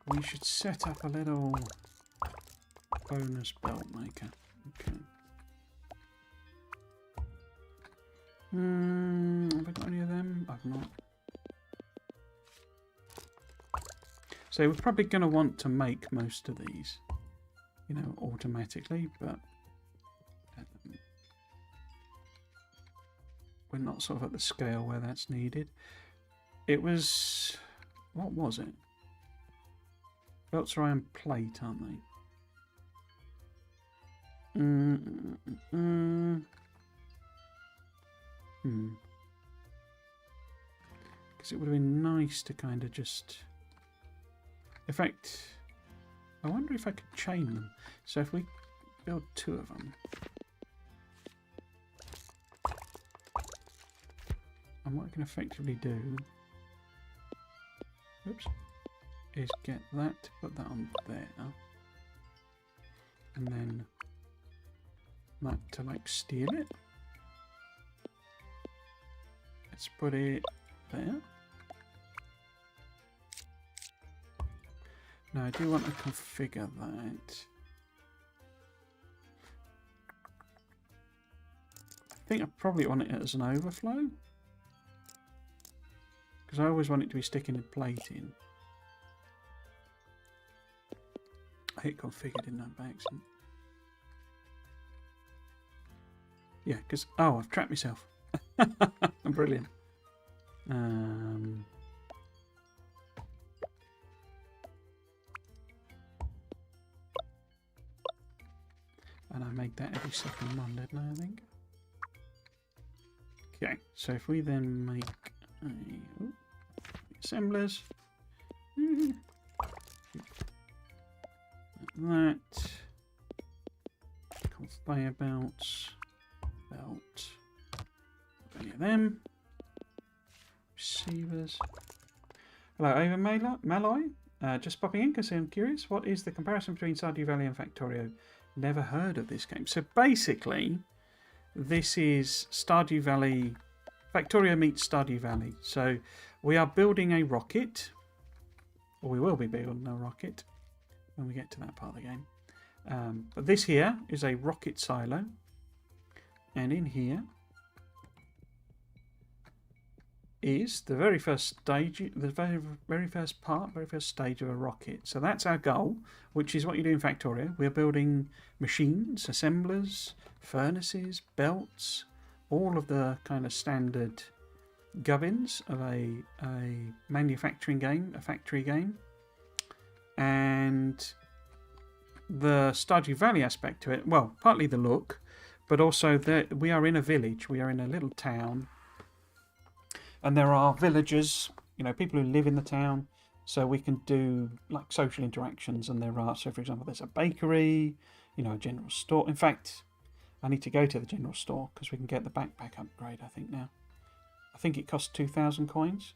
We should set up a little bonus belt maker. Okay. Have I got any of them? I've not. So we're probably going to want to make most of these, you know, automatically, but we're not sort of at the scale where that's needed. It was... What was it? Belts are iron plate, aren't they? Because it would have been nice to kind of just... In fact, I wonder if I could chain them. So if we build 2 of them... And what I can effectively do... Oops. Is get that, put that on there, and then that to like steal it. Let's put it there. Now I do want to configure that. I think I probably want it as an overflow, because I always want it to be sticking in plating. I hit configure, didn't I, by accident? Yeah, because... Oh, I've trapped myself. Brilliant. And I made that every second one, didn't I think? Okay, so if we then make assemblers, that, conveyor belts, belt, any of them, receivers. Hello, Ava Malloy. Just popping in because I'm curious. What is the comparison between Stardew Valley and Factorio? Never heard of this game. So basically, this is Stardew Valley. Factorio meets Stardew Valley. So we are building a rocket, or we will be building a rocket when we get to that part of the game. But this here is a rocket silo, and in here is the very first stage, the very first stage of a rocket. So that's our goal, which is what you do in Factorio. We're building machines, assemblers, furnaces, belts, all of the kind of standard gubbins of a manufacturing game, a factory game. And the Stardew Valley aspect to it, well, partly the look, but also that we are in a village, we are in a little town. And there are villagers, you know, people who live in the town, so we can do like social interactions. And there are, so for example, there's a bakery, you know, a general store. In fact, I need to go to the general store because we can get the backpack upgrade, I think now. I think it costs 2,000 coins.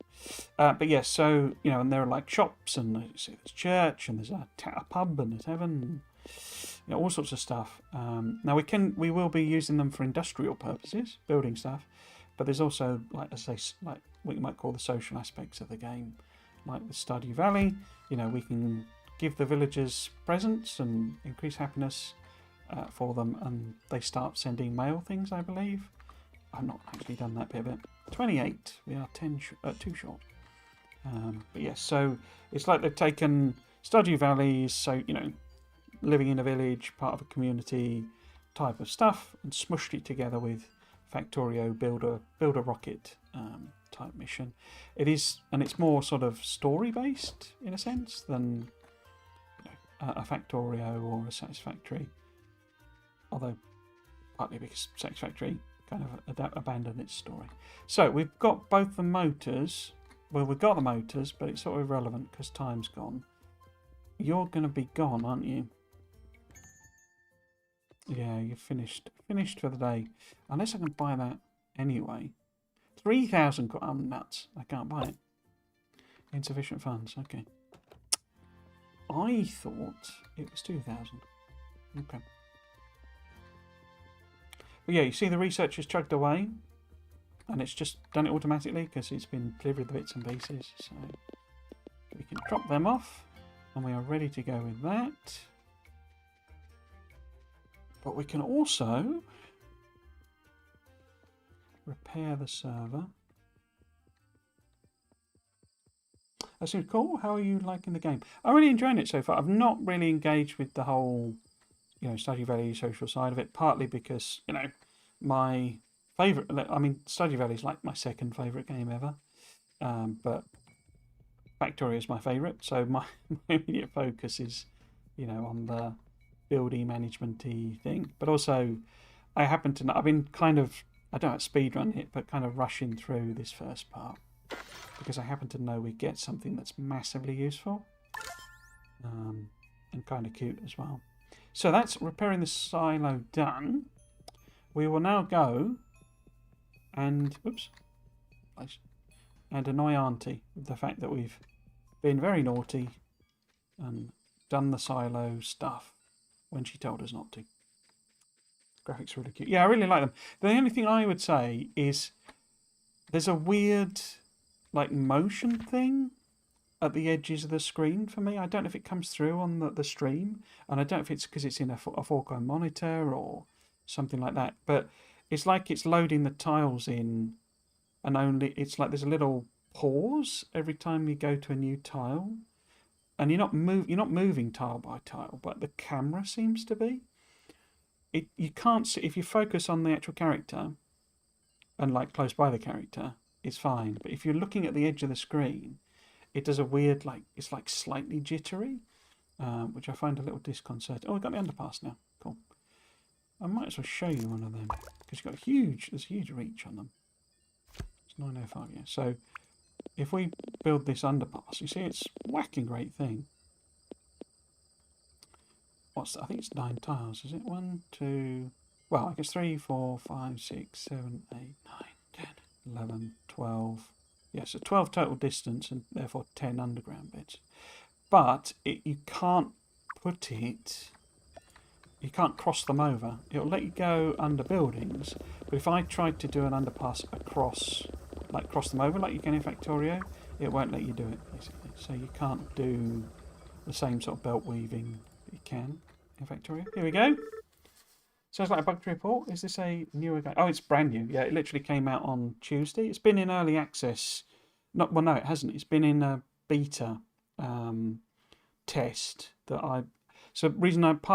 But yes, so, you know, and there are like shops, and there's church, and there's a pub, and a tavern, and, you know, all sorts of stuff. Now we will be using them for industrial purposes, building stuff. But there's also, like I say, like what you might call the social aspects of the game. Like with Stardew Valley, you know, we can give the villagers presents and increase happiness for them, and they start sending mail things, I believe. I've not actually done that bit of it. 28, we are 2 short. But yes, so it's like they've taken Stardew Valley, so, you know, living in a village, part of a community type of stuff, and smushed it together with Factorio build a rocket type mission. It is, and it's more sort of story based in a sense than, you know, a Factorio or a Satisfactory. Although partly because Satisfactory kind of abandoned its story. So we've got both the motors. Well, we've got the motors, but it's sort of irrelevant because time's gone. You're going to be gone, aren't you? Yeah, you're finished for the day. Unless I can buy that anyway. 3,000. I'm nuts. I can't buy it. Insufficient funds. Okay. I thought it was 2,000. Okay. But yeah, you see the research is chugged away, and it's just done it automatically because it's been delivered the bits and pieces. So we can drop them off, and we are ready to go with that. But we can also repair the server. That seems cool. How are you liking the game? I'm really enjoying it so far. I've not really engaged with the whole, you know, Stardew Valley social side of it, partly because, you know, my favourite, I mean, Stardew Valley is like my second favourite game ever, but Factorio is my favourite, so my immediate focus is, you know, on the buildy managementy thing. But also, I happen to know, I've been kind of, I don't speedrun it, but kind of rushing through this first part because I happen to know we get something that's massively useful and kind of cute as well. So that's repairing the silo done. We will now go and, oops, and annoy Auntie with the fact that we've been very naughty and done the silo stuff when she told us not to. Graphics are really cute. Yeah, I really like them. The only thing I would say is there's a weird, like, motion thing at the edges of the screen for me. I don't know if it comes through on the stream, and I don't know if it's because it's in a 4K monitor or something like that, but it's like it's loading the tiles in, and only it's like there's a little pause every time you go to a new tile, and you're not moving tile by tile, but the camera seems to be. You can't see if you focus on the actual character and like close by the character, it's fine. But if you're looking at the edge of the screen, it does a weird, like, it's like slightly jittery, which I find a little disconcerting. Oh, we got the underpass now. Cool. I might as well show you one of them because you've got huge. There's huge reach on them. It's 905, yeah. So if we build this underpass, you see it's whacking great thing. I think it's 9 tiles, is it? 1, 2. Well, I guess 3, 4, 5, 6, 7, 8, 9, 10, 11, 12. Yeah, so 12 total distance and therefore 10 underground beds. But you can't put it. You can't cross them over. It'll let you go under buildings, but if I tried to do an underpass across, like cross them over like you can in Factorio, it won't let you do it, basically. So you can't do the same sort of belt weaving that you can in Factorio. Here we go. Sounds like a bug report. Is this a newer game? Oh, it's brand new. Yeah, it literally came out on Tuesday. It's been in early access. No, it hasn't. It's been in a beta test that I... So part of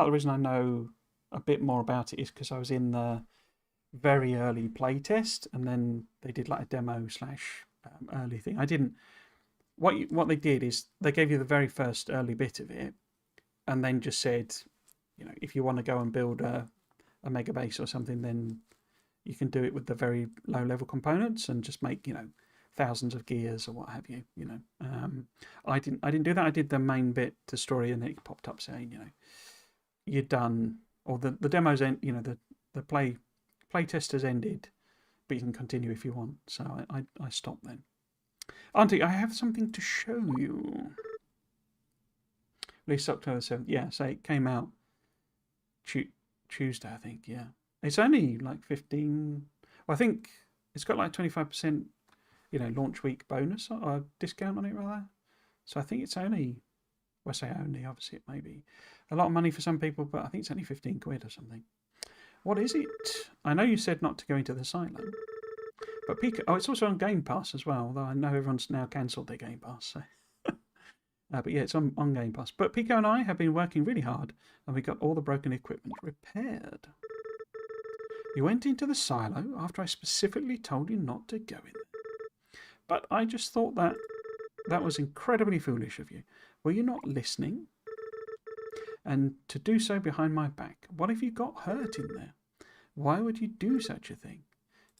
the reason I know a bit more about it is because I was in the very early playtest, and then they did like a demo / early thing. I didn't. What they did is they gave you the very first early bit of it, and then just said, if you want to go and build a mega base or something, then you can do it with the very low level components and just make thousands of gears or what have you. I didn't do that. I did the main bit, the story, and then it popped up saying, you're done, or the demo's end. The play test has ended, but you can continue if you want. So I stopped then. Auntie, I have something to show you. Released October 7th. Yeah, so it came out Tuesday, I think. Yeah, it's only like 15. Well, I think it's got like 25%. Launch week bonus or discount on it rather. So I think it's only, well, I say only, obviously it may be a lot of money for some people, but I think it's only 15 quid or something. What is it? I know you said not to go into the silo, but Pico, it's also on Game Pass as well, although I know everyone's now cancelled their Game Pass. So. But yeah, it's on Game Pass. But Pico and I have been working really hard, and we got all the broken equipment repaired. You went into the silo after I specifically told you not to go in there. But I just thought that was incredibly foolish of you. Were you not listening? And to do so behind my back. What if you got hurt in there? Why would you do such a thing?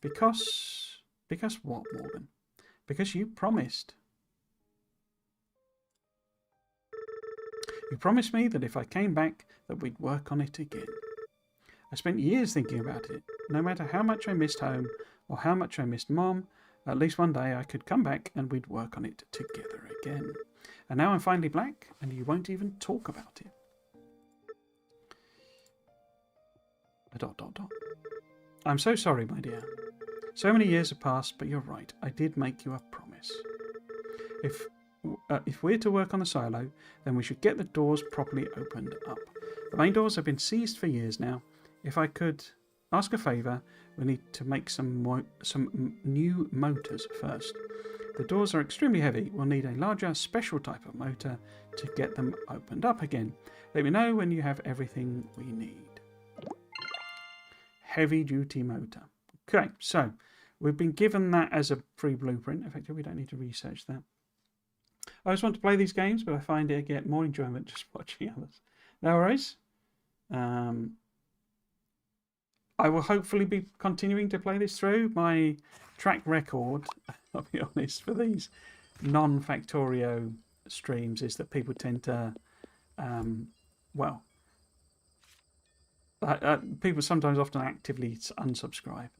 Because what, Morgan? Because you promised. You promised me that if I came back, that we'd work on it again. I spent years thinking about it. No matter how much I missed home or how much I missed Mom, at least one day I could come back and we'd work on it together again. And now I'm finally back, and you won't even talk about it. I'm so sorry, my dear. So many years have passed, but you're right. I did make you a promise. If we're to work on the silo, then we should get the doors properly opened up. The main doors have been seized for years now. If I could ask a favour, we need to make some new motors first. The doors are extremely heavy. We'll need a larger, special type of motor to get them opened up again. Let me know when you have everything we need. Heavy duty motor. Okay, so we've been given that as a free blueprint. Effectively, we don't need to research that. I just want to play these games, but I find I get more enjoyment just watching others. No worries. I will hopefully be continuing to play this through. My track record, I'll be honest, for these non-Factorio streams is that people tend to, people sometimes often actively unsubscribe.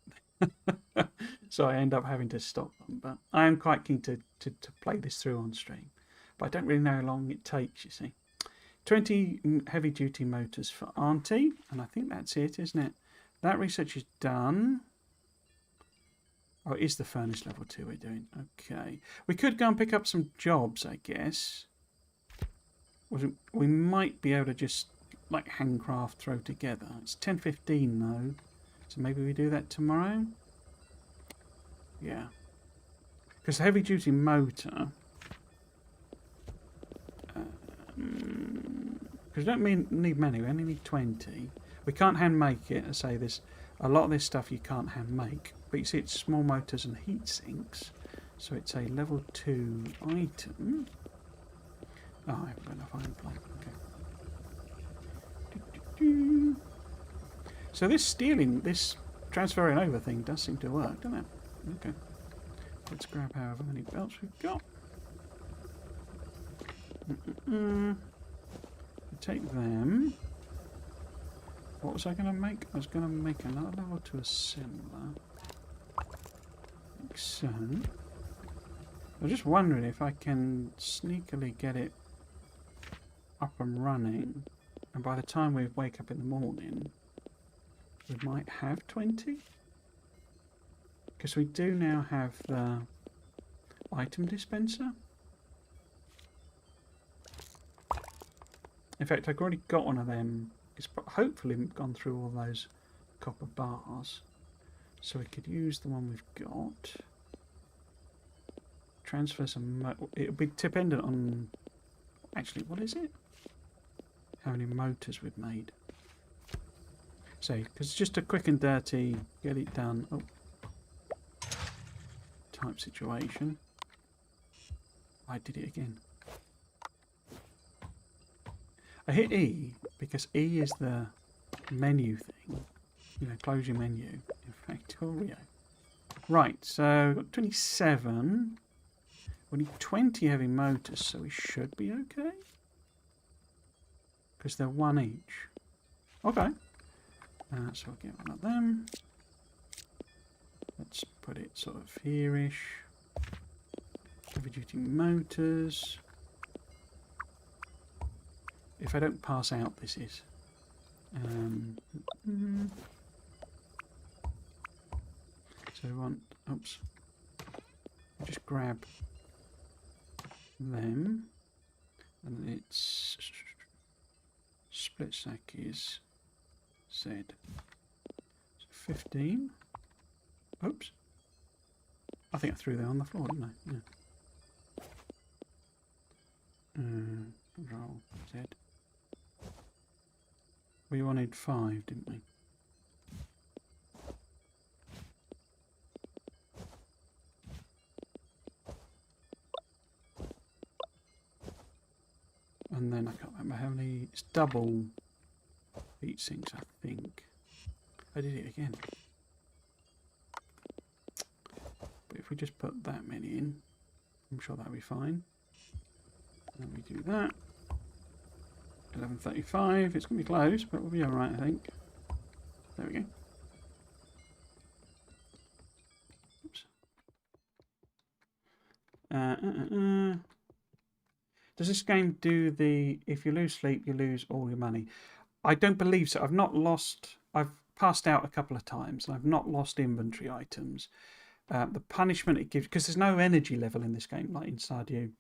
So I end up having to stop them. But I am quite keen to play this through on stream. But I don't really know how long it takes, you see. 20 heavy-duty motors for Auntie. And I think that's it, isn't it? That research is done. Oh, it is the furnace level 2 we're doing. Okay. We could go and pick up some jobs, I guess. We might be able to just, like, handcraft throw together. It's 10:15, though. So maybe we do that tomorrow? Yeah. Because the heavy-duty motor... because we don't need many. We only need 20. We can't hand make it. I say this. A lot of this stuff you can't hand make. But you see it's small motors and heat sinks. So it's a level 2 item. Oh, I haven't got enough iron plate. Okay. So this stealing, this transferring over thing does seem to work, doesn't it? Okay. Let's grab however many belts we've got. Take them. What was I going to make? I was going to make another level to assembler. Like so. I was just wondering if I can sneakily get it up and running. And by the time we wake up in the morning, we might have 20. Because we do now have the item dispenser. In fact, I've already got one of them. It's hopefully gone through all those copper bars. So we could use the one we've got. Transfer some... It'll be dependent on... Actually, what is it? How many motors we've made. So, because it's just a quick and dirty, get it done. Oh. Type situation. I did it again. I hit E because E is the menu thing. You know, close your menu in Factorio. Right, so got 27. We need 20 heavy motors, so we should be okay. Because they're one each. Okay. So we'll get one of them. Let's put it sort of here-ish. Heavy duty motors. If I don't pass out, this is. So we want, oops. Just grab them. And it's split stack is Z. So 15. Oops. I think I threw that on the floor, didn't I? Yeah. Control Z. We wanted 5, didn't we? And then I can't remember how many. It's double heat sinks, I think. I did it again. But if we just put that many in, I'm sure that'll be fine. And we do that. 11:35. It's going to be close, but we'll be alright, I think. There we go. Oops. Does this game do the if you lose sleep, you lose all your money? I don't believe so. I've not lost. I've passed out a couple of times, and I've not lost inventory items. The punishment it gives, because there's no energy level in this game like in Stardew.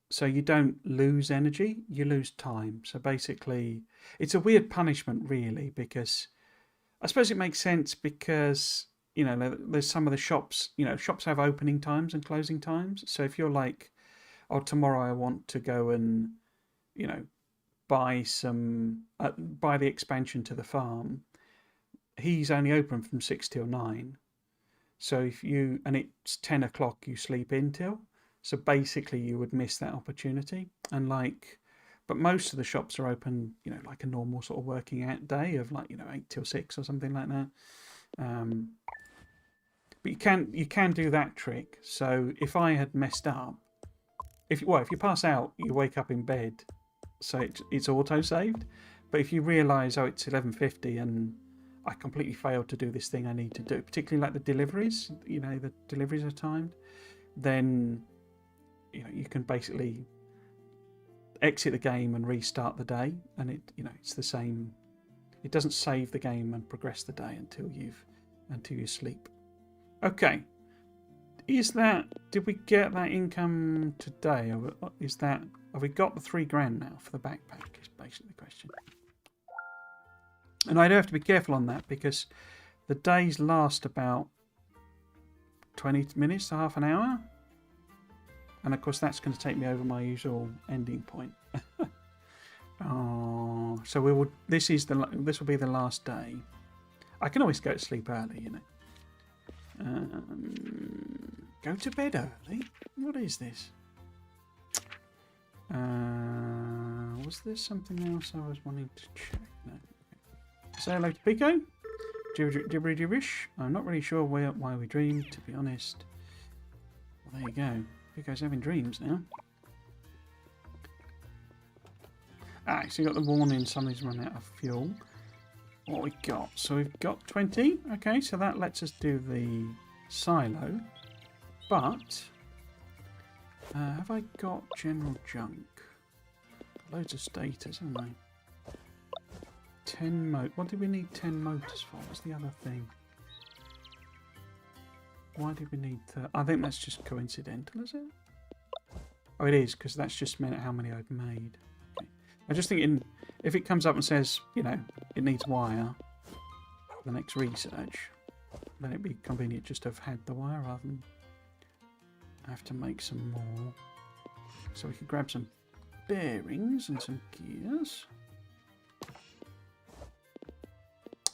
So you don't lose energy, you lose time. So basically, it's a weird punishment, really, because I suppose it makes sense because, you know, there's some of the shops, you know, shops have opening times and closing times. So if you're like, oh, tomorrow I want to go and, you know, buy the expansion to the farm, he's only open from 6 till 9. So if you, and it's 10 o'clock, you sleep in till. So basically you would miss that opportunity. And like, but most of the shops are open, you know, like a normal sort of working out day of like, you know, 8 till 6 or something like that. But you can do that trick. So if I had messed up, if you pass out, you wake up in bed, so it's auto saved. But if you realise, oh, it's 11:50 and I completely failed to do this thing I need to do, particularly like the deliveries, you know, the deliveries are timed, then, you know, you can basically exit the game and restart the day, and it, you know, it's the same. It doesn't save the game and progress the day until you sleep. Okay. Did we get that income today? Or have we got the $3,000 now for the backpack? Is basically the question. And I do have to be careful on that because the days last about 20 minutes to half an hour. And of course that's going to take me over my usual ending point. Oh, so this will be the last day. I can always go to sleep early, you know. Go to bed early? What is this? Was there something else I was wanting to check? No. Okay. Say hello to Pico. Gibbery gibberish. I'm not really sure why we dream, to be honest. Well, there you go. Pico's having dreams now. Ah, so you got the warning somebody's run out of fuel. What we got? So we've got 20. Okay, so that lets us do the silo. But have I got general junk? Loads of status, haven't I? 10 what did we need 10 motors for? What's the other thing? Why did we need I think that's just coincidental, is it? Oh, it is, because that's just meant how many I've made. Okay. I'm just thinking, if it comes up and says, you know, it needs wire for the next research, then it'd be convenient just to have had the wire rather than have to make some more. So we could grab some bearings and some gears.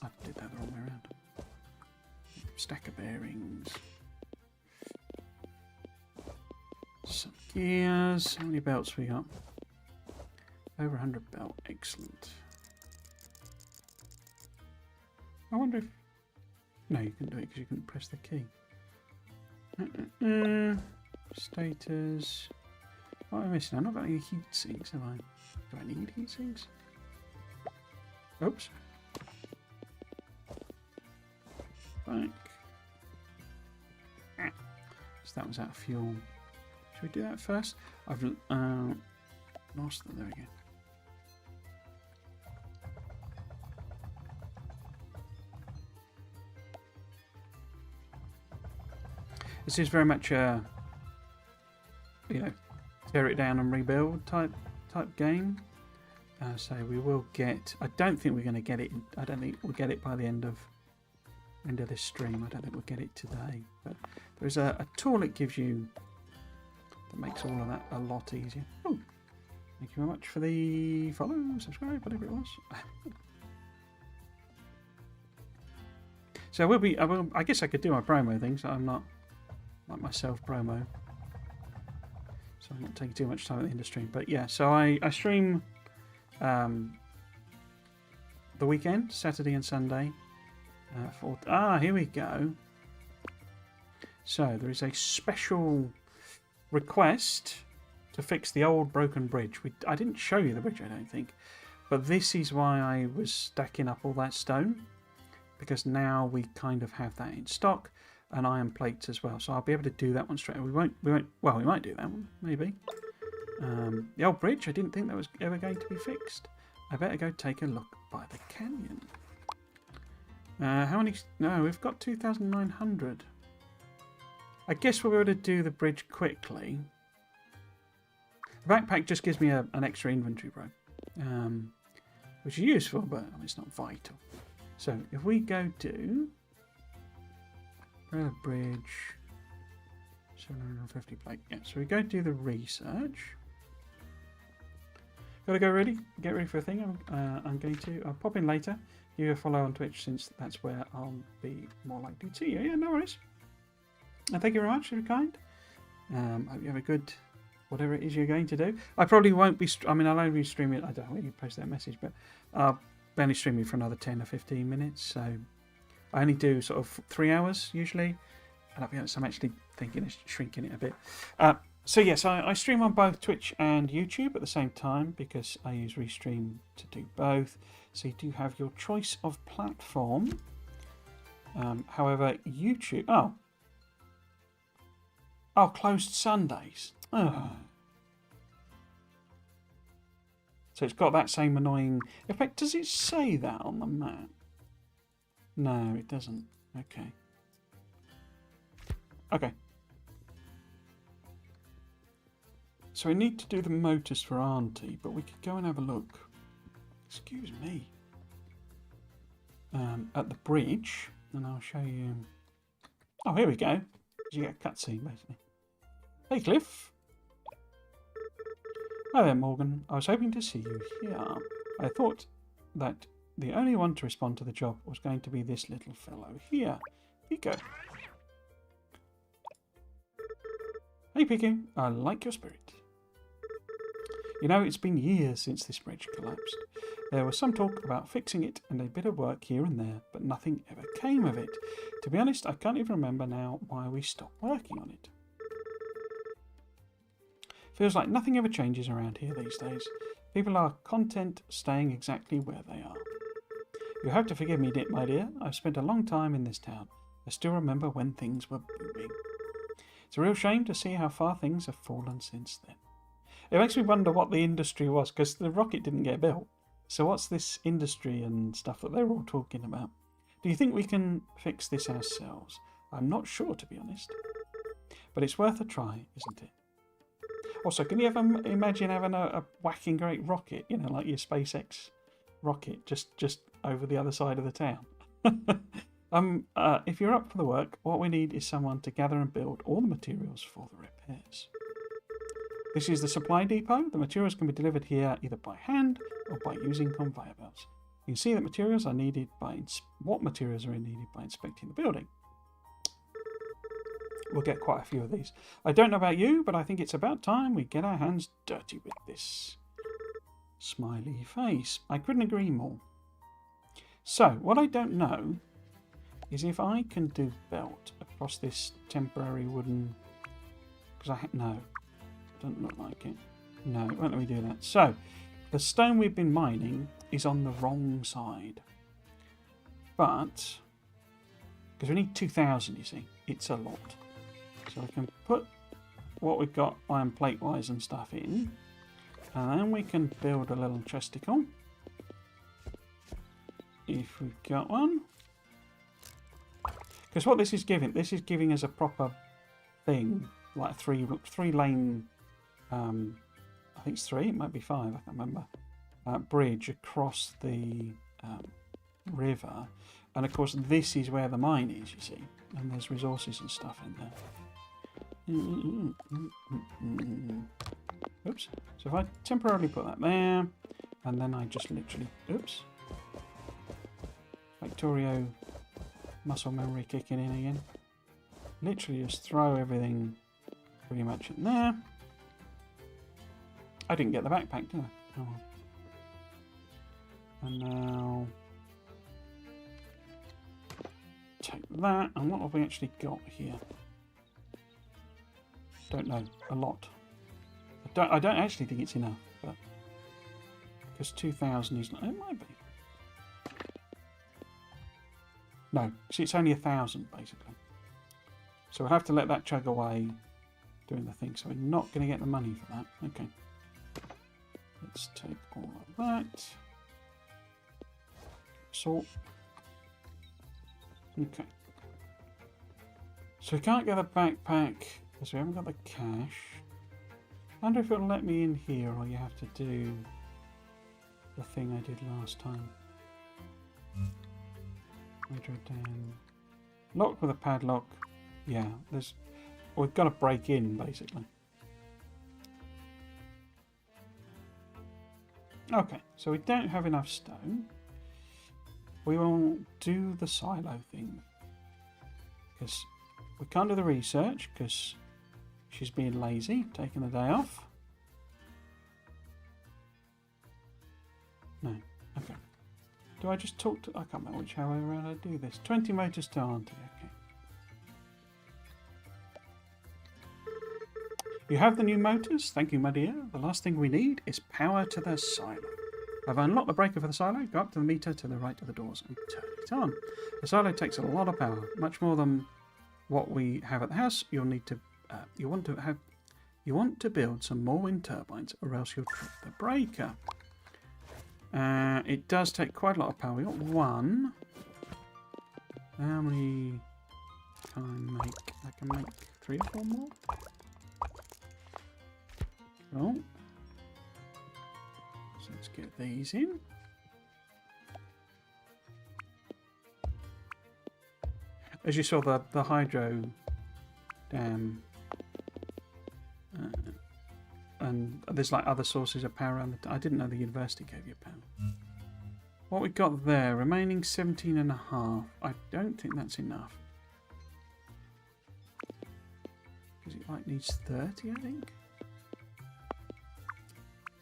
I did that the wrong way around. Stack of bearings. Some gears. How many belts we got? Over 100 belt. Excellent. I wonder if... No, you can do it because you couldn't press the key. Status. What am I missing? I've not got any heat sinks, have I? Do I need heat sinks? Oops. Back. So that was out of fuel. Should we do that first? I've lost that. There we go. This is very much a, you know, tear it down and rebuild type game. So we will get. I don't think we're going to get it. I don't think we'll get it by the end of this stream. I don't think we'll get it today. But there is a tool it gives you that makes all of that a lot easier. Oh, thank you very much for the follow, subscribe, whatever it was. So I will be. I guess I could do my promo things. I'm not like myself promo, so I'm not taking too much time at the end of the stream. But yeah, so I stream the weekend, Saturday and Sunday. Here we go. So there is a special request to fix the old broken bridge. I didn't show you the bridge, I don't think, but this is why I was stacking up all that stone, because now we kind of have that in stock, and iron plates as well. So I'll be able to do that one straight away. Well, we might do that one, maybe. The old bridge, I didn't think that was ever going to be fixed. I better go take a look by the canyon. How many? No, we've got 2,900. I guess we'll be able to do the bridge quickly. The backpack just gives me an extra inventory row, which is useful, but it's not vital. So if we go to bridge, 750 plate. Yeah, so we go do the research. Gotta go ready. Get ready for a thing. I'll pop in later. You follow on Twitch, since that's where I'll be more likely to see you. Yeah, no worries. And thank you very much. You're kind. Hope you have a good whatever it is you're going to do. I probably won't be. I'll only be streaming. I don't know when you post that message, but I'll only stream it for another 10 or 15 minutes. So I only do sort of 3 hours usually. And I'll be honest, I'm actually thinking of shrinking it a bit. So yes, I stream on both Twitch and YouTube at the same time, because I use Restream to do both. So you do have your choice of platform. However, YouTube... Oh, closed Sundays. Oh. So it's got that same annoying... In fact, does it say that on the map? No, it doesn't. Okay. Okay. So we need to do the motors for Auntie, but we could go and have a look. Excuse me. At the bridge, and I'll show you. Oh, here we go. You get a cutscene, basically. Hey, Cliff. Hi there, Morgan. I was hoping to see you here. I thought that the only one to respond to the job was going to be this little fellow here. Pico. Hey, Pico. I like your spirit. You know, it's been years since this bridge collapsed. There was some talk about fixing it and a bit of work here and there, but nothing ever came of it. To be honest, I can't even remember now why we stopped working on it. Feels like nothing ever changes around here these days. People are content staying exactly where they are. You have to forgive me, my dear. I've spent a long time in this town. I still remember when things were booming. It's a real shame to see how far things have fallen since then. It makes me wonder what the industry was, because the rocket didn't get built. So what's this industry and stuff that they're all talking about? Do you think we can fix this ourselves? I'm not sure, to be honest. But it's worth a try, isn't it? Also, can you ever imagine having a whacking great rocket, you know, like your SpaceX rocket, just over the other side of the town? If you're up for the work, what we need is someone to gather and build all the materials for the repairs. This is the supply depot. The materials can be delivered here either by hand or by using conveyor belts. You can see that materials are needed by what materials are needed by inspecting the building. We'll get quite a few of these. I don't know about you, but I think it's about time we get our hands dirty with this. Smiley face. I couldn't agree more. So, what I don't know is if I can do belt across this temporary wooden... Because no, doesn't look like it. No, it won't let me do that. So, the stone we've been mining is on the wrong side. But, because we need 2,000, you see, it's a lot. So we can put what we've got iron plate wise and stuff in, and then we can build a little chesticle if we've got one. Because what this is giving us a proper thing, like three lane, I think it's 3, it might be 5, I can't remember, bridge across the river. And of course this is where the mine is, you see, and there's resources and stuff in there. Oops. So if I temporarily put that there, and then I just literally, oops, Factorio muscle memory kicking in again. Literally just throw everything pretty much in there. I didn't get the backpack, did I? Oh. And now take that, and what have we actually got here? Don't know. A lot. I don't actually think it's enough, but because 2,000 is not. It might be. No, see, it's only 1,000 basically. So we'll have to let that chug away, doing the thing. So we're not going to get the money for that. Okay. Let's take all of that. Salt. Okay. So we can't get a backpack because we haven't got the cash. I wonder if it'll let me in here, or you have to do the thing I did last time. Hydrodan. Lock with a padlock. Yeah, we've got to break in basically. Okay, so we don't have enough stone. We will do the silo thing because we can't do the research because she's being lazy, taking the day off. No, okay. Do I just talk to... I can't remember which way around I do this. 20 motors to auntie, okay. You have the new motors? Thank you, my dear. The last thing we need is power to the silo. I've unlocked the breaker for the silo. Go up to the meter to the right of the doors and turn it on. The silo takes a lot of power, much more than what we have at the house. You'll need to... you want to build some more wind turbines, or else you'll trip the breaker. It does take quite a lot of power. We got one. How many can I make? I can make 3 or 4 more. Cool. So let's get these in. As you saw, the hydro dam, and there's like other sources of power around I didn't know the university gave you power. What we got there, remaining 17.5. I don't think that's enough. Because it like needs 30, I think.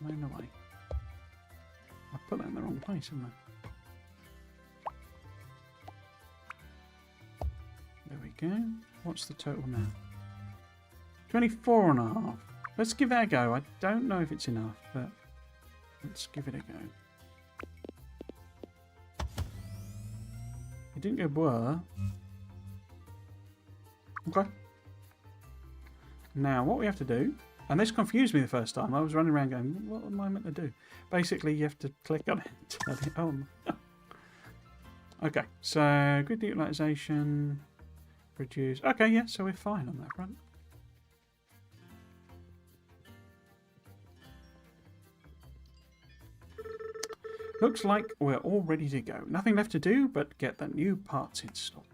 Blown away. I put that in the wrong place, haven't I? There we go. What's the total now? 24.5. Let's give that a go. I don't know if it's enough, but let's give it a go. It didn't go blur. Okay. Now, what we have to do, and this confused me the first time. I was running around going, what am I meant to do? Basically, you have to click on it and turn it on. Okay, so grid utilization, produce. Okay, yeah, so we're fine on that front. Looks like we're all ready to go. Nothing left to do but get the new parts installed.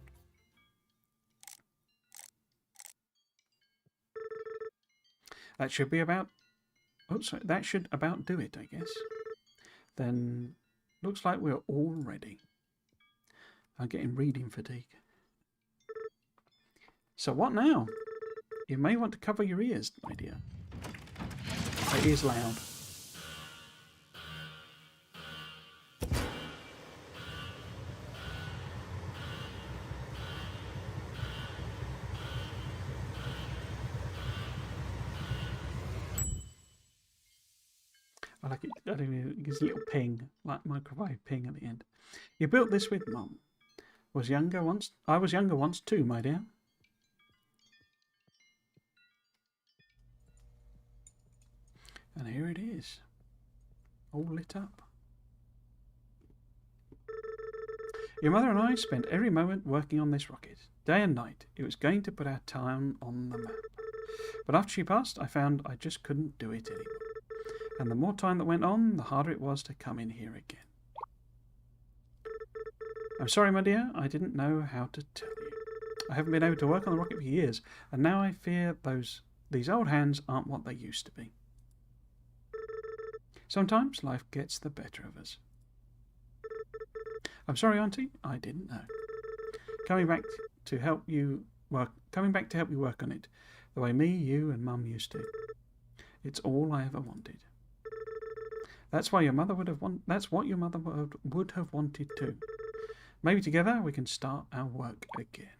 That should be about... Oh, sorry, that should about do it, I guess. Then, looks like we're all ready. I'm getting reading fatigue. So what now? You may want to cover your ears, my dear. It is loud. I like it. I don't know, it gives a little ping, like microwave ping at the end. You built this with Mum. I was younger once too, my dear. And here it is, all lit up. Your mother and I spent every moment working on this rocket, day and night. It was going to put our town on the map. But after she passed, I found I just couldn't do it anymore. And the more time that went on, the harder it was to come in here again. I'm sorry, my dear, I didn't know how to tell you. I haven't been able to work on the rocket for years, and now I fear these old hands aren't what they used to be. Sometimes life gets the better of us. I'm sorry, Auntie, I didn't know. Coming back to help you work on it, the way me, you, and Mum used to. It's all I ever wanted. That's what your mother would have wanted too. Maybe together we can start our work again.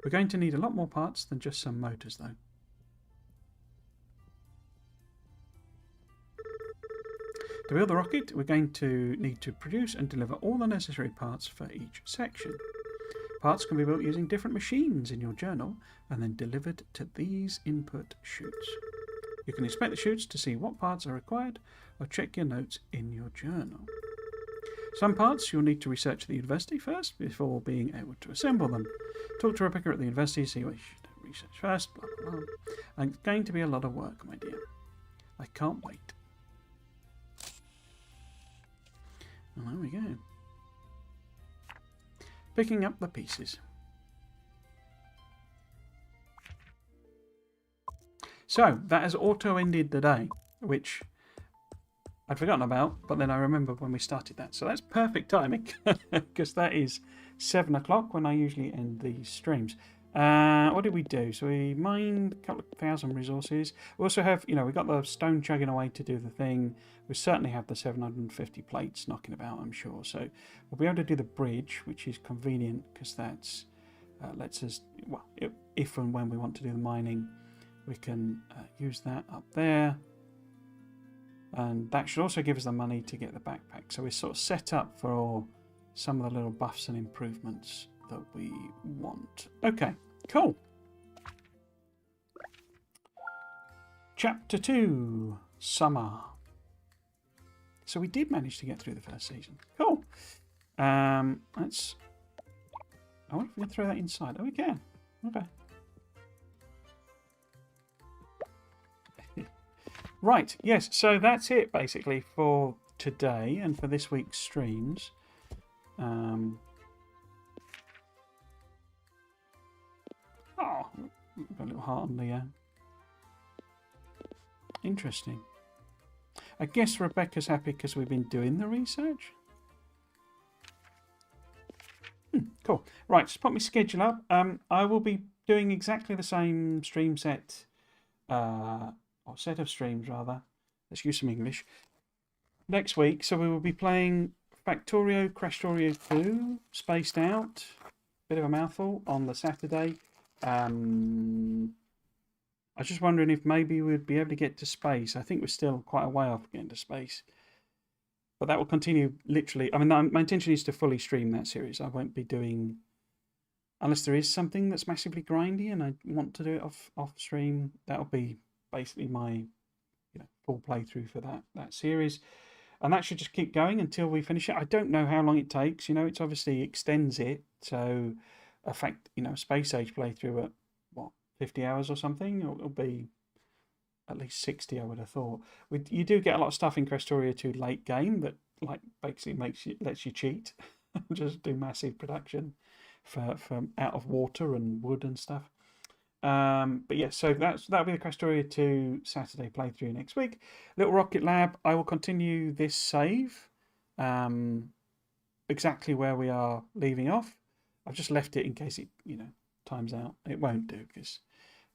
We're going to need a lot more parts than just some motors, though. To build the rocket, we're going to need to produce and deliver all the necessary parts for each section. Parts can be built using different machines in your journal and then delivered to these input chutes. You can inspect the chutes to see what parts are required or check your notes in your journal. Some parts you'll need to research at the university first before being able to assemble them. Talk to Rebecca at the university, see what you should research first, blah blah blah. And it's going to be a lot of work, my dear. I can't wait. Well, there we go. Picking up the pieces. So, that has auto-ended the day, which I'd forgotten about, but then I remembered when we started that. So that's perfect timing, because that is 7 o'clock when I usually end these streams. What did we do? So we mined a couple of thousand resources. We also have, we got the stone chugging away to do the thing. We certainly have the 750 plates knocking about, I'm sure. So we'll be able to do the bridge, which is convenient, because that's lets us, well, if and when we want to do the mining, we can use that up there. And that should also give us the money to get the backpack. So we're sort of set up for some of the little buffs and improvements that we want. Okay, cool. Chapter 2, Summer. So we did manage to get through the first season. Cool. Let's... I wonder if we can throw that inside. Oh, we can. Okay. Right, yes, so that's it basically for today and for this week's streams. Oh, got a little heart on the... Interesting. I guess Rebecca's happy because we've been doing the research. Cool. Right, just put my schedule up. I will be doing exactly the same stream set... or set of streams rather. Let's use some English. next week. So we will be playing Factorio, Crashtorio 2, spaced out. Bit of a mouthful on the Saturday. I was just wondering if maybe we'd be able to get to space. I think we're still quite a way off getting to space. But that will continue literally. I mean, my intention is to fully stream that series. I won't be doing, unless there is something that's massively grindy and I want to do it off stream. That'll be basically my full playthrough for that series. And that should just keep going until we finish it. I don't know how long it takes. It's obviously extends it. So, a space age playthrough at what 50 hours or something. It'll be at least 60, I would have thought. You do get a lot of stuff in Crestoria 2 late game that basically lets you cheat, just do massive production for out of water and wood and stuff. But yeah, so that'll be the Crestoria 2 Saturday playthrough next week. Little Rocket Lab, I will continue this save exactly where we are leaving off. I've just left it in case it times out. It won't do because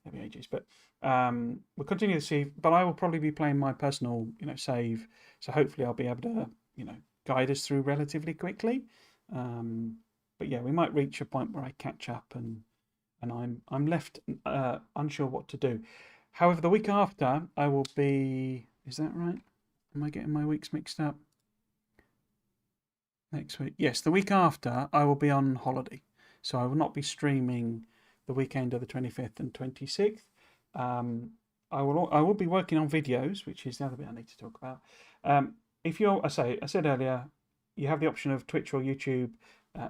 there'll be ages, but we'll continue to see. But I will probably be playing my personal save, so hopefully I'll be able to guide us through relatively quickly. But yeah, we might reach a point where I catch up and I'm left unsure what to do. However, the week after I will be. Is that right? Am I getting my weeks mixed up? Next week, yes, the week after I will be on holiday, so I will not be streaming the weekend of the 25th and 26th. I will be working on videos, which is the other bit I need to talk about. If you're, I said earlier, you have the option of Twitch or YouTube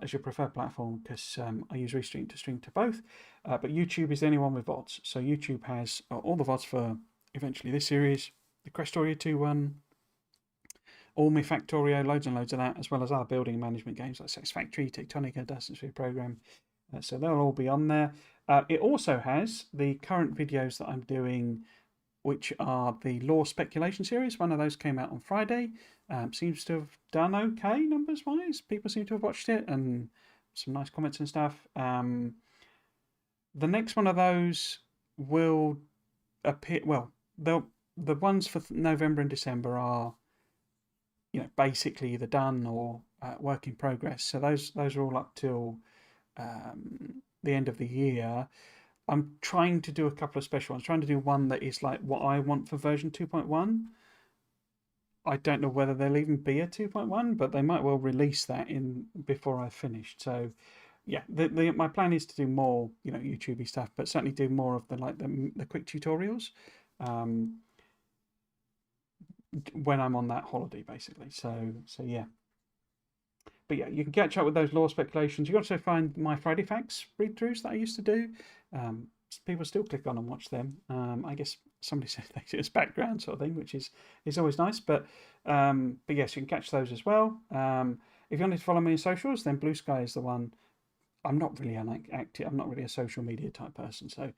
as your preferred platform because I use Restream to stream to both. But YouTube is the only one with VODs. So YouTube has all the VODs for eventually this series, the Crestoria 2 one, all my Factorio, loads and loads of that, as well as other building management games like Satisfactory, Tectonica, Dustin Sphere Program. So they'll all be on there. It also has the current videos that I'm doing, which are the Law Speculation series. One of those came out on Friday. Seems to have done okay numbers-wise. People seem to have watched it and some nice comments and stuff. The next one of those will appear. Well, the ones for November and December are, basically either done or work in progress. So those are all up till the end of the year. I'm trying to do a couple of special ones. Trying to do one that is like what I want for version 2.1. I don't know whether there'll even be a 2.1, but they might well release that in before I've finished. So yeah, my plan is to do more, YouTubey stuff, but certainly do more of the quick tutorials when I'm on that holiday, basically. So yeah. But yeah, you can catch up with those law speculations. You can also find my Friday Facts read-throughs that I used to do. People still click on and watch them. I guess somebody said they do as background sort of thing, which is always nice. But yes, you can catch those as well. If you wanted to follow me on socials, then Blue Sky is the one. I'm not really active. I'm not really a social media type person. So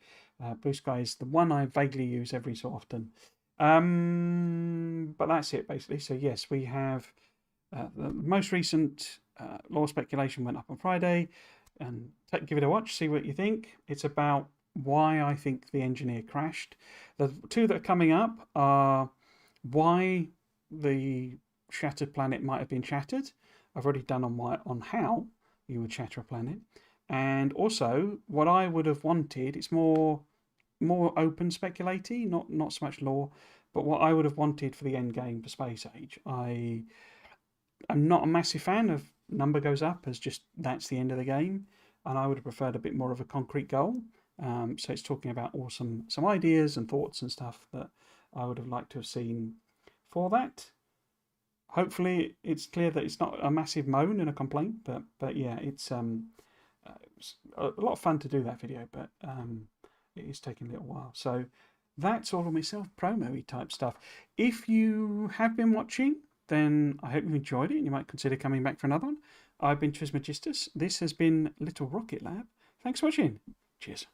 Blue Sky is the one I vaguely use every so often. But that's it basically. So yes, we have the most recent Law Speculation went up on Friday, and give it a watch, see what you think. It's about why I think the engineer crashed. The two that are coming up are why the shattered planet might have been shattered. I've already done on how you would shatter a planet, and also what I would have wanted. It's more open speculating, not so much law, but what I would have wanted for the end game for Space Age. I'm not a massive fan of number goes up as just that's the end of the game, and I would have preferred a bit more of a concrete goal. So it's talking about some ideas and thoughts and stuff that I would have liked to have seen for that. Hopefully it's clear that it's not a massive moan and a complaint, but yeah, it's a lot of fun to do that video, but it is taking a little while. So that's all of my self-promo-y type stuff. If you have been watching, then I hope you enjoyed it and you might consider coming back for another one. I've been Trismegistus. This has been Little Rocket Lab. Thanks for watching. Cheers.